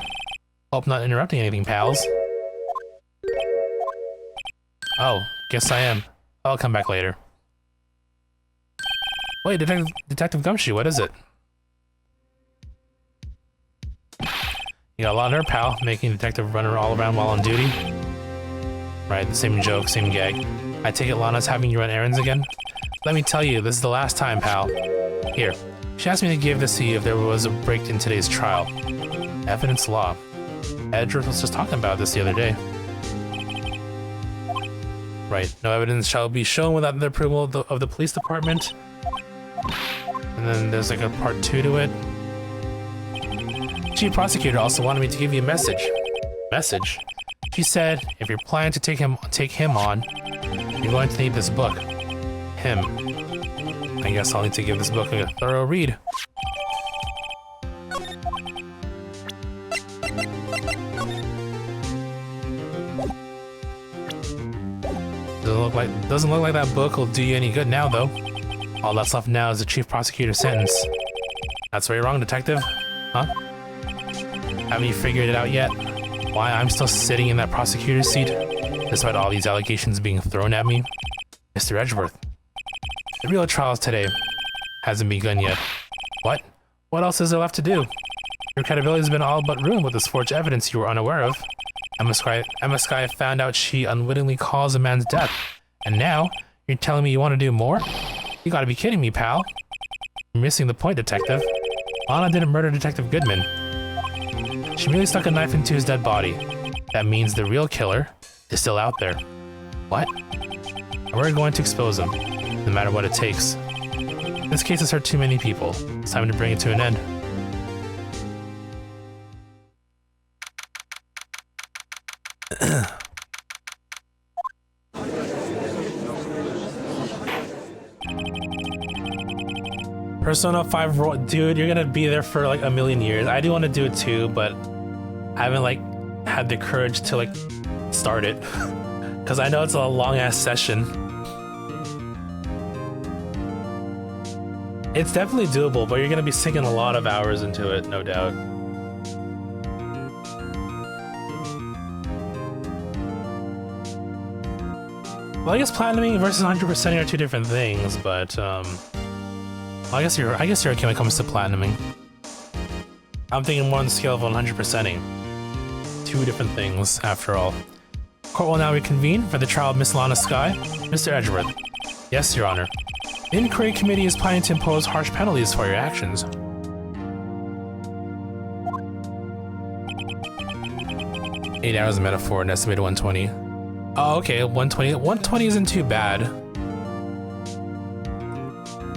Hope not interrupting anything, pals. Oh, guess I am. I'll come back later. Wait, Detective Gumshoe, what is it? You got a lot on her, pal, making Detective run all around while on duty. Right, the same joke, same gag. I take it Lana's having you run errands again? Let me tell you, this is the last time, pal. Here, she asked me to give this to you if there was a break in today's trial. Evidence law. Edgeworth was just talking about this the other day. Right, no evidence shall be shown without the approval of the police department. And then there's like a part 2 to it. Chief Prosecutor also wanted me to give you a message. Message? She said, if you're planning to take him on, you're going to need this book. Him. I guess I'll need to give this book a thorough read. Doesn't look like that book will do you any good now, though. All that's left now is the Chief Prosecutor's sentence. That's where you're wrong, Detective. Huh? Haven't you figured it out yet? Why I'm still sitting in that prosecutor's seat, despite all these allegations being thrown at me? Mr. Edgeworth, the real trial today hasn't begun yet. What? What else is there left to do? Your credibility has been all but ruined with this forged evidence you were unaware of. Emma Sky found out she unwittingly caused a man's death. And now, you're telling me you want to do more? You gotta be kidding me, pal. You're missing the point, Detective. Lana didn't murder Detective Goodman. She merely stuck a knife into his dead body. That means the real killer is still out there. What? And we're going to expose him, no matter what it takes. This case has hurt too many people. It's time to bring it to an end. Persona 5 dude, you're gonna be there for like a million years. I do want to do it too, but I haven't like had the courage to like start it because I know it's a long ass session. It's definitely doable, but you're gonna be sinking a lot of hours into it, no doubt. Well, I guess platinuming versus 100%ing are two different things, but well, I guess you're okay when it comes to platinuming. I'm thinking more on the scale of 100%ing. Two different things, after all. Court will now reconvene for the trial of Miss Lana Sky. Mr. Edgeworth. Yes, Your Honor. The Inquiry Committee is planning to impose harsh penalties for your actions. Eight hours of metaphor and estimated 120. Oh, okay, 120. 120 isn't too bad.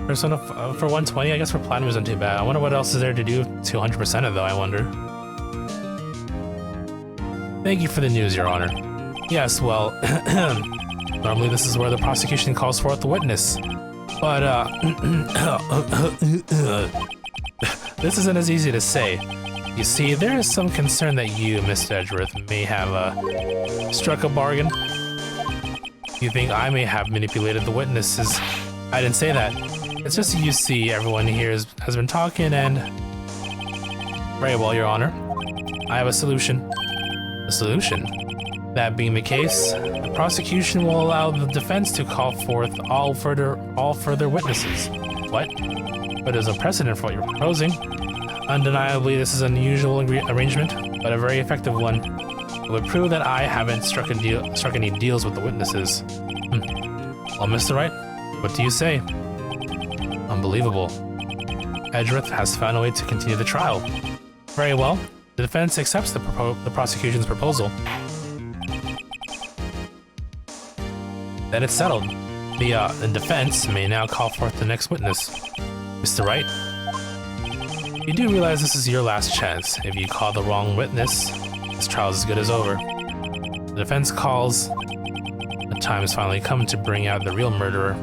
Persona for 120, I guess for platinum isn't too bad. I wonder what else is there to do to 100% it though, I wonder. Thank you for the news, Your Honor. Yes, well, normally this is where the prosecution calls forth the witness. But, this isn't as easy to say. You see, there is some concern that you, Mr. Edgeworth, may have, struck a bargain. You think I may have manipulated the witnesses. I didn't say that. It's just you see, everyone here has been talking and... Very well, Your Honor. I have a solution. A solution? That being the case, the prosecution will allow the defense to call forth all further witnesses. What? But there's a precedent for what you're proposing. Undeniably, this is an unusual arrangement, but a very effective one. It would prove that I haven't struck any deals with the witnesses. Well, Mr. Wright, what do you say? Unbelievable. Edgeworth has found a way to continue the trial. Very well. The defense accepts the prosecution's proposal. Then it's settled. The defense may now call forth the next witness. Mr. Wright, you do realize this is your last chance. If you call the wrong witness, this trial is as good as over. The defense calls. The time has finally come to bring out the real murderer.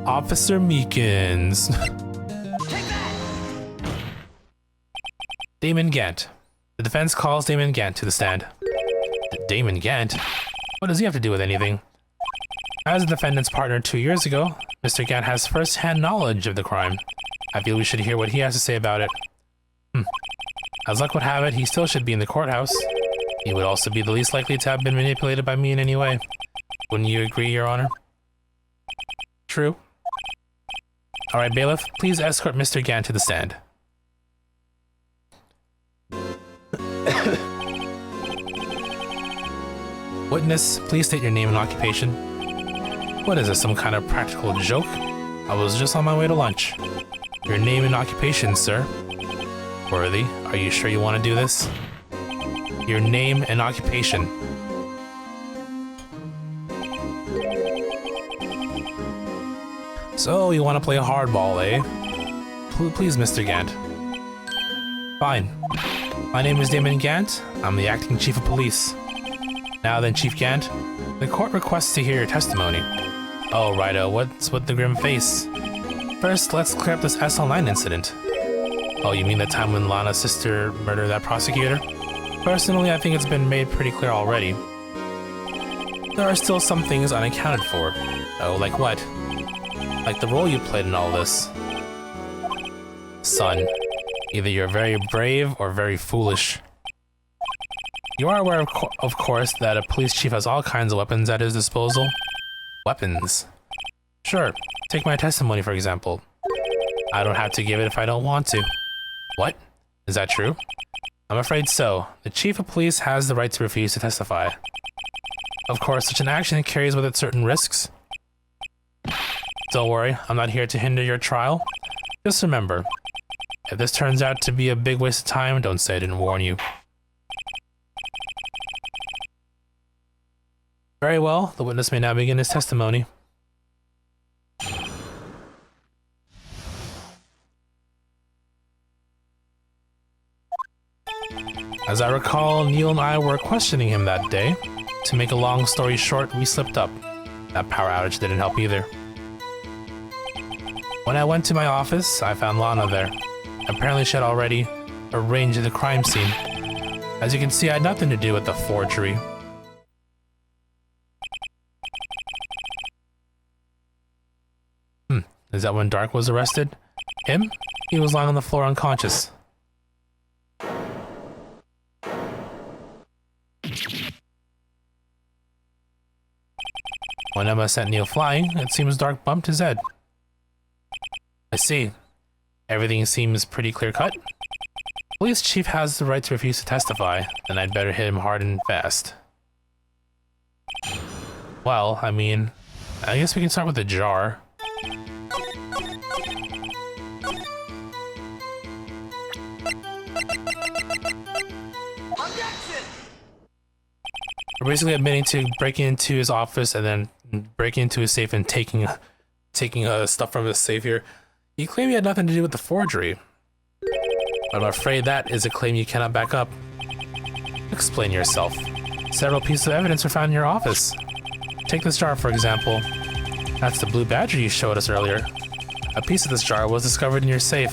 Officer Meekins. Damon Gant. The defense calls Damon Gant to the stand. Damon Gant? What does he have to do with anything? As the defendant's partner 2 years ago, Mr. Gant has first-hand knowledge of the crime. I feel we should hear what he has to say about it. As luck would have it, he still should be in the courthouse. He would also be the least likely to have been manipulated by me in any way. Wouldn't you agree, Your Honor? True. Alright, bailiff, please escort Mr. Gant to the stand. Witness, please state your name and occupation. What is this, some kind of practical joke? I was just on my way to lunch. Your name and occupation, sir. Worthy, are you sure you want to do this? Your name and occupation. So, you want to play hardball, eh? Please, Mr. Gant. Fine. My name is Damon Gant. I'm the acting chief of police. Now then, Chief Gant, the court requests to hear your testimony. Oh, righto, what's with the grim face? First, let's clear up this SL9 incident. Oh, you mean the time when Lana's sister murdered that prosecutor? Personally, I think it's been made pretty clear already. There are still some things unaccounted for. Oh, like what? Like the role you played in all this. Son, either you're very brave or very foolish. You are aware, of course, that a police chief has all kinds of weapons at his disposal. Weapons? Sure. Take my testimony, for example. I don't have to give it if I don't want to. What? Is that true? I'm afraid so. The chief of police has the right to refuse to testify. Of course, such an action carries with it certain risks. Don't worry, I'm not here to hinder your trial. Just remember, if this turns out to be a big waste of time, don't say I didn't warn you. Very well, the witness may now begin his testimony. As I recall, Neil and I were questioning him that day. To make a long story short, we slipped up. That power outage didn't help either. When I went to my office, I found Lana there. Apparently she had already arranged the crime scene. As you can see, I had nothing to do with the forgery. Is that when Dark was arrested? Him? He was lying on the floor unconscious. When Emma sent Neil flying, it seems Dark bumped his head. I see. Everything seems pretty clear-cut. Police chief has the right to refuse to testify, then I'd better hit him hard and fast. Well, I mean, I guess we can start with the jar. Objection! We're basically admitting to breaking into his office and then breaking into his safe and taking stuff from his safe here. You claim you had nothing to do with the forgery, but I'm afraid that is a claim you cannot back up. Explain yourself. Several pieces of evidence were found in your office. Take this jar, for example. That's the blue badger you showed us earlier. A piece of this jar was discovered in your safe.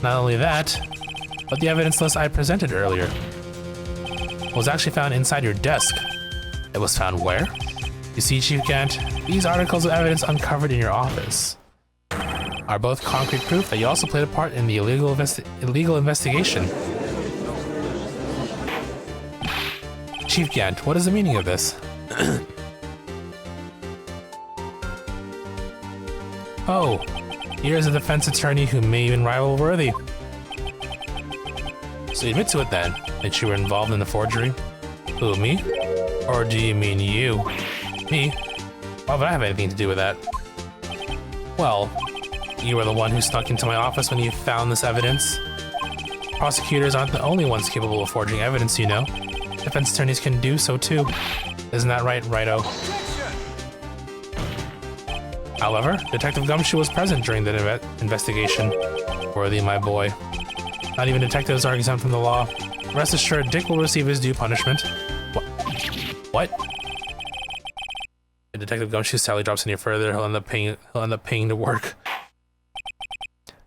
Not only that, but the evidence list I presented earlier was actually found inside your desk. It was found where? You see, Chief Gant, these articles of evidence uncovered in your office are both concrete proof that you also played a part in the illegal investigation. Chief Gant, what is the meaning of this? Oh, here's a defense attorney who may even rival Worthy. So you admit to it then, that you were involved in the forgery? Who, me? Or do you mean you? Me? Why would I have anything to do with that? Well, you were the one who snuck into my office when you found this evidence. Prosecutors aren't the only ones capable of forging evidence, you know. Defense attorneys can do so too. Isn't that right, Righto? Objection! However, Detective Gumshoe was present during the investigation. Worthy, my boy. Not even detectives are exempt from the law. Rest assured, Dick will receive his due punishment. What? If Detective Gumshoe's salary drops any further, he'll end up paying to work.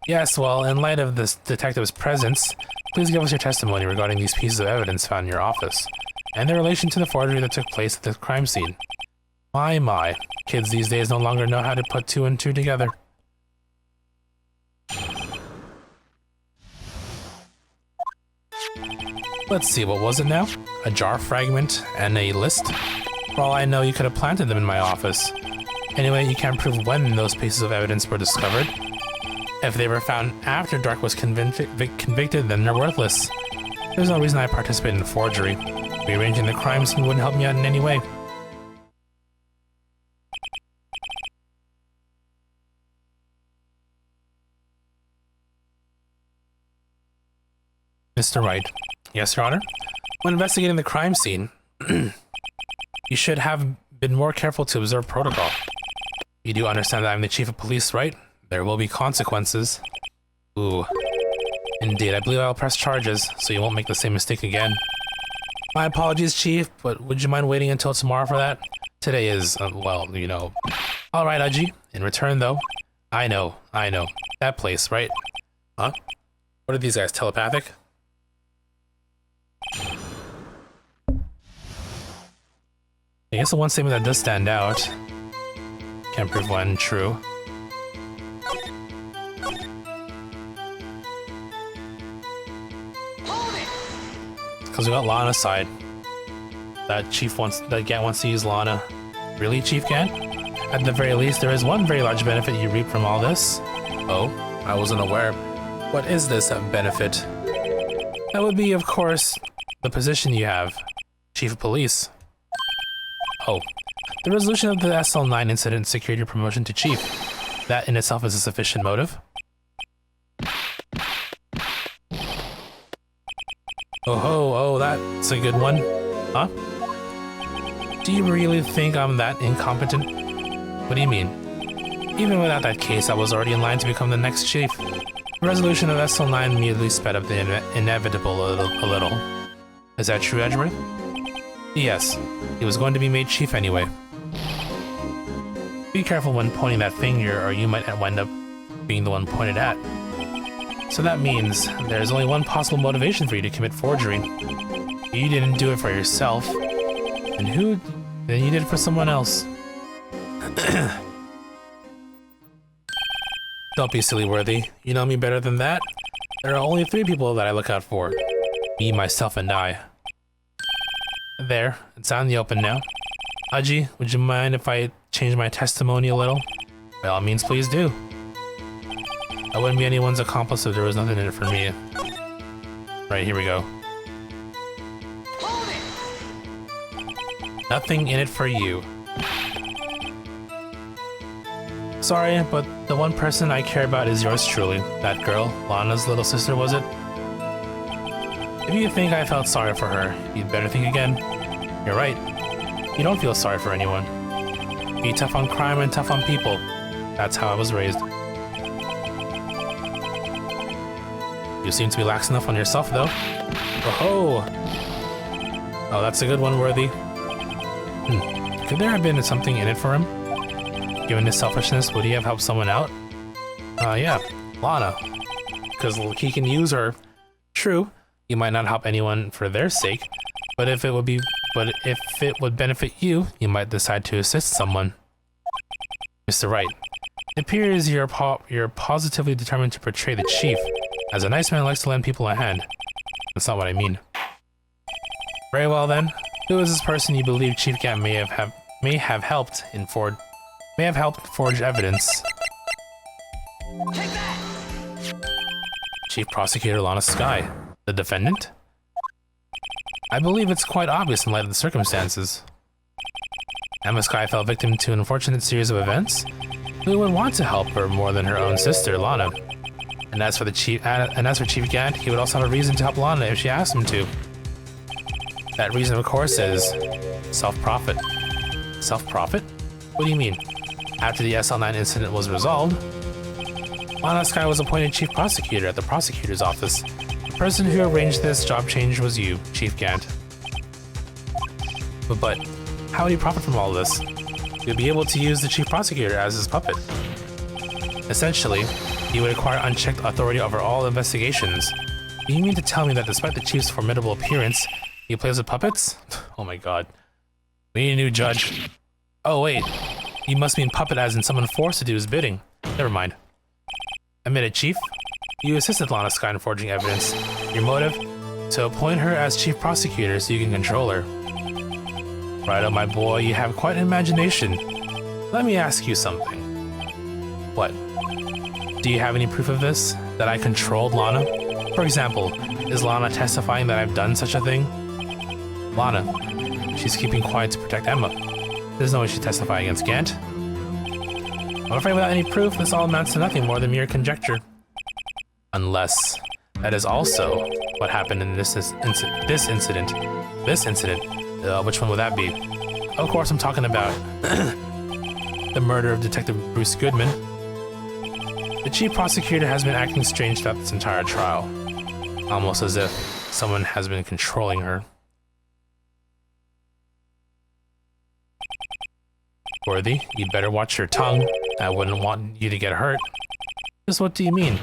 Yes, well, in light of this detective's presence, please give us your testimony regarding these pieces of evidence found in your office, and their relation to the forgery that took place at the crime scene. My, kids these days no longer know how to put two and two together. Let's see, what was it now? A jar fragment and a list? For all I know, you could have planted them in my office. Anyway, you can't prove when those pieces of evidence were discovered. If they were found after Dark was convicted, then they're worthless. There's no reason I participated in forgery. Rearranging the crime scene wouldn't help me out in any way. Mr. Wright. Yes, Your Honor? When investigating the crime scene, you should have been more careful to observe protocol. You do understand that I'm the chief of police, right? There will be consequences. Ooh. Indeed, I believe I'll press charges, so you won't make the same mistake again. My apologies, Chief, but would you mind waiting until tomorrow for that? Today is, well, you know. Alright, Aji. In return, though, I know. That place, right? Huh? What are these guys, telepathic? I guess the one statement that does stand out. Can't prove one true. Because we got Lana's side. That Gant wants to use Lana. Really, Chief Gant? At the very least, there is one very large benefit you reap from all this. Oh, I wasn't aware. What is this benefit? That would be, of course, the position you have, Chief of Police. Oh, the resolution of the SL9 incident secured your promotion to Chief. That in itself is a sufficient motive. Oh, that's a good one. Huh? Do you really think I'm that incompetent? What do you mean? Even without that case, I was already in line to become the next chief. The resolution of SL9 immediately sped up the inevitable a little. Is that true, Edgeworth? Yes, he was going to be made chief anyway. Be careful when pointing that finger, or you might wind up being the one pointed at. So that means there's only one possible motivation for you to commit forgery. You didn't do it for yourself. And who? Then you did it for someone else. Don't be silly, Worthy. You know me better than that. There are only 3 people that I look out for. Me, myself, and I. There, it's out in the open now. Haji, would you mind if I change my testimony a little? By all means, please do. I wouldn't be anyone's accomplice if there was nothing in it for me. Right, here we go. Hold it! Nothing in it for you. Sorry, but the one person I care about is yours truly. That girl, Lana's little sister, was it? If you think I felt sorry for her, you'd better think again. You're right. You don't feel sorry for anyone. Be tough on crime and tough on people. That's how I was raised. You seem to be lax enough on yourself, though. Oh, that's a good one, Worthy. Could there have been something in it for him? Given his selfishness, would he have helped someone out? Yeah, Lana. Because he can use her. True, you might not help anyone for their sake, but if it would benefit you, you might decide to assist someone. Mr. Wright, it appears you're positively determined to portray the chief as a nice man who likes to lend people a hand. That's not what I mean. Very well then. Who is this person you believe Chief Gant may have helped forge evidence? Take that! Chief Prosecutor Lana Skye, the defendant? I believe it's quite obvious in light of the circumstances. Emma Skye fell victim to an unfortunate series of events. Who would want to help her more than her own sister, Lana? And as for Chief Gant, he would also have a reason to help Lana if she asked him to. That reason, of course, is self-profit. Self-profit? What do you mean? After the SL9 incident was resolved, Lana Skye was appointed chief prosecutor at the prosecutor's office. The person who arranged this job change was you, Chief Gant. But how would he profit from all this? He would be able to use the chief prosecutor as his puppet. Essentially, he would acquire unchecked authority over all investigations. Do you mean to tell me that despite the chief's formidable appearance, he plays with puppets? Oh my god. We need a new judge. Oh wait, you must mean puppet as in someone forced to do his bidding. Never mind. Admit it, Chief. You assisted Lana Skye in forging evidence. Your motive? To appoint her as chief prosecutor so you can control her. Right, oh my boy, you have quite an imagination. Let me ask you something. What? Do you have any proof of this? That I controlled Lana? For example, is Lana testifying that I've done such a thing? Lana. She's keeping quiet to protect Emma. There's no way she's testifying against Gant. I'm afraid without any proof, this all amounts to nothing more than mere conjecture. Unless that is also what happened in this incident. This incident? Which one would that be? Of course, I'm talking about the murder of Detective Bruce Goodman. The chief prosecutor has been acting strange throughout this entire trial. Almost as if someone has been controlling her. Worthy, you'd better watch your tongue. I wouldn't want you to get hurt. Just what do you mean?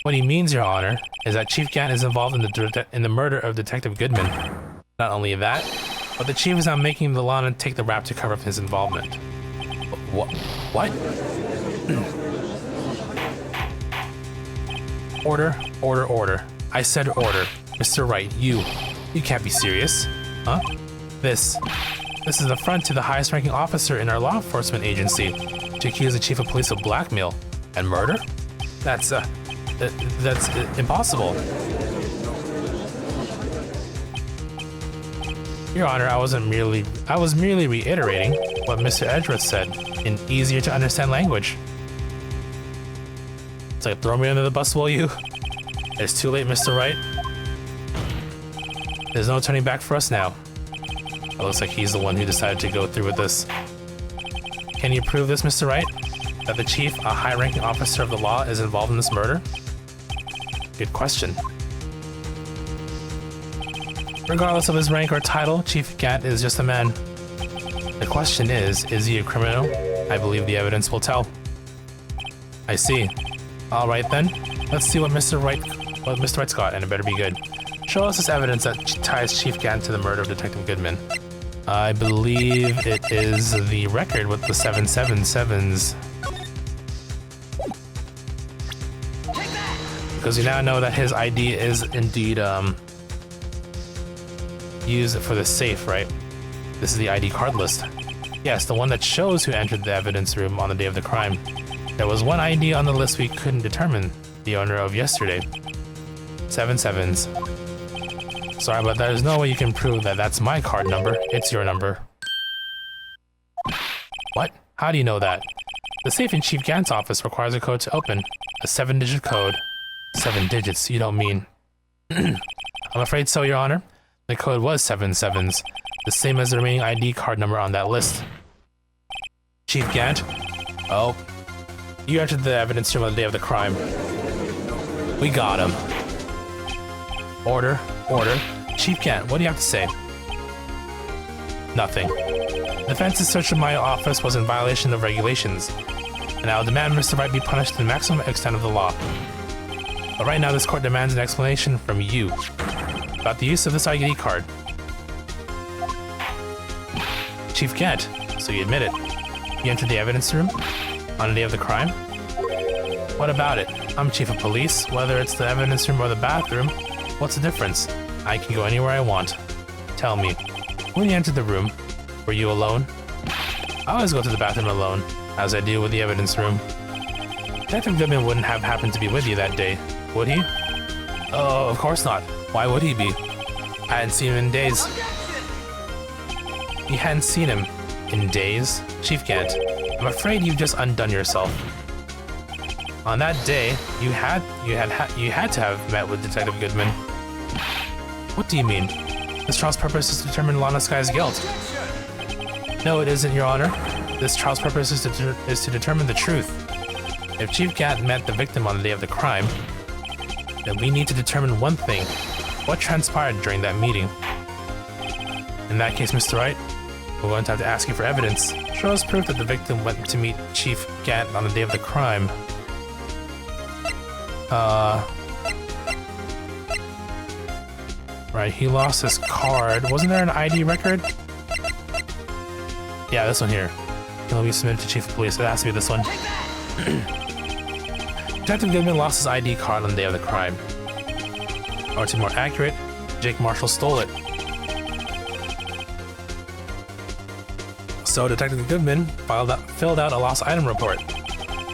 What he means, Your Honor, is that Chief Gant is involved in the murder of Detective Goodman. Not only that, but the chief is now making the Lana take the rap to cover up his involvement. What? Order. I said order. Mr. Wright, you can't be serious. Huh? This is an affront to the highest ranking officer in our law enforcement agency to accuse the chief of police of blackmail and murder? That's impossible. Your Honor, I was merely reiterating what Mr. Edgeworth said in easier to understand language. It's like, throw me under the bus, will you? It's too late, Mr. Wright. There's no turning back for us now. It looks like he's the one who decided to go through with this. Can you prove this, Mr. Wright? That the chief, a high-ranking officer of the law, is involved in this murder? Good question. Regardless of his rank or title, Chief Gant is just a man. The question is he a criminal? I believe the evidence will tell. I see. All right then, let's see what Mr. Wright's got, and it better be good. Show us this evidence that ties Chief Gant to the murder of Detective Goodman. I believe it is the record with the 777s. Because we now know that his ID is indeed used for the safe, right? This is the ID card list. Yes, the one that shows who entered the evidence room on the day of the crime. There was one ID on the list we couldn't determine the owner of yesterday. 77s. Sorry, but there's no way you can prove that that's my card number. It's your number. What? How do you know that? The safe in Chief Gant's office requires a code to open. A 7-digit code. 7 digits, you don't mean... I'm afraid so, Your Honor. The code was 7 sevens, the same as the remaining ID card number on that list. Chief Gant? Oh. You entered the evidence room on the day of the crime. We got him. Order. Chief Gant, what do you have to say? Nothing. The defense's search of my office was in violation of regulations, and I will demand Mr. Wright be punished to the maximum extent of the law. But right now, this court demands an explanation from you about the use of this ID card. Chief Gant, so you admit it. You entered the evidence room on the day of the crime? What about it? I'm chief of police. Whether it's the evidence room or the bathroom, what's the difference? I can go anywhere I want. Tell me, when you entered the room, were you alone? I always go to the bathroom alone, as I do with the evidence room. Detective Goodman wouldn't have happened to be with you that day, would he? Oh, of course not. Why would he be? I hadn't seen him in days. You hadn't seen him in days? Chief Gant, I'm afraid you've just undone yourself. On that day, you had to have met with Detective Goodman. What do you mean? This trial's purpose is to determine Lana Sky's guilt. No, it isn't, Your Honor. This trial's purpose is to determine the truth. If Chief Gant met the victim on the day of the crime, then we need to determine one thing. What transpired during that meeting? In that case, Mr. Wright, we're going to have to ask you for evidence. Show us proof that the victim went to meet Chief Gant on the day of the crime. Right, he lost his card. Wasn't there an ID record? Yeah, this one here. It'll be submitted to Chief of Police. It has to be this one. Detective Goodman lost his ID card on the day of the crime. Or to be more accurate, Jake Marshall stole it. So Detective Goodman filled out a lost item report.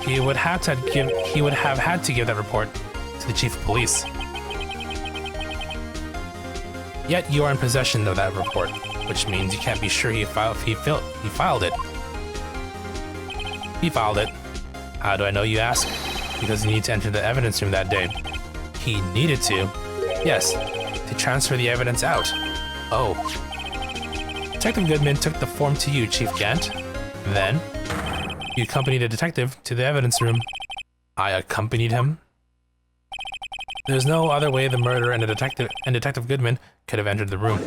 He would have had to give that report to the Chief of Police. Yet you are in possession of that report, which means you can't be sure he filed it. He filed it. How do I know, you ask? Because he needed to enter the evidence room that day. He needed to? Yes, to transfer the evidence out. Oh. Detective Goodman took the form to you, Chief Gant. Then, you accompanied the detective to the evidence room. I accompanied him? There's no other way the murderer and Detective Goodman could have entered the room.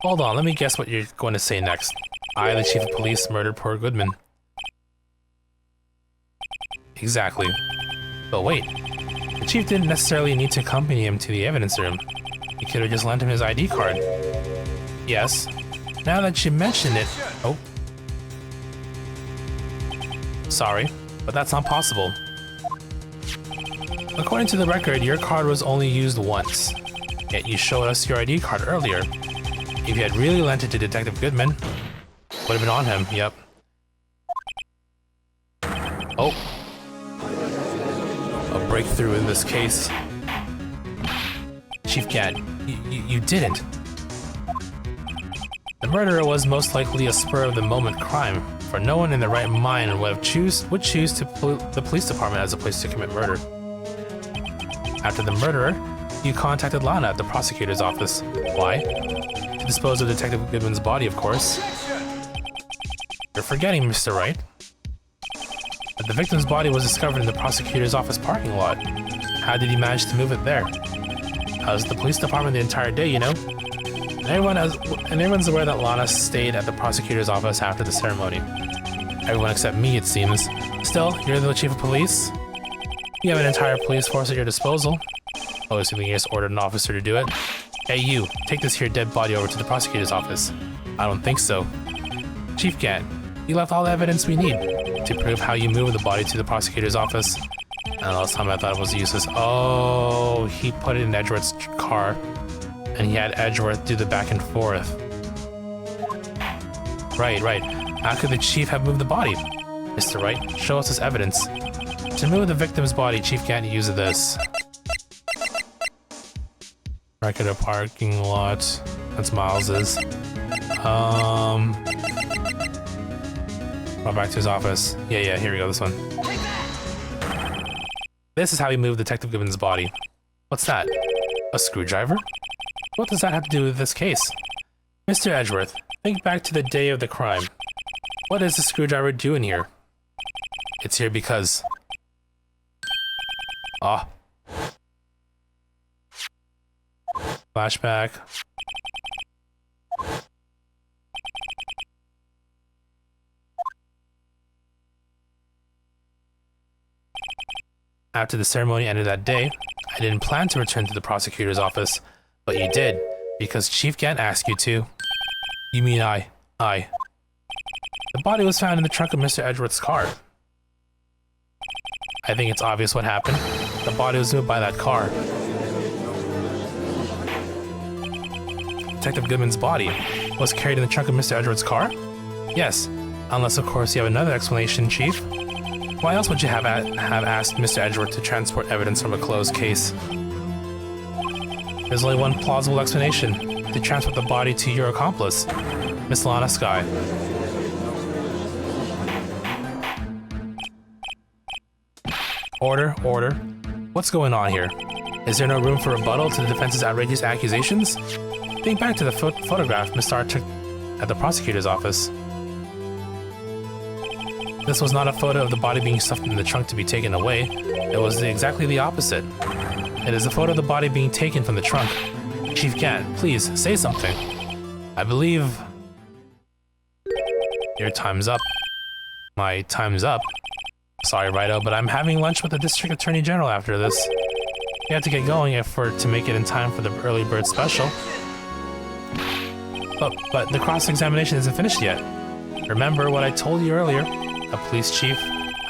Hold on, let me guess what you're going to say next. I, the Chief of Police, murdered poor Goodman. Exactly. But wait, the Chief didn't necessarily need to accompany him to the evidence room. He could have just lent him his ID card. Yes. Now that you mention it... Oh. Sorry, but that's not possible. According to the record, your card was only used once. Yet you showed us your ID card earlier. If you had really lent it to Detective Goodman, would have been on him, yep. Oh. A breakthrough in this case. Chief Gat, you didn't. The murderer was most likely a spur-of-the-moment crime, for no one in their right mind would choose the police department as a place to commit murder. After the murderer, you contacted Lana at the prosecutor's office. Why? To dispose of Detective Goodman's body, of course. You're forgetting, Mr. Wright, that the victim's body was discovered in the prosecutor's office parking lot. How did he manage to move it there? I was at the police department the entire day, you know? And everyone's aware that Lana stayed at the prosecutor's office after the ceremony. Everyone except me, it seems. Still, you're the chief of police. You have an entire police force at your disposal. Oh, assuming you just ordered an officer to do it. Hey you, take this here dead body over to the prosecutor's office. I don't think so. Chief Gat, you left all the evidence we need to prove how you moved the body to the prosecutor's office. And last time I thought it was useless. Oh, he put it in Edgeworth's car, and he had Edgeworth do the back and forth. Right. How could the chief have moved the body? Mr. Wright, show us this evidence. To move the victim's body, Chief Gat used this. Record of parking lot. That's Miles's. Go back to his office. Yeah, here we go, this one. This is how he moved Detective Gibbons' body. What's that? A screwdriver? What does that have to do with this case? Mr. Edgeworth, think back to the day of the crime. What is the screwdriver doing here? It's here because... Flashback. After the ceremony ended that day, I didn't plan to return to the prosecutor's office, but you did, because Chief Gat asked you to. You mean I. The body was found in the trunk of Mr. Edgeworth's car. I think it's obvious what happened. The body was moved by that car. Detective Goodman's body was carried in the trunk of Mr. Edgeworth's car? Yes, unless of course you have another explanation, Chief. Why else would you have asked Mr. Edgeworth to transport evidence from a closed case? There's only one plausible explanation: to transport the body to your accomplice, Miss Lana Skye. Order. What's going on here? Is there no room for rebuttal to the defense's outrageous accusations? Think back to the photograph Miss Starr took at the prosecutor's office. This was not a photo of the body being stuffed in the trunk to be taken away. It was exactly the opposite. It is a photo of the body being taken from the trunk. Chief Gat, please, say something. I believe... Your time's up. My time's up? Sorry, Wright, but I'm having lunch with the District Attorney General after this. We have to get going to make it in time for the early bird special. But the cross-examination isn't finished yet. Remember what I told you earlier? A police chief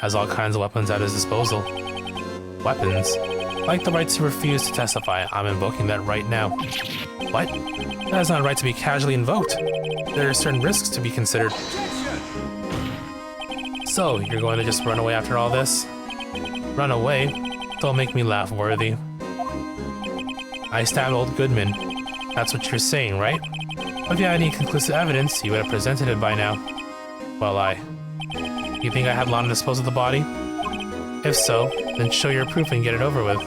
has all kinds of weapons at his disposal. Weapons? Like the right to refuse to testify, I'm invoking that right now. What? That is not a right to be casually invoked. There are certain risks to be considered. So, you're going to just run away after all this? Run away? Don't make me laugh, Worthy. I stabbed old Goodman. That's what you're saying, right? If you had any conclusive evidence, you would have presented it by now. Well, You think I had Lana dispose of the body? If so, then show your proof and get it over with.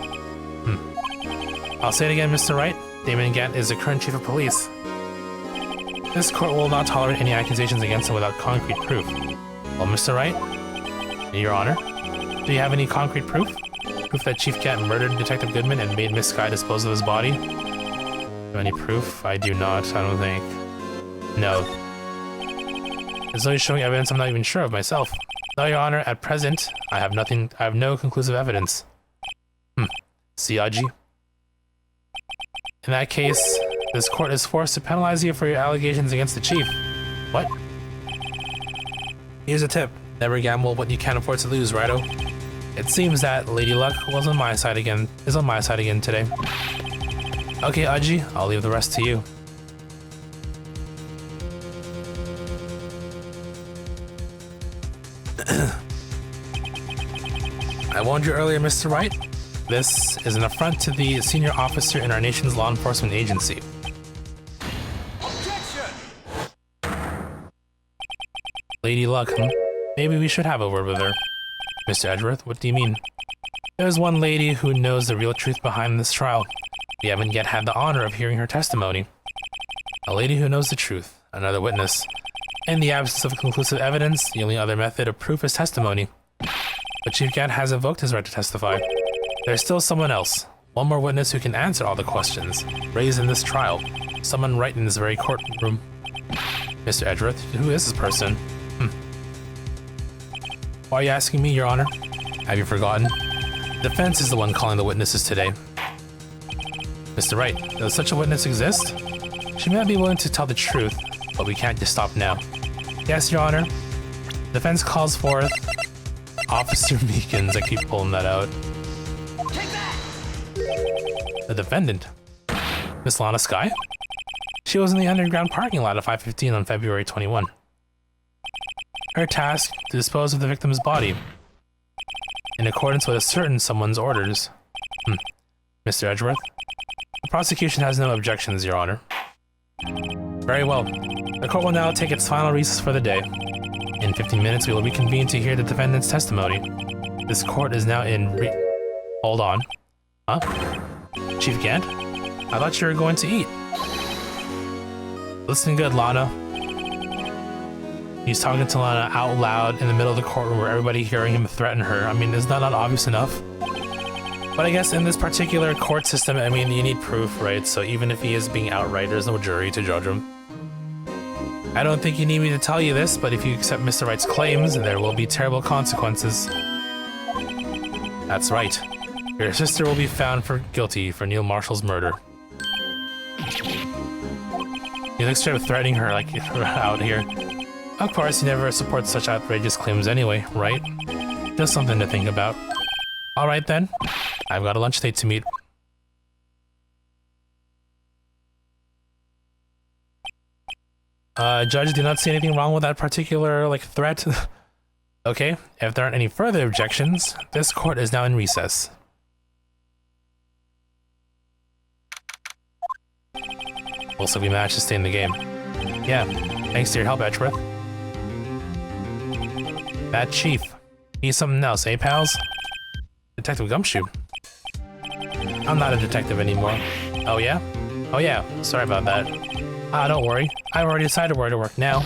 I'll say it again, Mr. Wright. Damon Gat is the current chief of police. This court will not tolerate any accusations against him without concrete proof. Well, Mr. Wright, Your Honor, do you have any concrete proof? Proof that Chief Gat murdered Detective Goodman and made Miss Skye dispose of his body? Do you have any proof? I do not, I don't think. No. It's only showing evidence I'm not even sure of myself. No, Your Honor, at present, I have no conclusive evidence. See, Aji? In that case, this court is forced to penalize you for your allegations against the chief. What? Here's a tip. Never gamble what you can't afford to lose, righto? It seems that Lady Luck is on my side again today. Okay, Aji, I'll leave the rest to you. I warned you earlier, Mr. Wright. This is an affront to the senior officer in our nation's law enforcement agency. Objection! Lady Luck, maybe we should have a word with her. Mr. Edgeworth, what do you mean? There's one lady who knows the real truth behind this trial. We haven't yet had the honor of hearing her testimony. A lady who knows the truth, another witness. In the absence of conclusive evidence, the only other method of proof is testimony. But Chief Gant has invoked his right to testify. There's still someone else, one more witness who can answer all the questions raised in this trial. Someone right in this very courtroom. Mr. Edgeworth, who is this person? Why are you asking me, Your Honor? Have you forgotten? The defense is the one calling the witnesses today. Mr. Wright, does such a witness exist? She may not be willing to tell the truth, but we can't just stop now. Yes, Your Honor. Defense calls forth Officer Meekins. I keep pulling that out. Take that! The defendant, Miss Lana Sky? She was in the underground parking lot at 5:15 on February 21. Her task, to dispose of the victim's body, in accordance with a certain someone's orders. Mr. Edgeworth? The prosecution has no objections, Your Honor. Very well. The court will now take its final recess for the day. In 15 minutes, we will reconvene to hear the defendant's testimony. This court is now in Hold on. Huh? Chief Gant? I thought you were going to eat. Listen good, Lana. He's talking to Lana out loud in the middle of the courtroom where everybody hearing him threaten her. I mean, is that not obvious enough? But I guess in this particular court system, I mean, you need proof, right? So even if he is being outright, there's no jury to judge him. I don't think you need me to tell you this, but if you accept Mr. Wright's claims, there will be terrible consequences. That's right. Your sister will be found guilty for Neil Marshall's murder. He looks straight up threatening her, like, out here. Of course, he never supports such outrageous claims anyway, right? Just something to think about. Alright then, I've got a lunch date to meet. Judge, do not see anything wrong with that particular, like, threat. Okay, if there aren't any further objections, this court is now in recess. Looks like we managed to stay in the game. Yeah, thanks to your help, Edgeworth. That chief. He's something else, eh, pals? Detective Gumshoe. I'm not a detective anymore. Oh yeah? Oh yeah, sorry about that. Don't worry. I've already decided where to work now.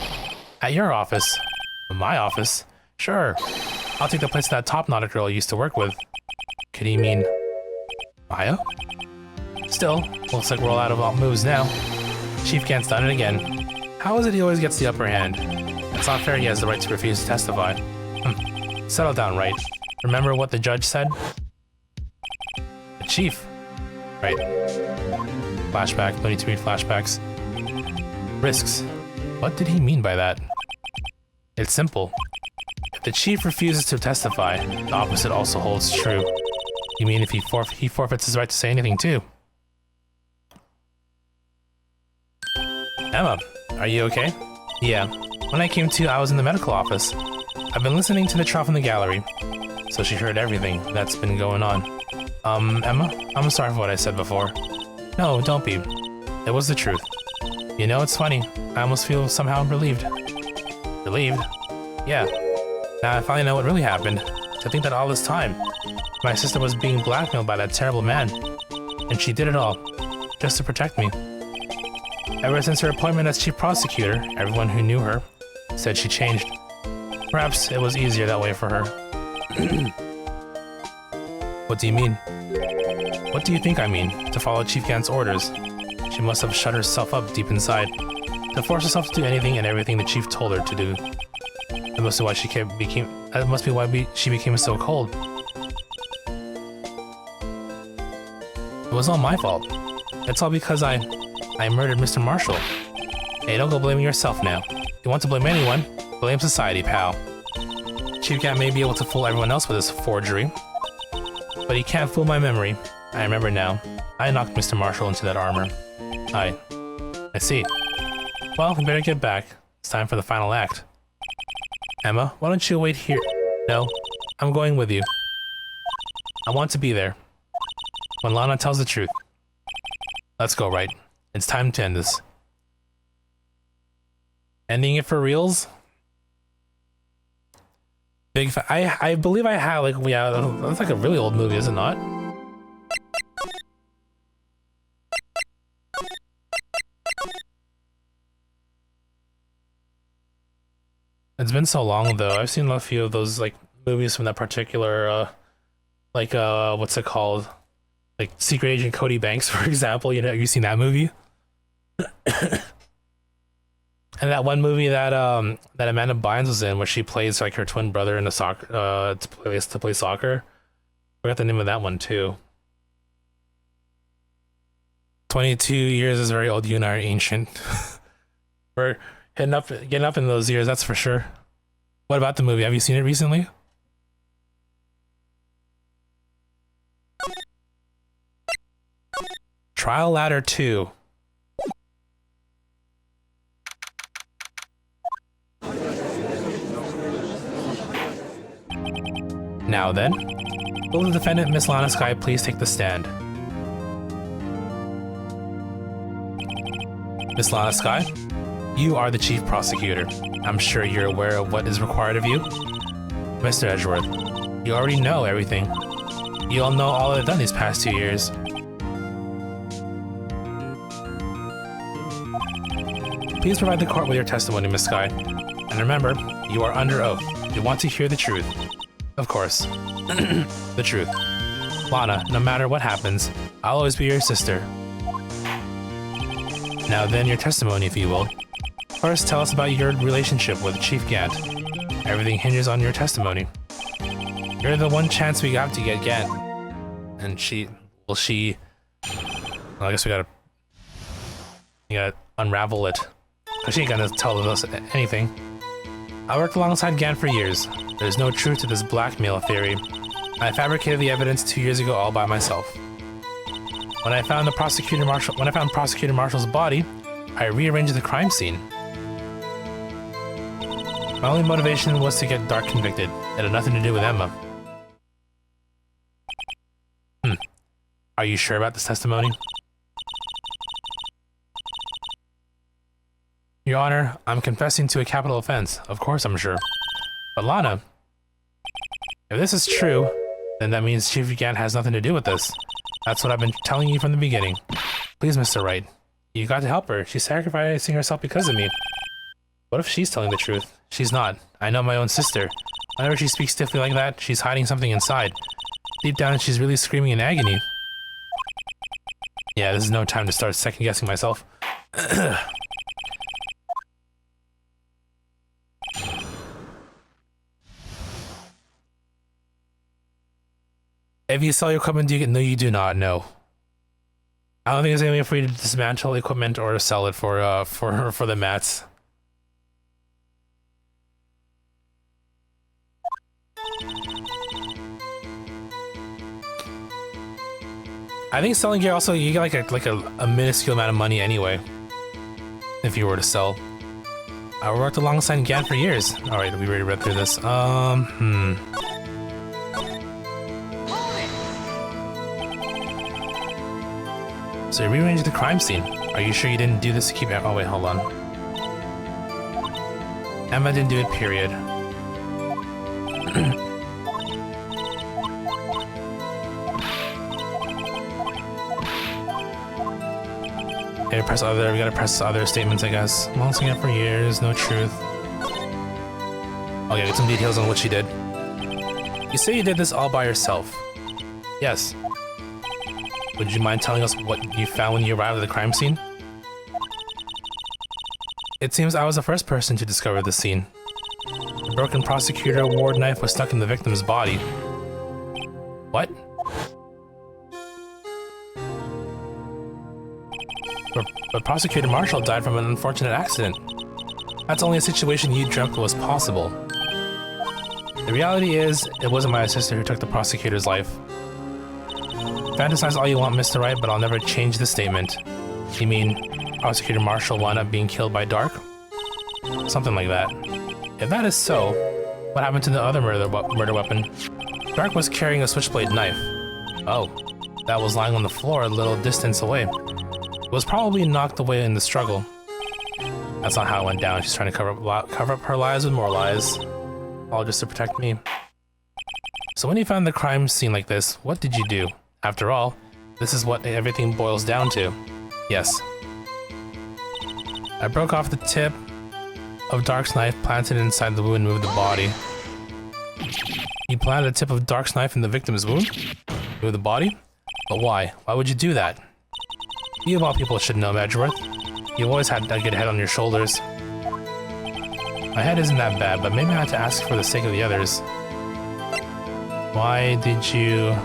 At your office. My office? Sure. I'll take the place of that top-knotted girl I used to work with. Could he mean Maya? Still, looks like we're all out of all moves now. Chief Gant's done it again. How is it he always gets the upper hand? It's not fair he has the right to refuse to testify. Settle down, Wright. Remember what the judge said? The chief. Right. Flashback. No need to read flashbacks. Risks. What did he mean by that? It's simple. If the chief refuses to testify, the opposite also holds true. You mean if he forfeits his right to say anything too? Emma, are you okay? Yeah. When I came to, I was in the medical office. I've been listening to the trial from the gallery, so she heard everything that's been going on. Emma, I'm sorry for what I said before. No, don't be. It was the truth. You know, it's funny. I almost feel somehow relieved. Relieved? Yeah. Now I finally know what really happened. To think that all this time, my sister was being blackmailed by that terrible man. And she did it all, just to protect me. Ever since her appointment as chief prosecutor, everyone who knew her said she changed. Perhaps it was easier that way for her. What do you mean? What do you think I mean? To follow Chief Gant's orders. She must have shut herself up deep inside, to force herself to do anything and everything the chief told her to do. That must be why she became so cold. It was all my fault. It's all because I murdered Mr. Marshall. Hey, don't go blaming yourself now. If you want to blame anyone, blame society, pal. Chief Gant may be able to fool everyone else with his forgery, but he can't fool my memory. I remember now. I knocked Mr. Marshall into that armor. I see. Well, we better get back. It's time for the final act. Emma, why don't you wait here? No, I'm going with you. I want to be there. when Lana tells the truth. Let's go, Wright. It's time to end this. Ending it for reals? I believe I had, like, yeah, that's like a really old movie, is it not? It's been so long though. I've seen a few of those like movies from that particular what's it called? Like Secret Agent Cody Banks, for example. You know, you've seen that movie? And that one movie that that Amanda Bynes was in, where she plays like her twin brother in the soccer to play soccer. I forgot the name of that one too. 22 years is very old. You and I are ancient. We're getting up in those years, that's for sure. What about the movie? Have you seen it recently? Trial Ladder 2. Now then, will the defendant, Miss Lana Skye, please take the stand? Miss Lana Skye, you are the chief prosecutor. I'm sure you're aware of what is required of you. Mr. Edgeworth, you already know everything. You all know all I've done these past 2 years. Please provide the court with your testimony, Miss Skye. And remember, you are under oath. You want to hear the truth. Of course. The truth. Lana, no matter what happens, I'll always be your sister. Now then, your testimony, if you will. First, tell us about your relationship with Chief Gant. Everything hinges on your testimony. You're the one chance we got to get Gant. And well, I guess we gotta unravel it. Cause she ain't gonna tell us anything. I worked alongside Gant for years. There's no truth to this blackmail theory. I fabricated the evidence 2 years ago all by myself. When I found Prosecutor Marshall's body, I rearranged the crime scene. My only motivation was to get Dark convicted. It had nothing to do with Emma. Are you sure about this testimony? Your Honor, I'm confessing to a capital offense. Of course I'm sure. But Lana, if this is true, then that means Chief Gant has nothing to do with this. That's what I've been telling you from the beginning. Please, Mr. Wright, you got to help her. She's sacrificing herself because of me. What if she's telling the truth? She's not. I know my own sister. Whenever she speaks stiffly like that, she's hiding something inside. Deep down, she's really screaming in agony. Yeah, this is no time to start second-guessing myself. If you sell your equipment, do you get? No, you do not. No. I don't think there's any way for you to dismantle equipment or to sell it for the mats. I think selling gear also, you get like a minuscule amount of money anyway. If you were to sell. I worked alongside Gant for years. Alright, we already read through this. So you rearranged the crime scene. Are you sure you didn't do this to keep... Oh wait, hold on. Emma didn't do it, period. Okay, press other. We gotta press other statements, I guess. Alongside Gant for years, no truth. Okay, get some details on what she did. You say you did this all by yourself. Yes. Would you mind telling us what you found when you arrived at the crime scene? It seems I was the first person to discover the scene. The broken prosecutor award knife was stuck in the victim's body. What? But Prosecutor Marshall died from an unfortunate accident. That's only a situation you dreamt was possible. The reality is, it wasn't my sister who took the prosecutor's life. Fantasize all you want, Mr. Wright, but I'll never change the statement. You mean Prosecutor Marshall wound up being killed by Dark? Something like that. If that is so, what happened to the other murder weapon? Dark was carrying a switchblade knife. Oh. that was lying on the floor a little distance away. It was probably knocked away in the struggle. That's not how it went down. She's trying to cover up her lies with more lies, all just to protect me. So when you found the crime scene like this, what did you do? After all, this is what everything boils down to. Yes. I broke off the tip of Dark's knife, planted it inside the wound, and moved the body. You planted a tip of Dark's knife in the victim's wound? Move the body? But why? Why would you do that? You of all people should know, Edgeworth. You've always had a good head on your shoulders. My head isn't that bad, but maybe I had to ask for the sake of the others. Why did you...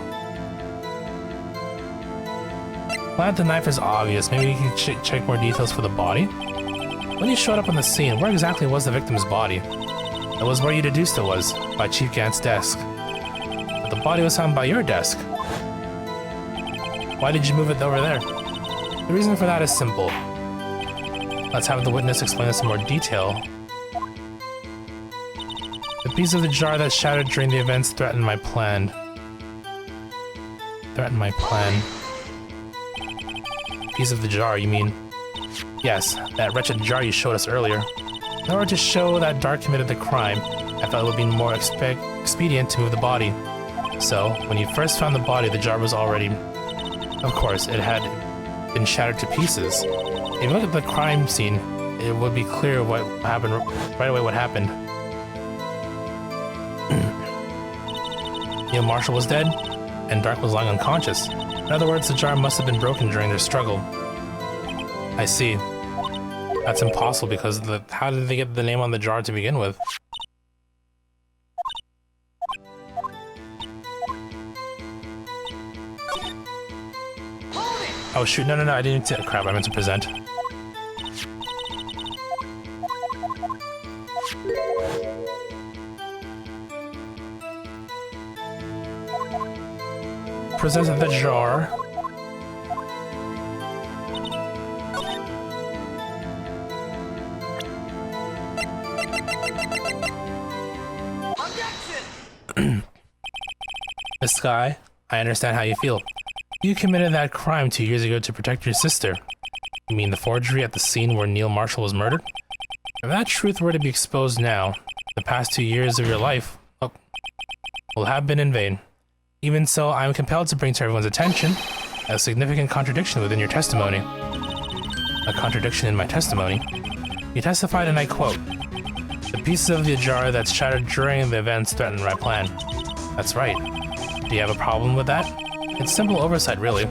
Plant the knife is obvious. Maybe you can check more details for the body? When you showed up on the scene, where exactly was the victim's body? It was where you deduced it was, by Chief Gant's desk. But the body was found by your desk. Why did you move it over there? The reason for that is simple. Let's have the witness explain this in more detail. The piece of the jar that shattered during the events threatened my plan. Threatened my plan. Piece of the jar, you mean? Yes, that wretched jar you showed us earlier. In order to show that Dark committed the crime, I felt it would be more expedient to move the body. So, when you first found the body, the jar was already... Of course, it had been shattered to pieces. If you look at the crime scene, it would be clear what happened right away. What happened? Neil Marshall was dead, and Dark was lying unconscious. In other words, the jar must have been broken during their struggle. I see. That's impossible because how did they get the name on the jar to begin with? Oh shoot, no, I didn't... Crap, I meant to present. Presented the jar. Miss Sky, I understand how you feel. You committed that crime 2 years ago to protect your sister. You mean the forgery at the scene where Neil Marshall was murdered? If that truth were to be exposed now, the past 2 years of your life will have been in vain. Even so, I am compelled to bring to everyone's attention a significant contradiction within your testimony. A contradiction in my testimony? You testified, and I quote, "The pieces of the jar that shattered during the events threatened my plan." That's right. Do you have a problem with that? It's simple oversight, really.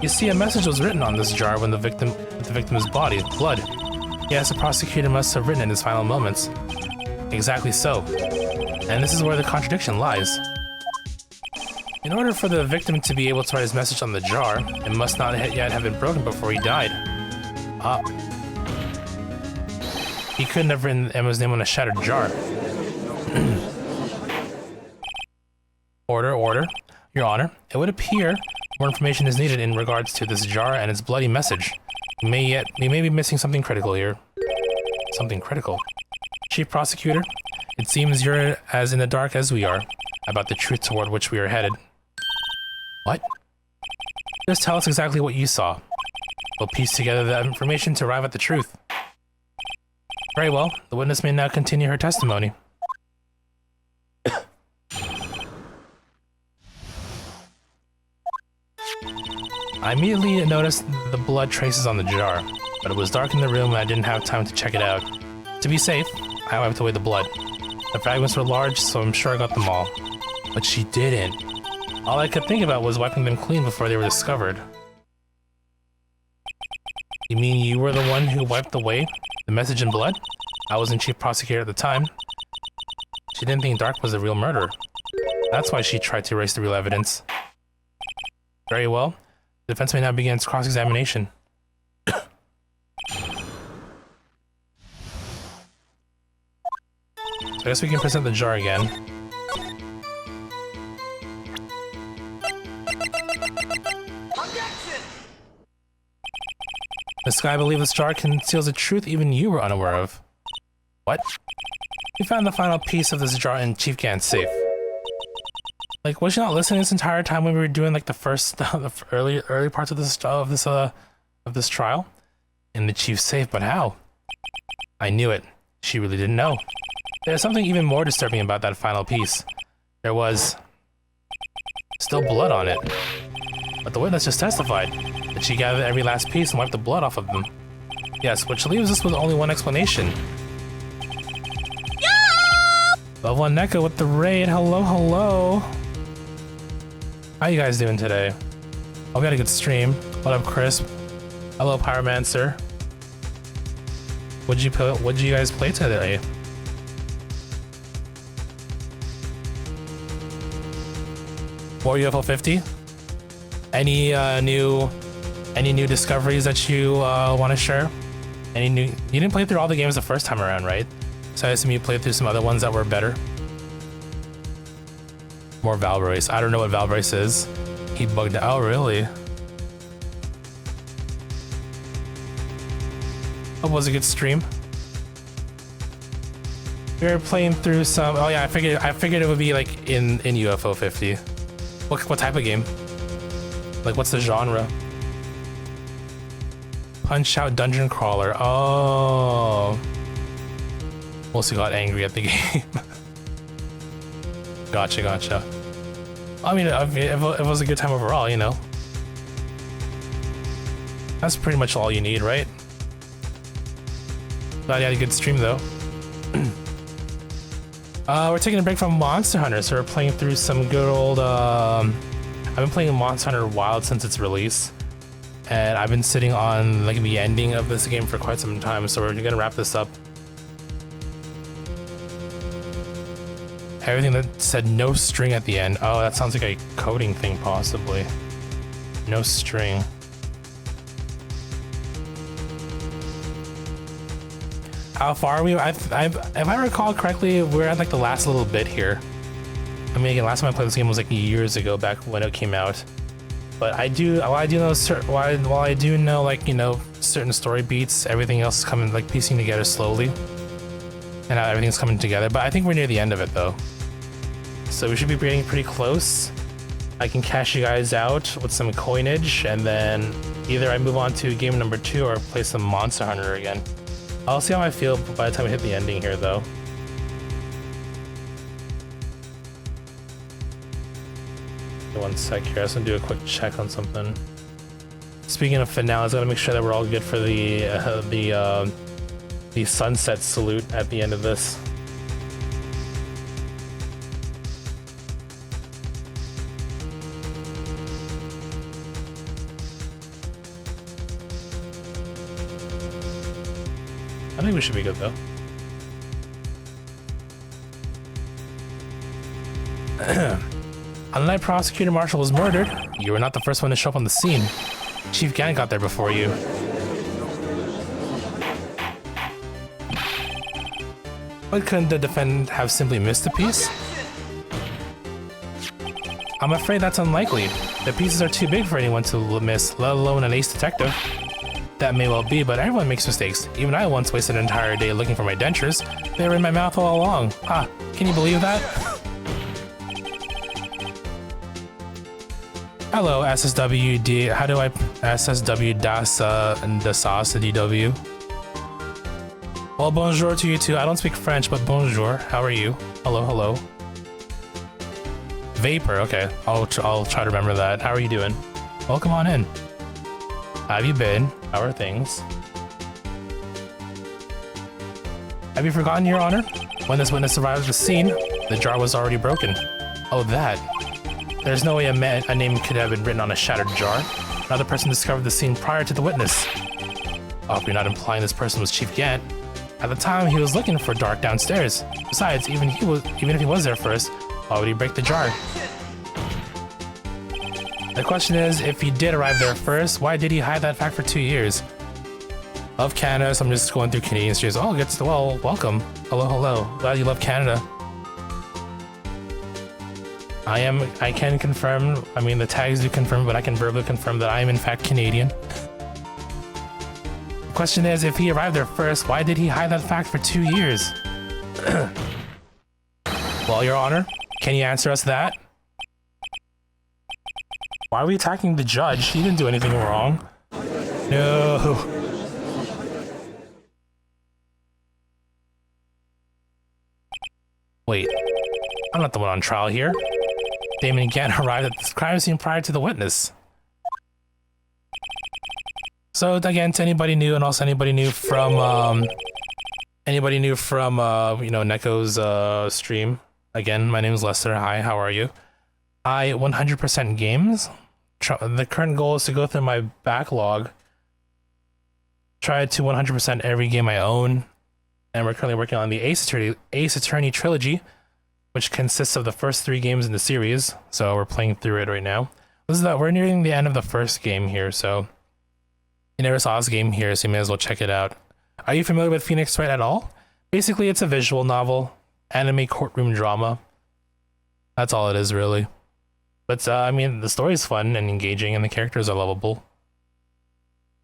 You see, a message was written on this jar when the victim's body, blood. Yes, the prosecutor must have written it in his final moments. Exactly so. And this is where the contradiction lies. In order for the victim to be able to write his message on the jar, it must not yet have been broken before he died. He couldn't have written Emma's name on a shattered jar. Order. Your Honor, it would appear more information is needed in regards to this jar and its bloody message. We may be missing something critical here. Something critical? Chief Prosecutor, it seems you're as in the dark as we are about the truth toward which we are headed. What? Just tell us exactly what you saw. We'll piece together the information to arrive at the truth. Very well, the witness may now continue her testimony. I immediately noticed the blood traces on the jar, but it was dark in the room and I didn't have time to check it out. To be safe, I wiped away the blood. The fragments were large, so I'm sure I got them all. But she didn't. All I could think about was wiping them clean before they were discovered. You mean you were the one who wiped away the message in blood? I wasn't chief prosecutor at the time. She didn't think Dark was the real murderer. That's why she tried to erase the real evidence. Very well. The defense may now begin its cross-examination. So I guess we can present the jar again. Objection! Miss Sky, I believe this jar conceals a truth even you were unaware of. What? We found the final piece of this jar in Chief Gant's safe. Like, was she not listening this entire time when we were doing like the first, the early parts of this trial? In the chief's safe, but how? I knew it. She really didn't know. There's something even more disturbing about that final piece. There was still blood on it. But the witness just testified that she gathered every last piece and wiped the blood off of them. Yes, which leaves us with only one explanation. Level 1 Neko with the raid. Hello, hello. How you guys doing today? Hope you had a good stream. What up, Crisp? Hello, Pyromancer. What'd you guys play today? More UFO 50? Any new discoveries that you want to share? You didn't play through all the games the first time around, right? So I assume you played through some other ones that were better. More Valbrace. I don't know what Valbrace is. He bugged out. Oh, really? Hope it was a good stream. We were playing through some. Oh yeah, I figured it would be like in UFO 50. What type of game? Like, what's the genre? Punch Out Dungeon Crawler. Oh. Mostly got angry at the game. Gotcha. I mean, it was a good time overall, you know. That's pretty much all you need, right? Glad you had a good stream, though. We're taking a break from Monster Hunter, so we're playing through some good old... I've been playing Monster Hunter Wild since its release. And I've been sitting on like the ending of this game for quite some time, so we're gonna wrap this up. Everything that said no string at the end. Oh, that sounds like a coding thing, possibly. No string. How far are we? If I recall correctly, we're at like the last little bit here. I mean, again, last time I played this game was like years ago, back when it came out. But I do know, like, you know, certain story beats, everything else is coming, like, piecing together slowly. And now everything's coming together. But I think we're near the end of it, though. So we should be getting pretty close. I can cash you guys out with some coinage, and then either I move on to game number 2 or play some Monster Hunter again. I'll see how I feel by the time we hit the ending here, though. One sec here, I just want to do a quick check on something. Speaking of finales, I gotta make sure that we're all good for the sunset salute at the end of this. I think we should be good though. Unlike Prosecutor Marshall was murdered, you were not the first one to show up on the scene. Chief Gang got there before you. But couldn't the defendant have simply missed a piece? I'm afraid that's unlikely. The pieces are too big for anyone to miss, let alone an ace detective. That may well be, but everyone makes mistakes. Even I once wasted an entire day looking for my dentures. They were in my mouth all along. Ah, can you believe that? Hello, SSWD. How do I SSW das DW? Well, bonjour to you too. I don't speak French, but bonjour. How are you? Hello. Vapor. Okay, I'll try to remember that. How are you doing? Welcome on in. How have you been? How are things? Have you forgotten, Your Honor? When this witness arrived at the scene, the jar was already broken. Oh, that. There's no way a name could have been written on a shattered jar. Another person discovered the scene prior to the witness. I hope you're not implying this person was Chief Gant. At the time, he was looking for Dark downstairs. Besides, even if he was there first, why would he break the jar? The question is, if he did arrive there first, why did he hide that fact for 2 years? Love Canada, so I'm just going through Canadian streams. Oh, well, welcome. Hello. Glad you love Canada. I can confirm, I mean the tags do confirm, but I can verbally confirm that I am in fact Canadian. The question is, if he arrived there first, why did he hide that fact for 2 years? Well, Your Honor, can you answer us that? Why are we attacking the judge? He didn't do anything wrong. No. Wait, I'm not the one on trial here. Damon and Gant arrived at this crime scene prior to the witness. So again, to anybody new, and also anybody new from Neko's stream. Again, my name is Lester. Hi, how are you? I 100% games. The current goal is to go through my backlog. Try to 100% every game I own. And we're currently working on the Ace Attorney trilogy, which consists of the first 3 games in the series. So we're playing through it right now. We're nearing the end of the first game here, so you never saw this game here, so you may as well check it out. Are you familiar with Phoenix Wright at all? Basically, it's a visual novel, anime courtroom drama. That's all it is, really. But I mean, the story's fun and engaging, and the characters are lovable.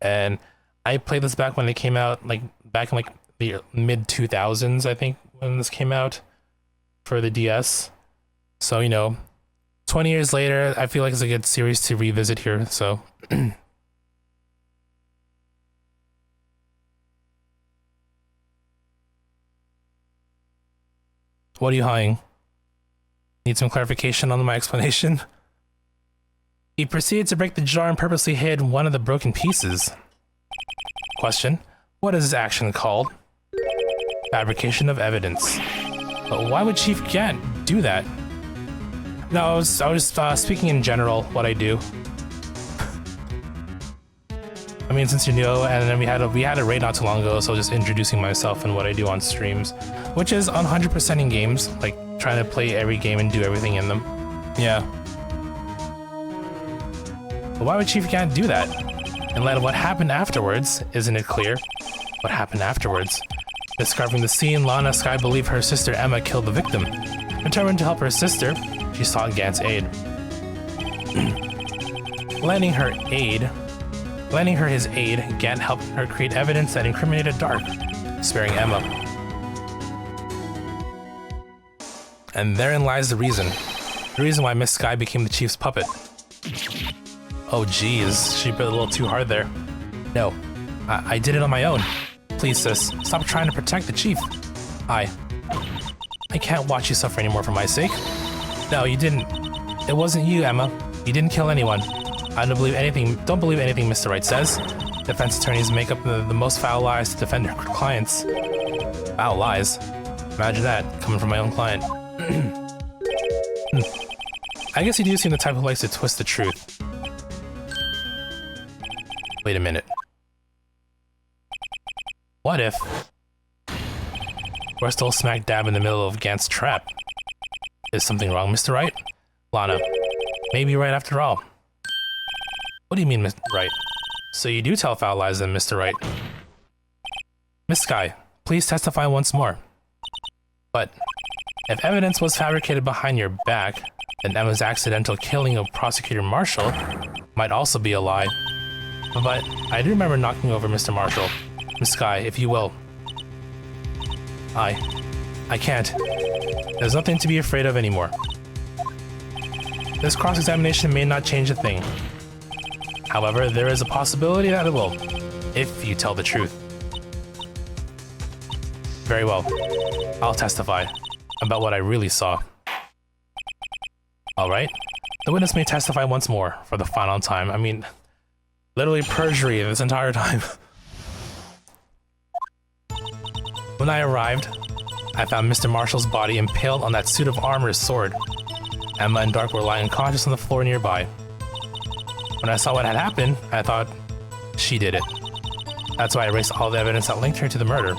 And I played this back when they came out, back in the mid 2000s, I think, when this came out for the DS. So 20 years later, I feel like it's a good series to revisit here. So what are you eyeing? Need some clarification on my explanation? He proceeded to break the jar and purposely hid one of the broken pieces. Question: what is this action called? Fabrication of evidence. But why would Chief Gant do that? No, I was speaking in general what I do. I mean, since you know, and then we had a raid not too long ago, so just introducing myself and what I do on streams, which is 100% in games, like trying to play every game and do everything in them. Yeah. But why would Chief Gant do that? In light of what happened afterwards, isn't it clear? What happened afterwards? Discovering the scene, Lana Sky believed her sister Emma killed the victim. Determined to help her sister, she sought Gant's aid. Lending her his aid, Gant helped her create evidence that incriminated Dark, sparing Emma. And therein lies the reason why Miss Sky became the Chief's puppet. Oh geez, she bit a little too hard there. No, I did it on my own. Please, sis, stop trying to protect the Chief. I can't watch you suffer anymore for my sake. No, you didn't. It wasn't you, Emma. You didn't kill anyone. I don't believe anything Mr. Wright says. Defense attorneys make up the most foul lies to defend their clients. Foul lies? Imagine that, coming from my own client. I guess you do seem the type who likes to twist the truth. Wait a minute. What if we're still smack dab in the middle of Gant's trap? Is something wrong, Mr. Wright? Lana, maybe you're right after all. What do you mean, Mr. Wright? So you do tell foul lies then, Mr. Wright? Miss Sky, please testify once more. But if evidence was fabricated behind your back, then Emma's accidental killing of Prosecutor Marshall might also be a lie. But I do remember knocking over Mr. Marshall. Miss Sky, if you will. I can't. There's nothing to be afraid of anymore. This cross-examination may not change a thing. However, there is a possibility that it will, if you tell the truth. Very well. I'll testify about what I really saw. Alright. The witness may testify once more, for the final time. I mean, literally perjury this entire time. When I arrived, I found Mr. Marshall's body impaled on that suit of armor's sword. Emma and Dark were lying unconscious on the floor nearby. When I saw what had happened, I thought, she did it. That's why I erased all the evidence that linked her to the murder.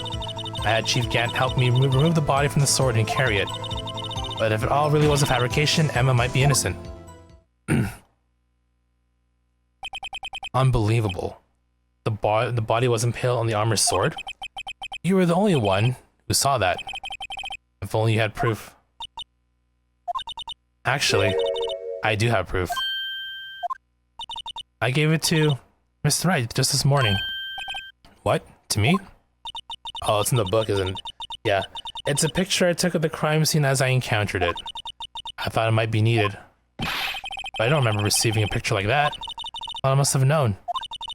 I had Chief Gant help me remove the body from the sword and carry it. But if it all really was a fabrication, Emma might be innocent. Unbelievable. The body was impaled on the armor's sword? You were the only one who saw that. If only you had proof. Actually, I do have proof. I gave it to Mr. Wright just this morning. What? To me? Oh, it's in the book, isn't it? Yeah. It's a picture I took of the crime scene as I encountered it. I thought it might be needed. But I don't remember receiving a picture like that. Lana must have known.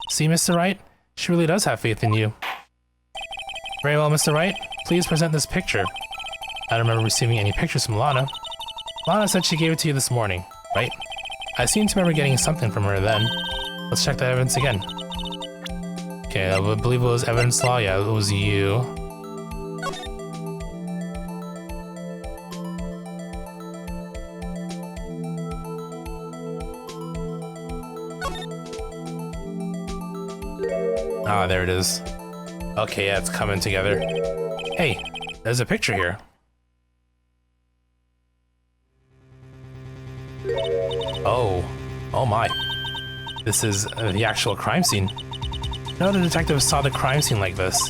See, Mr. Wright? She really does have faith in you. Very well, Mr. Wright. Please present this picture. I don't remember receiving any pictures from Lana. Lana said she gave it to you this morning, right? I seem to remember getting something from her then. Let's check the evidence again. Okay, I believe it was evidence law. Yeah, it was you. Ah, there it is. Okay, yeah, it's coming together. Hey, there's a picture here. Oh my. This is the actual crime scene. No other detective saw the crime scene like this,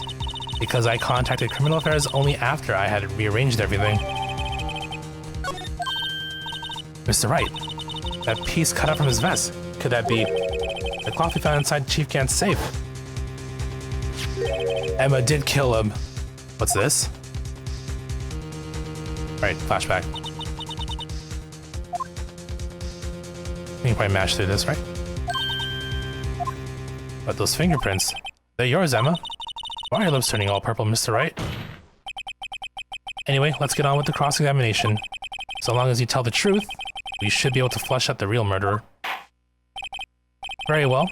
because I contacted Criminal Affairs only after I had rearranged everything. Mr. Wright, that piece cut out from his vest. Could that be the cloth we found inside Chief Gant's safe? Emma did kill him. What's this? Right, flashback. We can probably mash through this, right? But those fingerprints, they're yours, Emma. Why are your lips turning all purple, Mr. Wright? Anyway, let's get on with the cross-examination. So long as you tell the truth, we should be able to flush out the real murderer. Very well.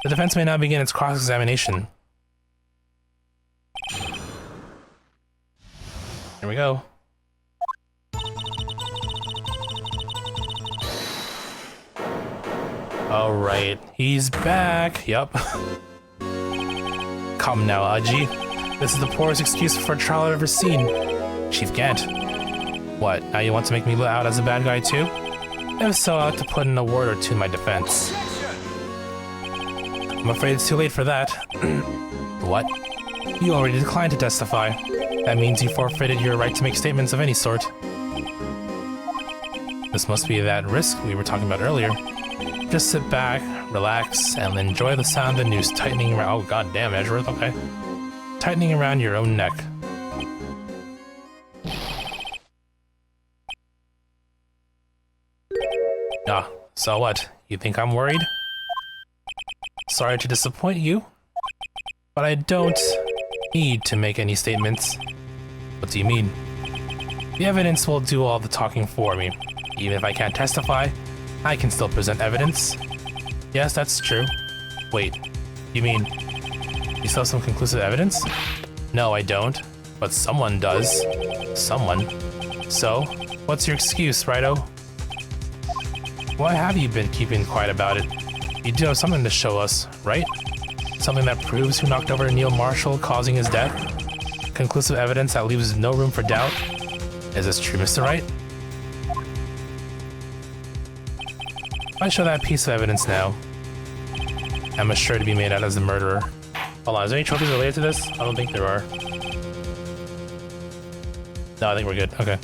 The defense may now begin its cross-examination. Here we go. Alright, he's back. Yup. Come now, Aji. This is the poorest excuse for a trial I've ever seen. Chief Gant. What, now you want to make me look out as a bad guy too? If so, I'll have to put in a word or two in my defense. I'm afraid it's too late for that. What? You already declined to testify. That means you forfeited your right to make statements of any sort. This must be that risk we were talking about earlier. Just sit back, relax, and enjoy the sound of the noose tightening around— oh god damn, Edgeworth, okay. Tightening around your own neck. Ah, so what? You think I'm worried? Sorry to disappoint you, but I don't need to make any statements. What do you mean? The evidence will do all the talking for me. Even if I can't testify, I can still present evidence. Yes, that's true. Wait, you mean you still have some conclusive evidence? No, I don't, but someone does. Someone. So, what's your excuse, Righto? Why have you been keeping quiet about it? You do have something to show us, right? Something that proves who knocked over Neil Marshall, causing his death? Conclusive evidence that leaves no room for doubt? Is this true, Mr. Wright? I show that piece of evidence now. Emma's sure to be made out as the murderer. Hold on, is there any trophies related to this? I don't think there are. No, I think we're good. Okay.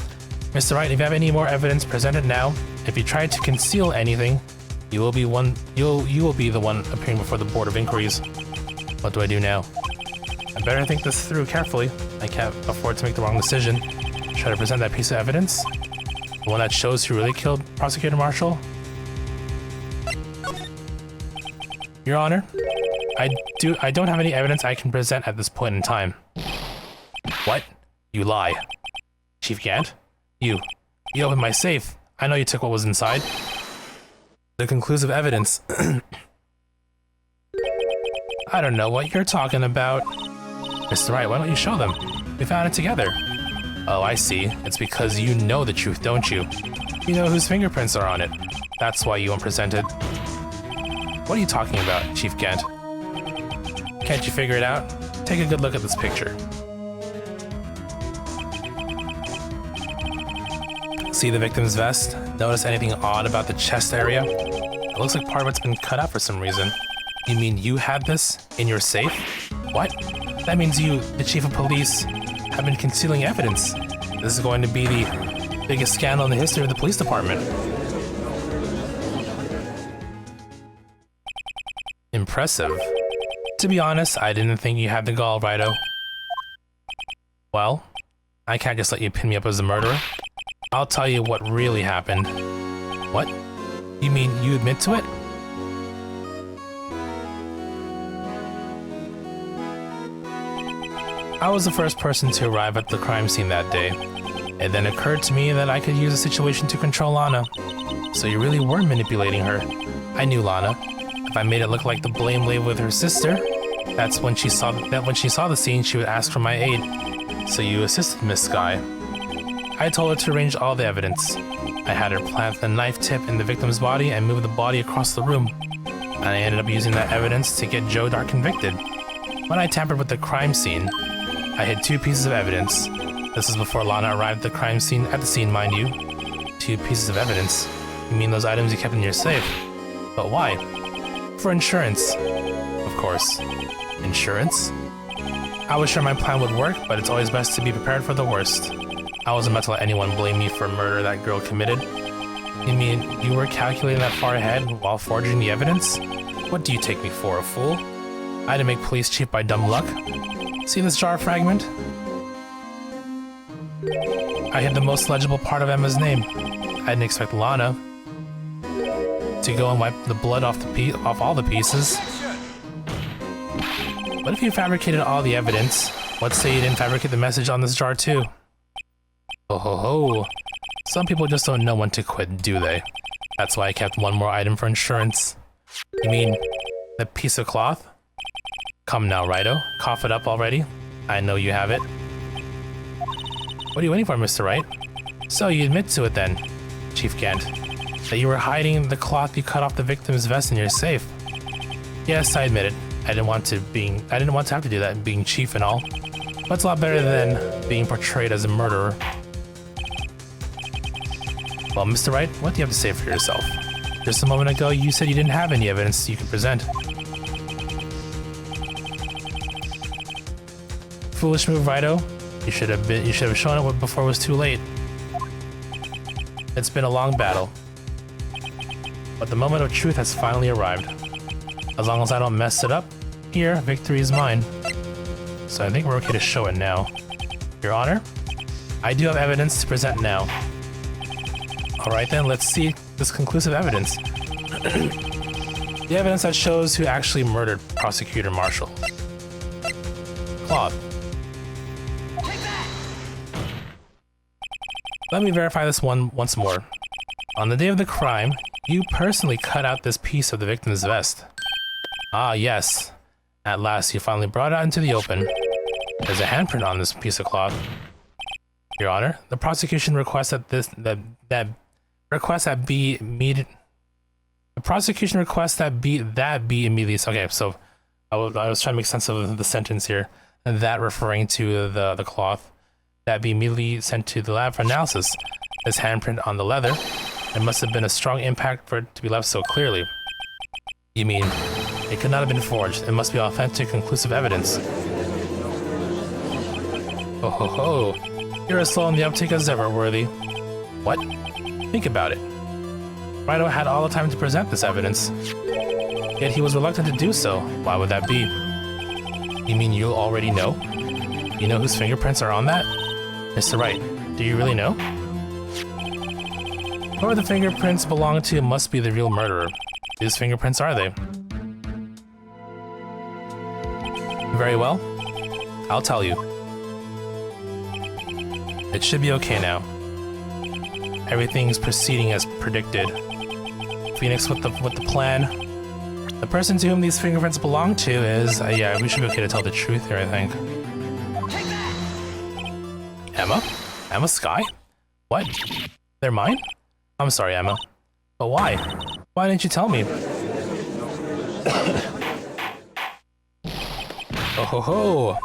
Mr. Wright, if you have any more evidence, present it now. If you try to conceal anything, you will be the one appearing before the Board of Inquiries. What do I do now? I better think this through carefully. I can't afford to make the wrong decision. Try to present that piece of evidence? The one that shows who really killed Prosecutor Marshall? Your Honor, I don't have any evidence I can present at this point in time. What? You lie. Chief Gant? You opened my safe. I know you took what was inside. The conclusive evidence. I don't know what you're talking about. Mr. Wright, why don't you show them? We found it together. Oh, I see. It's because you know the truth, don't you? You know whose fingerprints are on it. That's why you won't present it. What are you talking about, Chief Gant? Can't you figure it out? Take a good look at this picture. See the victim's vest? Notice anything odd about the chest area? It looks like part of it's been cut out for some reason. You mean you had this in your safe? What? That means you, the chief of police, have been concealing evidence. This is going to be the biggest scandal in the history of the police department. Impressive. To be honest, I didn't think you had the gall, Righto. Well, I can't just let you pin me up as a murderer. I'll tell you what really happened. What? You mean you admit to it? I was the first person to arrive at the crime scene that day. It then occurred to me that I could use the situation to control Lana. So you really were manipulating her. I knew Lana. If I made it look like the blame lay with her sister, that's when she saw the scene, she would ask for my aid. So you assisted Miss Sky. I told her to arrange all the evidence. I had her plant the knife tip in the victim's body and move the body across the room. And I ended up using that evidence to get Joe Dark convicted. When I tampered with the crime scene, I hid 2 pieces of evidence. This is before Lana arrived at the scene, mind you. 2 pieces of evidence? You mean those items you kept in your safe? But why? For insurance. Of course. Insurance? I was sure my plan would work, but it's always best to be prepared for the worst. I wasn't about to let anyone blame me for a murder that girl committed. You mean you were calculating that far ahead while forging the evidence? What do you take me for, a fool? I didn't make police chief by dumb luck. See this jar fragment? I hid the most legible part of Emma's name. I didn't expect Lana to go and wipe the blood off all the pieces. What if you fabricated all the evidence? Let's say you didn't fabricate the message on this jar too. Oh ho ho. Some people just don't know when to quit, do they? That's why I kept 1 more item for insurance. You mean the piece of cloth? Come now, Righto. Cough it up already. I know you have it. What are you waiting for, Mr. Wright? So you admit to it then, Chief Gant, that you were hiding the cloth you cut off the victim's vest in your safe. Yes, I admit it. I didn't want to have to do that, being chief and all. But it's a lot better than being portrayed as a murderer. Well, Mr. Wright, what do you have to say for yourself? Just a moment ago, you said you didn't have any evidence you could present. Foolish move, Righto. You should have shown it before it was too late. It's been a long battle, but the moment of truth has finally arrived. As long as I don't mess it up, here, victory is mine. So I think we're okay to show it now. Your Honor, I do have evidence to present now. Alright then, let's see this conclusive evidence. The evidence that shows who actually murdered Prosecutor Marshall. Cloth. Let me verify this once more. On the day of the crime, you personally cut out this piece of the victim's vest. Ah, yes. At last, you finally brought it out into the open. There's a handprint on this piece of cloth. Your Honor, the prosecution requests that be immediately. Okay, so I was trying to make sense of the sentence here, and that referring to the cloth. That be immediately sent to the lab for analysis. This handprint on the leather, it must have been a strong impact for it to be left so clearly. You mean, it could not have been forged. It must be authentic, conclusive evidence. Oh ho ho. You're as slow on the uptake as ever, Worthy. What? Think about it. Righto had all the time to present this evidence. Yet he was reluctant to do so. Why would that be? You mean you already know? You know whose fingerprints are on that? Mr. Wright, do you really know? Whoever the fingerprints belong to must be the real murderer. Whose fingerprints are they? Very well. I'll tell you. It should be okay now. Everything's proceeding as predicted. Phoenix with the plan. The person to whom these fingerprints belong to is... yeah, we should be okay to tell the truth here, I think. Emma? Emma Sky? What? They're mine? I'm sorry, Emma. But why? Why didn't you tell me? Oh ho ho!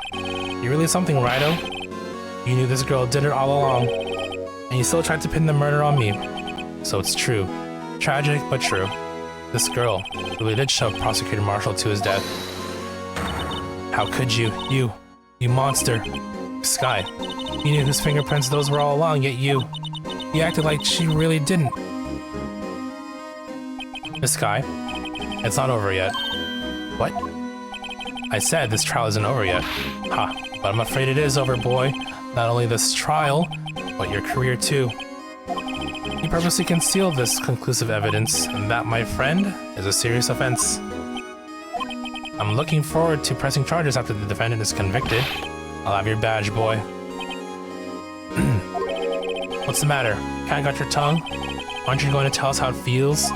You're really something, Righto. You knew this girl did it all along. And you still tried to pin the murder on me. So it's true. Tragic, but true. This girl really did shove Prosecutor Marshall to his death. How could you? You monster. Sky. You knew whose fingerprints those were all along, yet you acted like she really didn't. Miss Sky, it's not over yet. What? I said this trial isn't over yet. Ha, but I'm afraid it is over, boy. Not only this trial, but your career too. You purposely concealed this conclusive evidence, and that, my friend, is a serious offense. I'm looking forward to pressing charges after the defendant is convicted. I'll have your badge, boy. What's the matter? Kinda got your tongue? Aren't you going to tell us how it feels?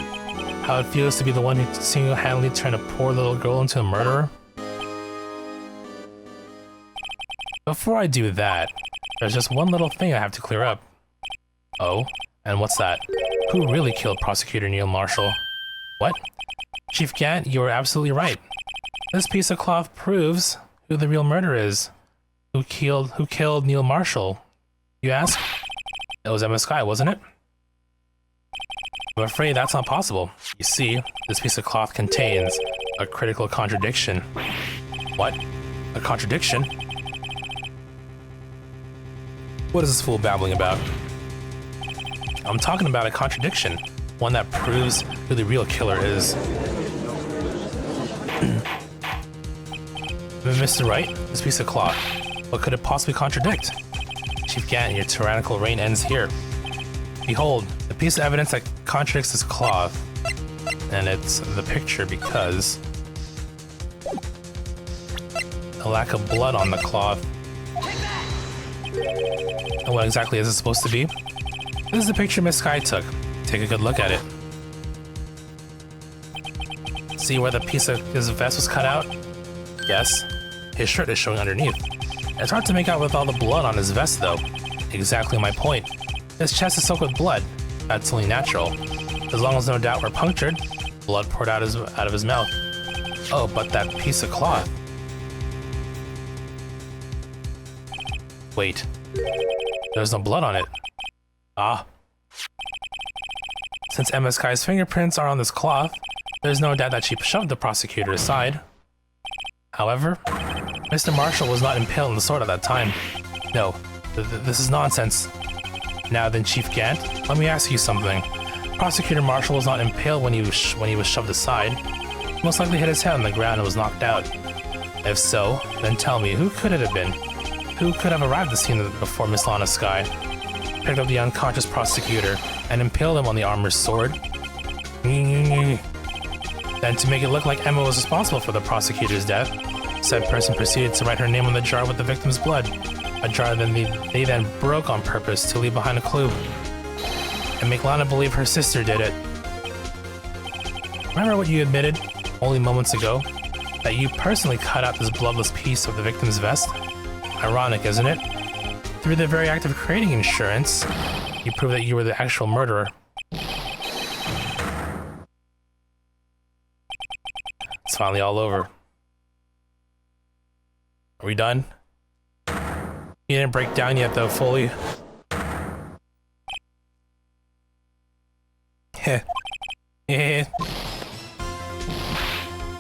How it feels to be the one who single-handedly turned a poor little girl into a murderer? Before I do that, there's just one little thing I have to clear up. Oh? And what's that? Who really killed Prosecutor Neil Marshall? What? Chief Gant, you were absolutely right. This piece of cloth proves who the real murderer is. Who killed Neil Marshall? You ask? It was Emma Skye, wasn't it? I'm afraid that's not possible. You see, this piece of cloth contains a critical contradiction. What? A contradiction? What is this fool babbling about? I'm talking about a contradiction. One that proves who the real killer is. Mr. Wright, this piece of cloth, what could it possibly contradict? Chief Gant, your tyrannical reign ends here. Behold, the piece of evidence that contradicts this cloth, and it's the picture because a lack of blood on the cloth. And what exactly is it supposed to be? This is the picture Miss Skye took. Take a good look at it. See where the piece of his vest was cut out? Yes. His shirt is showing underneath. It's hard to make out with all the blood on his vest though. Exactly my point. His chest is soaked with blood. That's only natural. As long as no doubt were punctured, blood poured out of his mouth. Oh, but that piece of cloth. Wait. There's no blood on it. Ah. Since Emma Skye's fingerprints are on this cloth, there's no doubt that she shoved the prosecutor aside. However, Mr. Marshall was not impaled on the sword at that time. No, this is nonsense. Now then, Chief Gant, let me ask you something. Prosecutor Marshall was not impaled when he was shoved aside. He most likely hit his head on the ground and was knocked out. If so, then tell me, who could it have been? Who could have arrived at the scene before Miss Lana Skye, picked up the unconscious prosecutor, and impaled him on the armor's sword? Then, to make it look like Emma was responsible for the prosecutor's death, said person proceeded to write her name on the jar with the victim's blood, a jar that they then broke on purpose to leave behind a clue, and make Lana believe her sister did it. Remember what you admitted, only moments ago, that you personally cut out this bloodless piece of the victim's vest? Ironic, isn't it? Through the very act of creating insurance, you prove that you were the actual murderer. It's finally all over. Are we done? You didn't break down yet though, fully. Heh. Heh.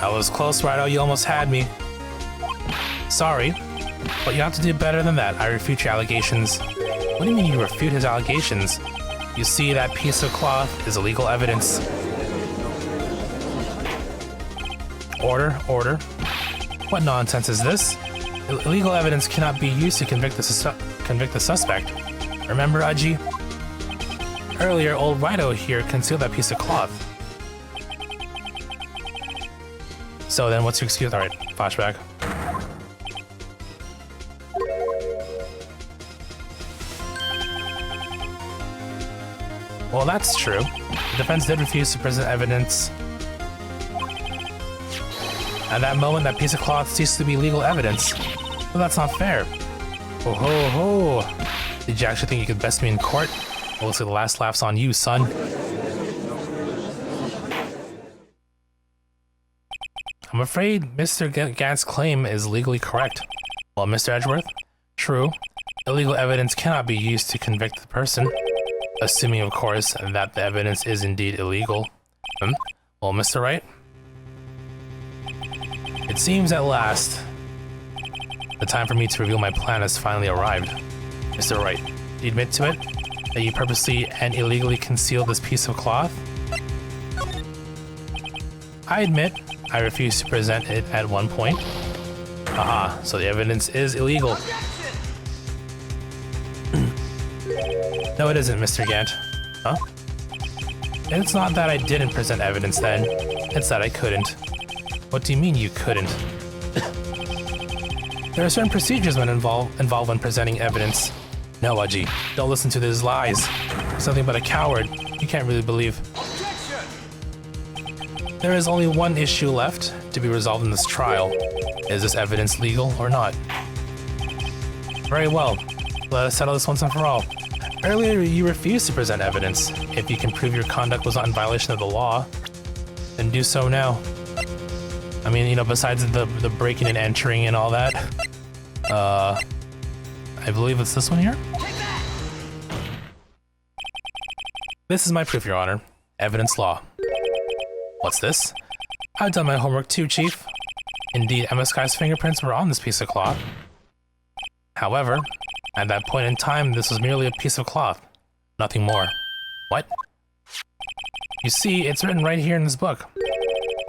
I was close, Wright. You almost had me. Sorry, but you have to do better than that. I refute your allegations. What do you mean you refute his allegations? You see, that piece of cloth is illegal evidence. Order, order. What nonsense is this? Illegal evidence cannot be used to convict the suspect. Remember, Aji? Earlier, old Wright here concealed that piece of cloth. So then, what's your excuse? Alright, flashback. Well, that's true. The defense did refuse to present evidence. At that moment, that piece of cloth ceased to be legal evidence. Well, that's not fair. Oh ho ho! Did you actually think you could best me in court? Well, looks like the last laugh's on you, son. I'm afraid Mr. Gant's claim is legally correct. Well, Mr. Edgeworth? True. Illegal evidence cannot be used to convict the person. Assuming, of course, that the evidence is indeed illegal. Well, Mr. Wright? It seems at last, the time for me to reveal my plan has finally arrived. Mr. Wright, do you admit to it? That you purposely and illegally concealed this piece of cloth? I admit, I refused to present it at one point. Aha, so the evidence is illegal. No, it isn't, Mr. Gant. Huh? It's not that I didn't present evidence then, it's that I couldn't. What do you mean you couldn't? There are certain procedures involved when presenting evidence. No, Aji, don't listen to these lies. He's nothing but a coward. You can't really believe. There is only one issue left to be resolved in this trial. Is this evidence legal or not? Very well. Let us settle this once and for all. Earlier, you refused to present evidence. If you can prove your conduct was not in violation of the law, then do so now. I mean, you know, besides the breaking and entering and all that, I believe it's this one here? This is my proof, Your Honor. Evidence law. What's this? I've done my homework too, Chief. Indeed, Emma Sky's fingerprints were on this piece of cloth. However, at that point in time, this was merely a piece of cloth. Nothing more. What? You see, it's written right here in this book.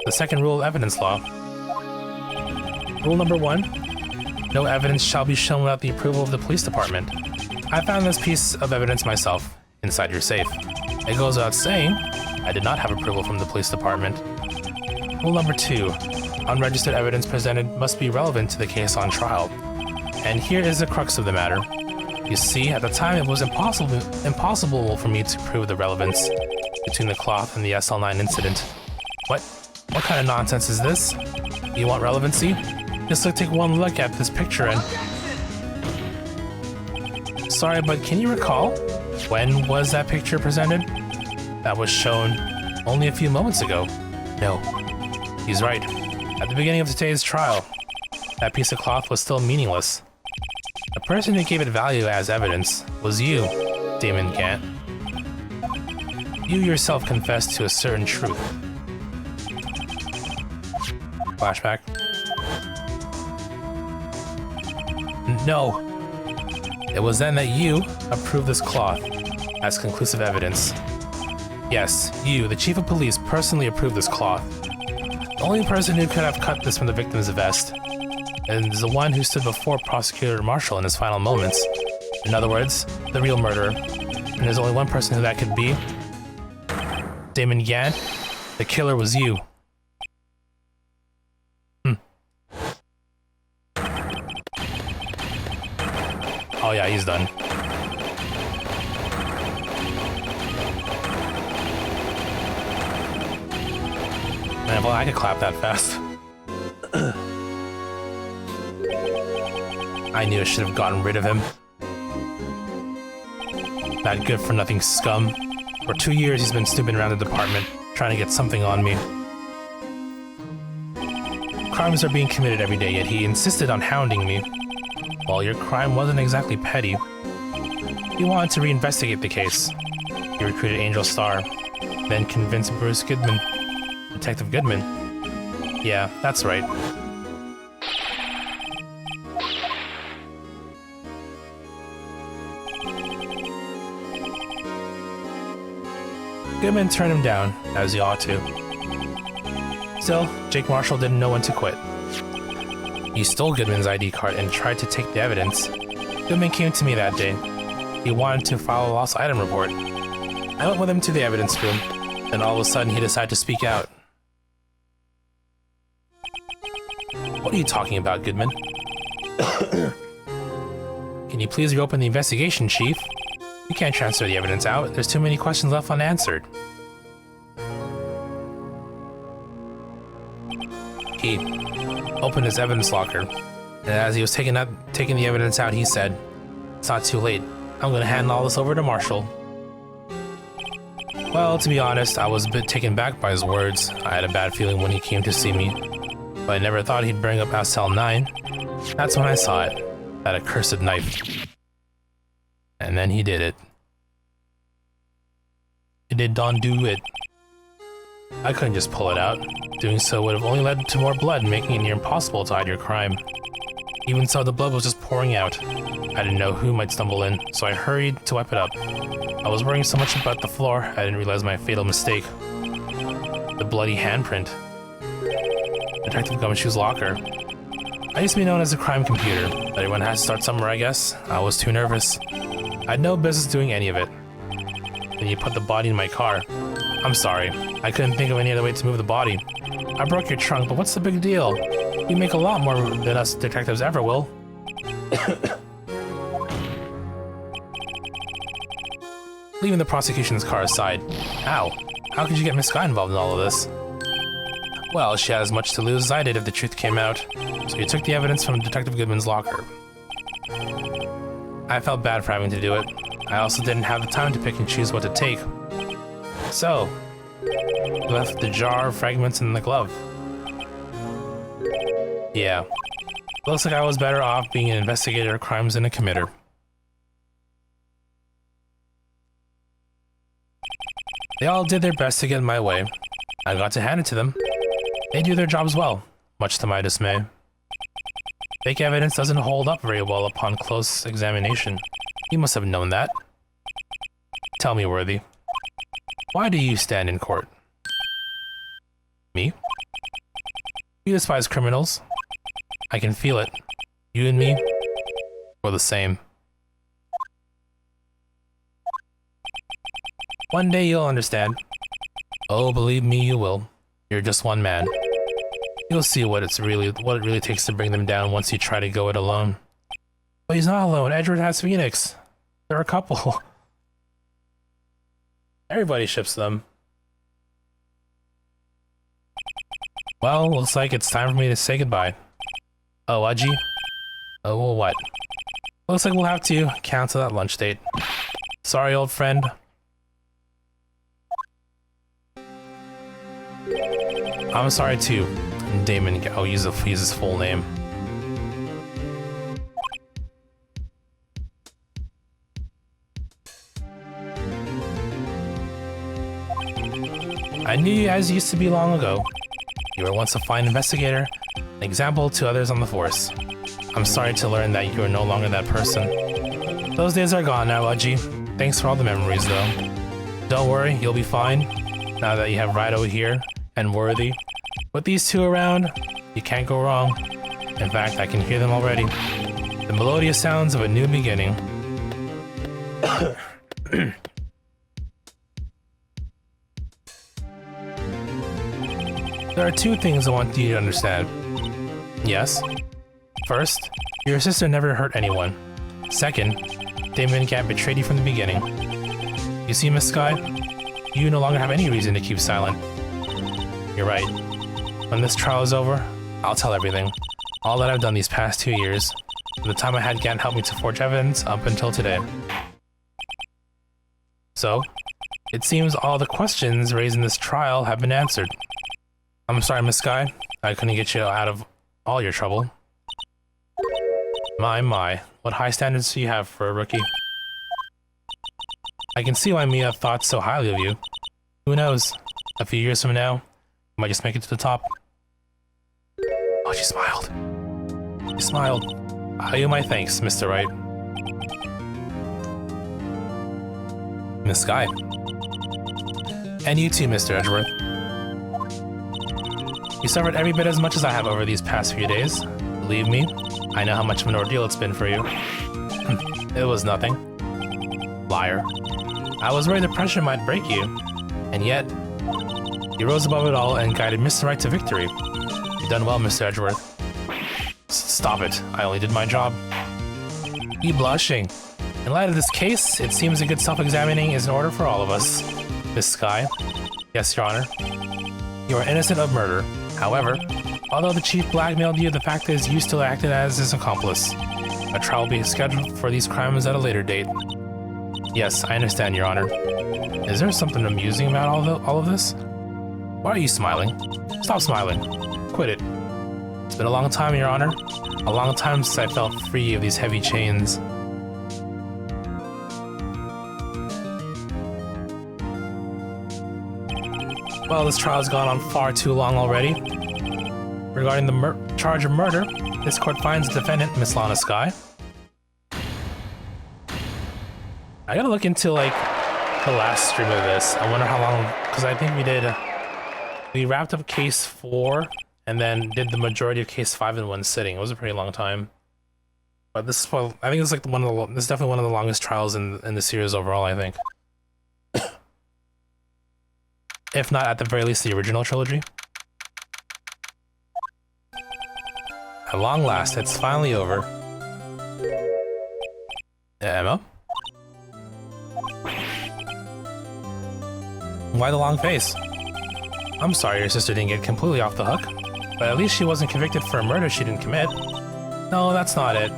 The second rule of evidence law. Rule number 1. No evidence shall be shown without the approval of the police department. I found this piece of evidence myself, inside your safe. It goes without saying, I did not have approval from the police department. Rule number 2. Unregistered evidence presented must be relevant to the case on trial. And here is the crux of the matter. You see, at the time it was impossible for me to prove the relevance between the cloth and the SL9 incident. What? What kind of nonsense is this? You want relevancy? Just take one look at this picture and... Sorry, but can you recall? When was that picture presented? That was shown only a few moments ago. No. He's right. At the beginning of today's trial, that piece of cloth was still meaningless. The person who gave it value as evidence was you, Damon Gant. You yourself confessed to a certain truth. Flashback. No. It was then that you approved this cloth as conclusive evidence. Yes, you, the chief of police, personally approved this cloth. The only person who could have cut this from the victim's vest and is the one who stood before Prosecutor Marshall in his final moments. In other words, the real murderer. And there's only one person who that could be. Damon Gant, the killer was you. Oh yeah, he's done. Man, well, I could clap that fast. I knew I should have gotten rid of him. That good-for-nothing scum. For 2 years he's been snooping around the department, trying to get something on me. Crimes are being committed every day, yet he insisted on hounding me. Well, your crime wasn't exactly petty. He wanted to reinvestigate the case. He recruited Angel Star, then convinced Bruce Goodman. Detective Goodman? Yeah, that's right. Goodman turned him down, as he ought to. Still, Jake Marshall didn't know when to quit. He stole Goodman's ID card and tried to take the evidence. Goodman came to me that day. He wanted to file a lost item report. I went with him to the evidence room, then all of a sudden he decided to speak out. What are you talking about, Goodman? Can you please reopen the investigation, Chief? You can't transfer the evidence out. There's too many questions left unanswered. He opened his evidence locker, and as he was taking the evidence out, he said, "It's not too late. I'm gonna hand all this over to Marshall." Well, to be honest, I was a bit taken back by his words. I had a bad feeling when he came to see me, but I never thought he'd bring up SL9. That's when I saw it, that accursed knife. And then he did it. He did not do it. I couldn't just pull it out. Doing so would have only led to more blood, making it near impossible to hide your crime. Even so, the blood was just pouring out. I didn't know who might stumble in, so I hurried to wipe it up. I was worrying so much about the floor, I didn't realize my fatal mistake. The bloody handprint. Detective Gumshoe's locker. I used to be known as a crime computer, but everyone has to start somewhere, I guess. I was too nervous. I had no business doing any of it. Then you put the body in my car. I'm sorry. I couldn't think of any other way to move the body. I broke your trunk, but what's the big deal? You make a lot more than us detectives ever will. Leaving the prosecution's car aside. Ow. How could you get Miss Sky involved in all of this? Well, she had as much to lose as I did if the truth came out. So you took the evidence from Detective Goodman's locker. I felt bad for having to do it. I also didn't have the time to pick and choose what to take. So, you left the jar of fragments in the glove. Yeah. Looks like I was better off being an investigator of crimes than a committer. They all did their best to get in my way. I got to hand it to them. They do their jobs well, much to my dismay. Fake evidence doesn't hold up very well upon close examination. You must have known that. Tell me, Worthy. Why do you stand in court? Me? You despise criminals. I can feel it. You and me, we're the same. One day you'll understand. Oh, believe me, you will. You're just one man. You'll see what it really takes to bring them down once you try to go it alone. But he's not alone. Edward has Phoenix. They're a couple. Everybody ships them. Well, looks like it's time for me to say goodbye. Oh, Udgy? Oh, well, what? Looks like we'll have to cancel that lunch date. Sorry, old friend. I'm sorry too, Damon. I'll use his full name. I knew you as you used to be long ago. You were once a fine investigator, an example to others on the force. I'm sorry to learn that you are no longer that person. Those days are gone now, Udgy. Thanks for all the memories, though. Don't worry, you'll be fine. Now that you have Wright over here, and Worthy. With these two around, you can't go wrong. In fact, I can hear them already. The melodious sounds of a new beginning. There are two things I want you to understand. Yes. First, your sister never hurt anyone. Second, Damon can't betray you from the beginning. You see, Miss Sky? You no longer have any reason to keep silent. You're right. When this trial is over, I'll tell everything. All that I've done these past 2 years. From the time I had Gant help me to forge evidence up until today. So, it seems all the questions raised in this trial have been answered. I'm sorry, Miss Sky. I couldn't get you out of all your trouble. My. What high standards do you have for a rookie? I can see why Mia thought so highly of you. Who knows? A few years from now, you might just make it to the top. Oh, she smiled. She smiled. I owe you my thanks, Mr. Wright. Miss Sky. And you too, Mr. Edgeworth. You suffered every bit as much as I have over these past few days. Believe me, I know how much of an ordeal it's been for you. It was nothing. Liar. I was worried the pressure might break you, and yet, you rose above it all and guided Mr. Wright to victory. You've done well, Mr. Edgeworth. Stop it. I only did my job. You blushing. In light of this case, it seems a good self-examining is in order for all of us. Miss Sky. Yes, Your Honor. You are innocent of murder. However, although the chief blackmailed you, the fact is you still acted as his accomplice. A trial will be scheduled for these crimes at a later date. Yes, I understand, Your Honor. Is there something amusing about all of this? Why are you smiling? Stop smiling. Quit it. It's been a long time, Your Honor. A long time since I felt free of these heavy chains. Well, this trial's gone on far too long already. Regarding the charge of murder, this court finds the defendant, Miss Lana Sky. I gotta look into, like, the last stream of this. I wonder how long, because I think we wrapped up case 4 and then did the majority of case 5 in one sitting. It was a pretty long time. But this is, well, I think it's like this is definitely one of the longest trials in the series overall, I think. If not, at the very least, the original trilogy. At long last, it's finally over. Emma? Why the long face? I'm sorry your sister didn't get completely off the hook, but at least she wasn't convicted for a murder she didn't commit. No, that's not it.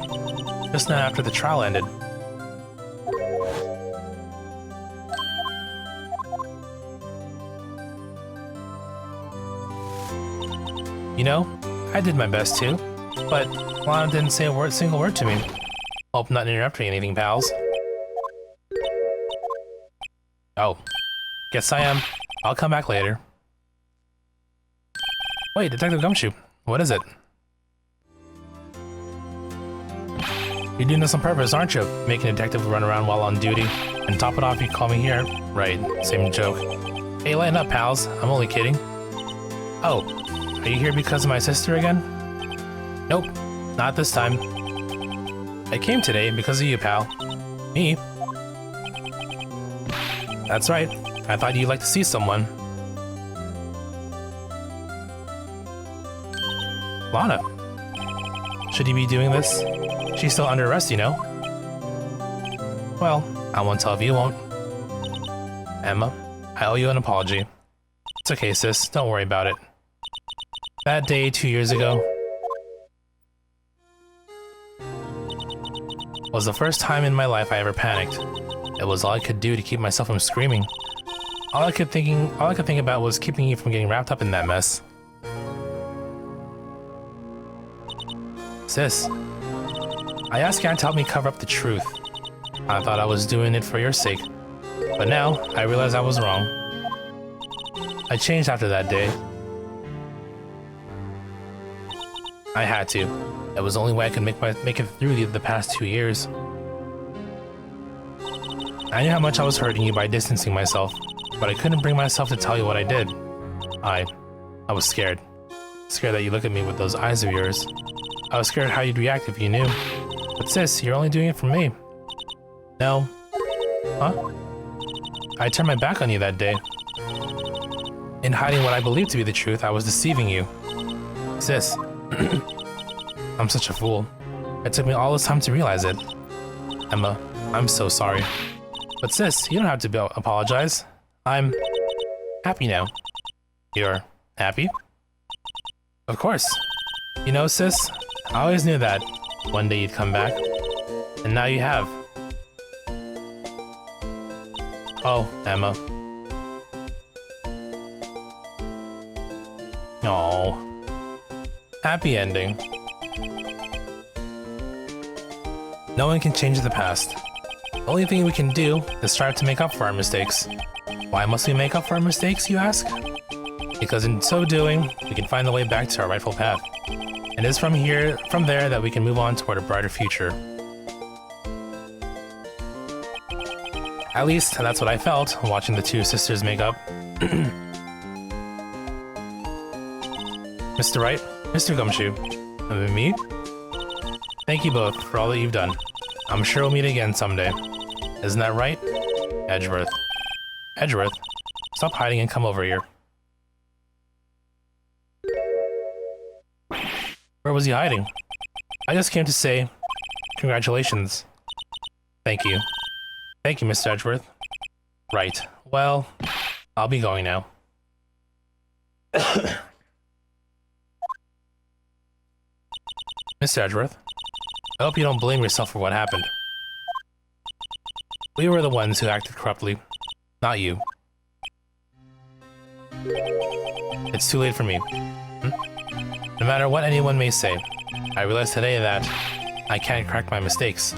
Just not after the trial ended. You know, I did my best too, but Lana didn't say a single word to me. Hope not interrupting anything, pals. Oh, guess I am. I'll come back later. Wait, Detective Gumshoe, what is it? You're doing this on purpose, aren't you? Making a detective run around while on duty. And top it off, you call me here. Right, same joke. Hey, lighten up, pals. I'm only kidding. Oh, are you here because of my sister again? Nope, not this time. I came today because of you, pal. Me? That's right. I thought you'd like to see someone. Lana. Should you be doing this? She's still under arrest, you know. Well, I won't tell if you won't. Emma, I owe you an apology. It's okay, sis. Don't worry about it. That day 2 years ago was the first time in my life I ever panicked. It was all I could do to keep myself from screaming. All I could think about was keeping you from getting wrapped up in that mess. Sis, I asked Aunt to help me cover up the truth. I thought I was doing it for your sake, but now I realize I was wrong. I changed after that day. I had to. It was the only way I could make it through the past 2 years. I knew how much I was hurting you by distancing myself, but I couldn't bring myself to tell you what I did. I was scared. Scared that you look at me with those eyes of yours. I was scared how you'd react if you knew. But sis, you're only doing it for me. No. Huh? I turned my back on you that day. In hiding what I believed to be the truth, I was deceiving you. Sis. I'm such a fool. It took me all this time to realize it. Emma, I'm so sorry. But sis, you don't have to apologize. I'm happy now. You're happy? Of course. You know, sis, I always knew that one day you'd come back. And now you have. Oh, Emma. Aww. Happy ending. No one can change the past. The only thing we can do is strive to make up for our mistakes. Why must we make up for our mistakes, you ask? Because in so doing, we can find the way back to our rightful path. And it's from there that we can move on toward a brighter future. At least, that's what I felt watching the two sisters make up. Mr. Wright, Mr. Gumshoe, and me? Thank you both for all that you've done. I'm sure we'll meet again someday. Isn't that right? Edgeworth. Edgeworth, stop hiding and come over here. Where was he hiding? I just came to say, congratulations. Thank you. Thank you, Mr. Edgeworth. Right. Well, I'll be going now. Mr. Edgeworth, I hope you don't blame yourself for what happened. We were the ones who acted corruptly, not you. It's too late for me. No matter what anyone may say, I realize today that I can't correct my mistakes.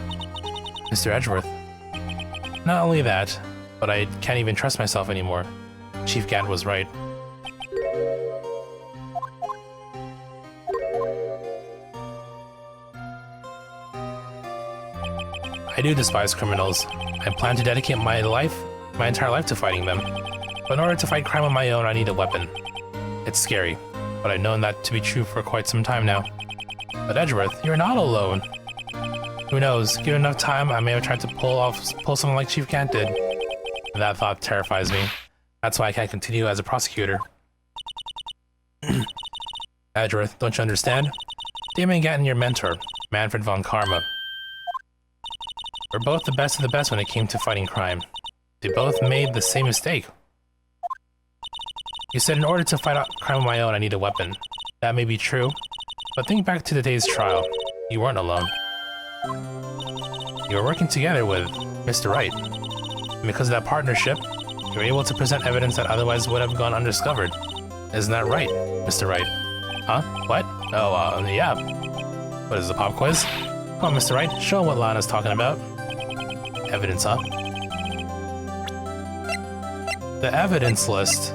Mr. Edgeworth. Not only that, but I can't even trust myself anymore. Chief Gant was right. I do despise criminals. I plan to dedicate my entire life to fighting them. But in order to fight crime on my own, I need a weapon. It's scary, but I've known that to be true for quite some time now. But Edgeworth, you're not alone. Who knows, given enough time, I may have tried to pull something like Chief Gant did. That thought terrifies me. That's why I can't continue as a prosecutor. Edgeworth, don't you understand? Damon Gatton, your mentor, Manfred von Karma. We're both the best of the best when it came to fighting crime. They both made the same mistake. You said in order to fight crime on my own, I need a weapon. That may be true, but think back to today's trial. You weren't alone. You were working together with Mr. Wright. And because of that partnership, you were able to present evidence that otherwise would have gone undiscovered. Isn't that right, Mr. Wright? Huh? What? Oh, yeah. What is the pop quiz? Come on, Mr. Wright, show him what Lana's talking about. Evidence, huh? The evidence list.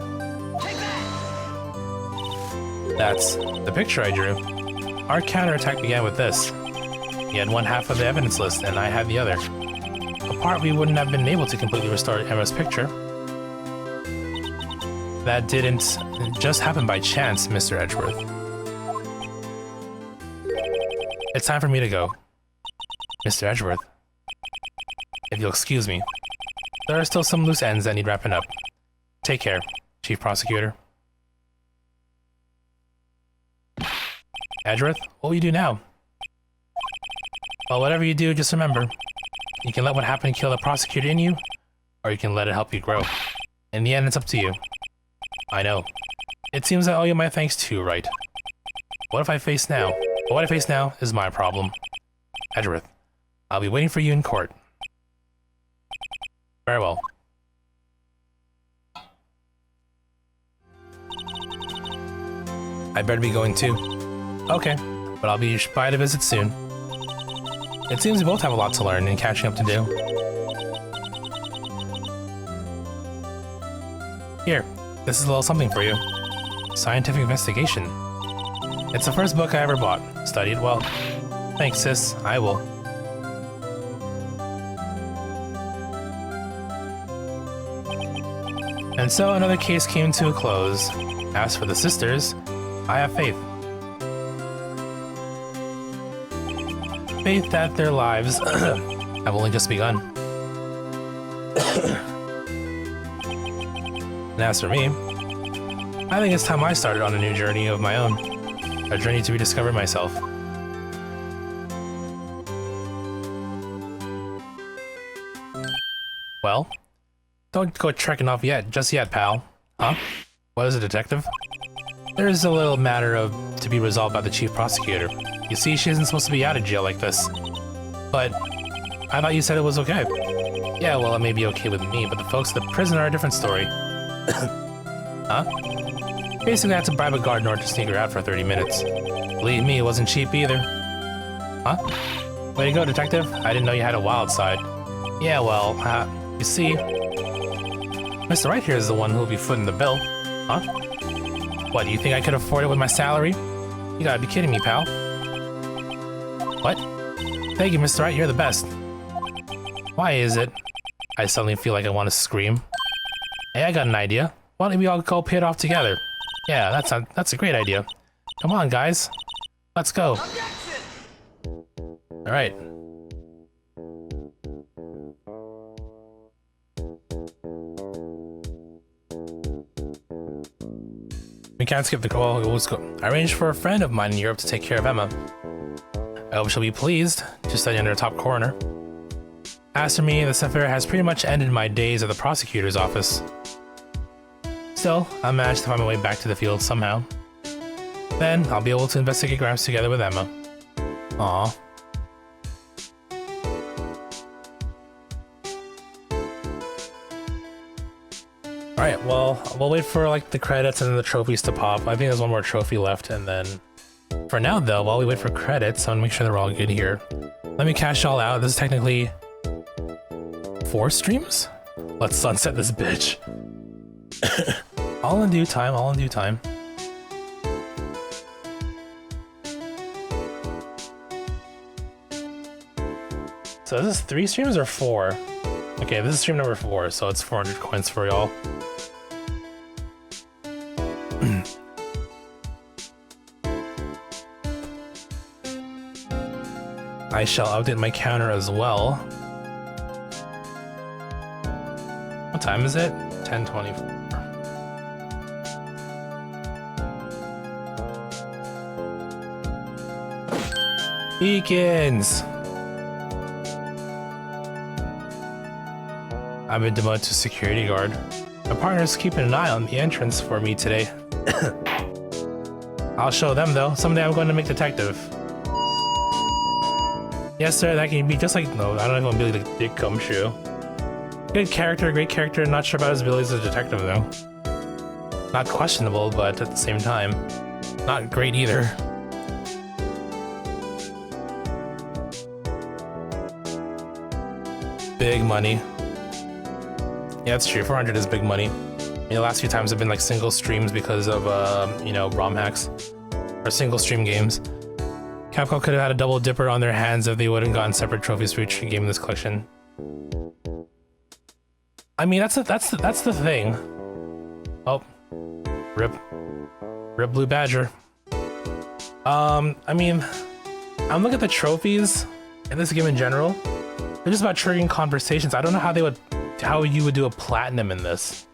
That's the picture I drew. Our counterattack began with this. He had one half of the evidence list, and I had the other. Apart, we wouldn't have been able to completely restore Emma's picture. That didn't just happen by chance, Mr. Edgeworth. It's time for me to go. Mr. Edgeworth. If you'll excuse me. There are still some loose ends that need wrapping up. Take care, Chief Prosecutor. Edgeworth, what will you do now? Well, whatever you do, just remember, you can let what happened kill the prosecutor in you, or you can let it help you grow. In the end, it's up to you. I know. It seems I owe you my thanks too, right? What I face now is my problem. Edgeworth, I'll be waiting for you in court. Very well. I better be going too. Okay, but I'll be by to visit soon. It seems we both have a lot to learn and catching up to do. Here, this is a little something for you. Scientific investigation. It's the first book I ever bought. Studied well. Thanks, sis. I will. And so another case came to a close. As for the sisters, I have faith. Faith that their lives have only just begun. And as for me, I think it's time I started on a new journey of my own. A journey to rediscover myself. Well, don't go trekking off just yet, pal. Huh? What is it, detective? There is a little matter to be resolved by the chief prosecutor. You see, she isn't supposed to be out of jail like this. But I thought you said it was okay. Yeah, well, it may be okay with me, but the folks at the prison are a different story. Huh? Basically, I had to bribe a guard in order to sneak her out for 30 minutes. Believe me, it wasn't cheap either. Huh? Way to go, detective. I didn't know you had a wild side. Yeah, well, you see, Mr. Wright here is the one who will be footing the bill. Huh? What, do you think I could afford it with my salary? You gotta be kidding me, pal. What? Thank you, Mr. Wright, you're the best. Why is it? I suddenly feel like I want to scream. Hey, I got an idea. Why don't we all go pay it off together? Yeah, that's a great idea. Come on, guys. Let's go. Alright. We can't skip the call. Let's go. I arranged for a friend of mine in Europe to take care of Emma. I hope she'll be pleased to study under a top coroner. As for me, this affair has pretty much ended my days at the prosecutor's office. Still, I managed to find my way back to the field somehow. Then, I'll be able to investigate crimes together with Emma. Aww. Alright, well, we'll wait for like the credits and then the trophies to pop. I think there's one more trophy left, and then... For now, though, while we wait for credits, I want to make sure they're all good here. Let me cash all out. This is technically 4 streams? Let's sunset this bitch. All in due time, all in due time. So is this 3 streams or 4? Okay, this is stream number 4, so it's 400 coins for y'all. I shall update my counter as well. What time is it? 10:24. Beacons! I've been demoted to security guard. My partner's keeping an eye on the entrance for me today. I'll show them though. Someday I'm going to make detective. Yes, sir, that can be just like... No, I don't even want to be like Dick Gumshoe. Good character, great character. Not sure about his abilities as a detective though. Not questionable, but at the same time, not great either. Big money. Yeah, that's true. 400 is big money. I mean, the last few times have been like single streams because of, you know, ROM hacks. Or single stream games. Capcom could have had a double dipper on their hands if they wouldn't gotten separate trophies for each game in this collection. I mean, that's the thing. Oh, rip Blue Badger. I mean, I'm looking at the trophies in this game in general. They're just about triggering conversations. I don't know how you would do a platinum in this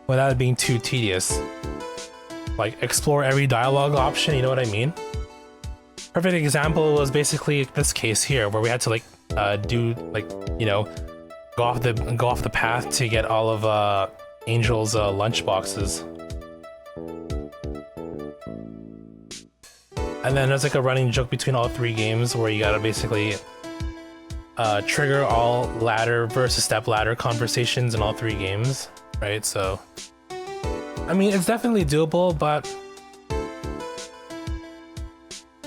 without it being too tedious. Like, explore every dialogue option, you know what I mean? Perfect example was basically this case here, where we had to like do like, you know, go off the path to get all of Angel's lunch boxes. And then there's like a running joke between all three games where you gotta basically trigger all ladder versus step ladder conversations in all three games, right? So, I mean, it's definitely doable, but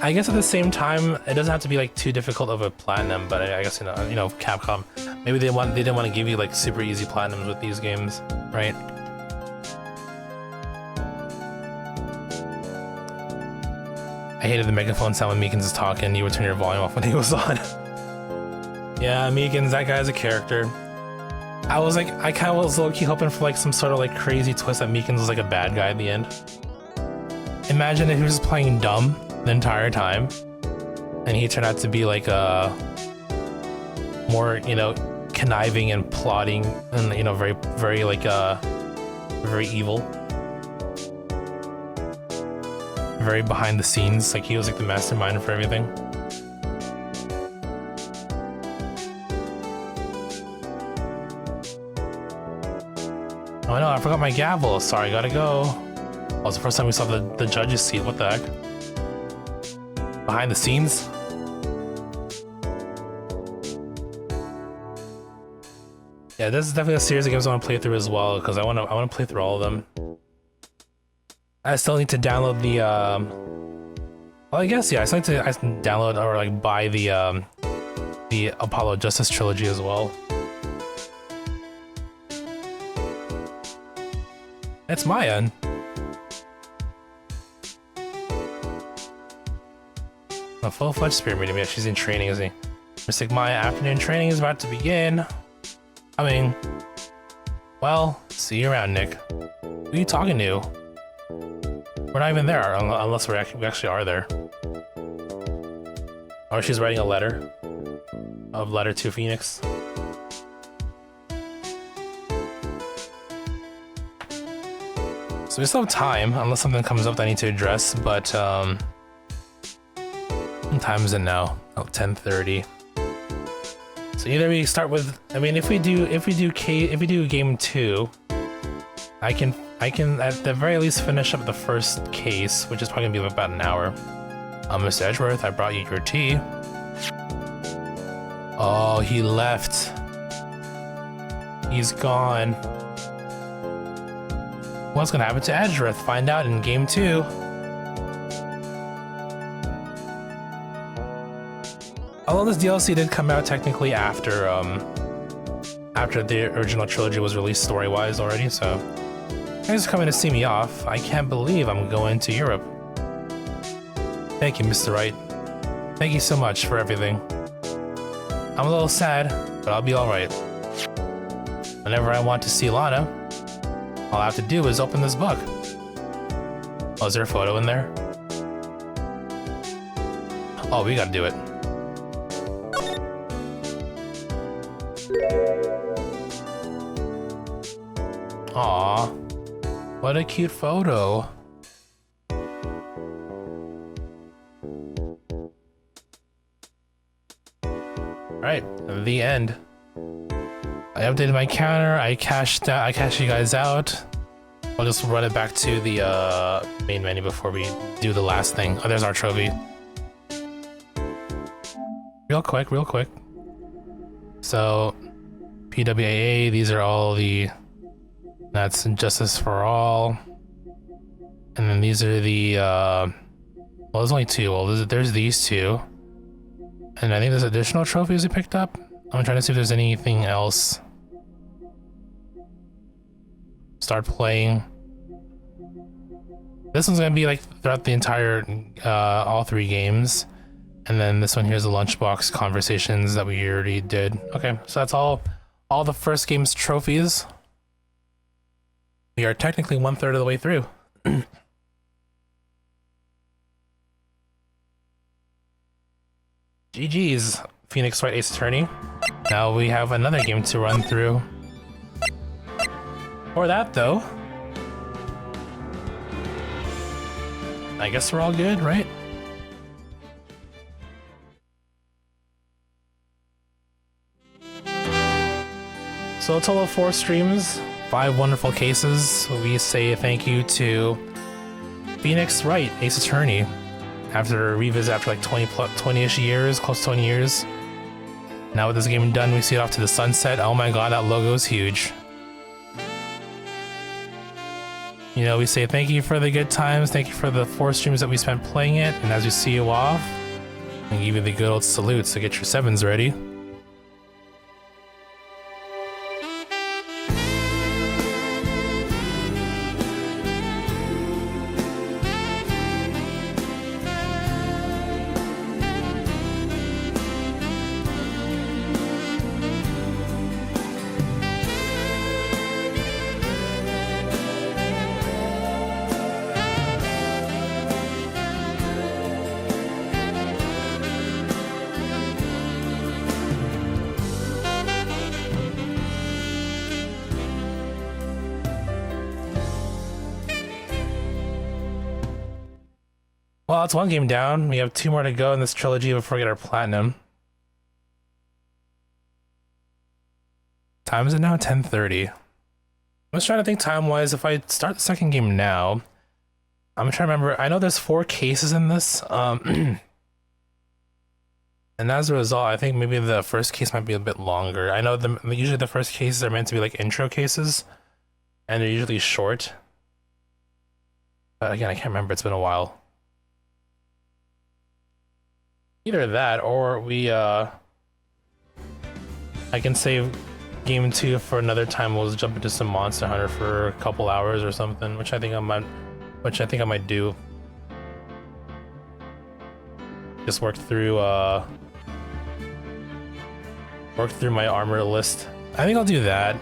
I guess at the same time, it doesn't have to be like too difficult of a platinum. But I guess you know, Capcom, maybe they didn't want to give you like super easy platinums with these games, right? I hated the megaphone sound when Meekins is talking. You would turn your volume off when he was on. Yeah, Meekins, that guy's a character. I kind of was low-key hoping for like some sort of like crazy twist that Meekins was like a bad guy at the end. Imagine if he was just playing dumb the entire time, and he turned out to be like a more, you know, conniving and plotting, and you know, very like very evil, very behind the scenes. Like he was like the mastermind for everything. Oh no, I forgot my gavel. Sorry, gotta go. Oh, it's the first time we saw the judge's seat. What the heck? Behind the scenes? Yeah, this is definitely a series of games I want to play through as well, because I want to play through all of them. I still need to download the well, I guess yeah, I still need to download or like buy the Apollo Justice trilogy as well. It's Maya. A full-fledged spirit medium. Yeah, she's in training, isn't he? Mystic Maya afternoon training is about to begin. Well, see you around, Nick. Who are you talking to? We're not even there, unless we actually are there. Or she's writing a letter. A letter to Phoenix. So we still have time, unless something comes up that I need to address, but what time is it now? Oh, 10:30. So either we start with, I mean, if we do game 2, I can at the very least finish up the first case, which is probably gonna be about an hour. Mr. Edgeworth, I brought you your tea. Oh, he left. He's gone. What's gonna happen to Edgeworth? Find out in game 2. Although this DLC did come out technically after the original trilogy was released story-wise already, so thanks for coming to see me off. I can't believe I'm going to Europe. Thank you, Mr. Wright. Thank you so much for everything. I'm a little sad, but I'll be alright. Whenever I want to see Lana, all I have to do is open this book. Oh, is there a photo in there? Oh, we gotta do it. Aw, what a cute photo. Alright, the end. I updated my counter, I cashed you guys out. I'll just run it back to the main menu before we do the last thing. Oh, there's our trophy. Real quick. So, PWAA, these are all the... That's Justice for All. And then these are the... well, there's only two. Well, there's these two. And I think there's additional trophies we picked up. I'm trying to see if there's anything else. Start playing. This one's gonna be like throughout the entire all three games, and then this one here's the lunchbox conversations that we already did. Okay, so that's all the first game's trophies. We are technically 1/3 of the way through. GG's, Phoenix Wright Ace Attorney. Now we have another game to run through. For that though, I guess we're all good, right? So a total of 4 streams, 5 wonderful cases. We say thank you to Phoenix Wright Ace Attorney. After a revisit after like 20-ish years, close to 20 years. Now with this game done, we see it off to the sunset. Oh my god, that logo is huge. You know, we say thank you for the good times, thank you for the 4 streams that we spent playing it, and as we see you off, I give you the good old salute, so get your 7s ready. Well, that's 1 game down. We have 2 more to go in this trilogy before we get our platinum. Time is it now? 10:30. I was trying to think time-wise. If I start the second game now, I'm trying to remember. I know there's 4 cases in this. And as a result, I think maybe the first case might be a bit longer. I know usually the first cases are meant to be like intro cases, and they're usually short. But again, I can't remember. It's been a while. Either that, or we, I can save game 2 for another time. We'll just jump into some Monster Hunter for a couple hours or something, which I think I might do. Just work through my armor list. I think I'll do that.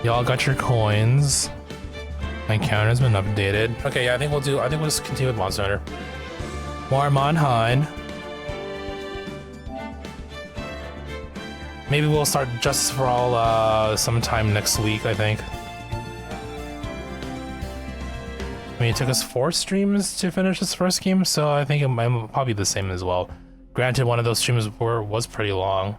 Y'all got your coins. My counter has been updated. Okay, yeah, I think we'll just continue with Monster Hunter. Warmonhan. Maybe we'll start Justice for All sometime next week, I think. I mean, it took us 4 streams to finish this first game, so I think it might probably be the same as well. Granted, one of those streams was pretty long.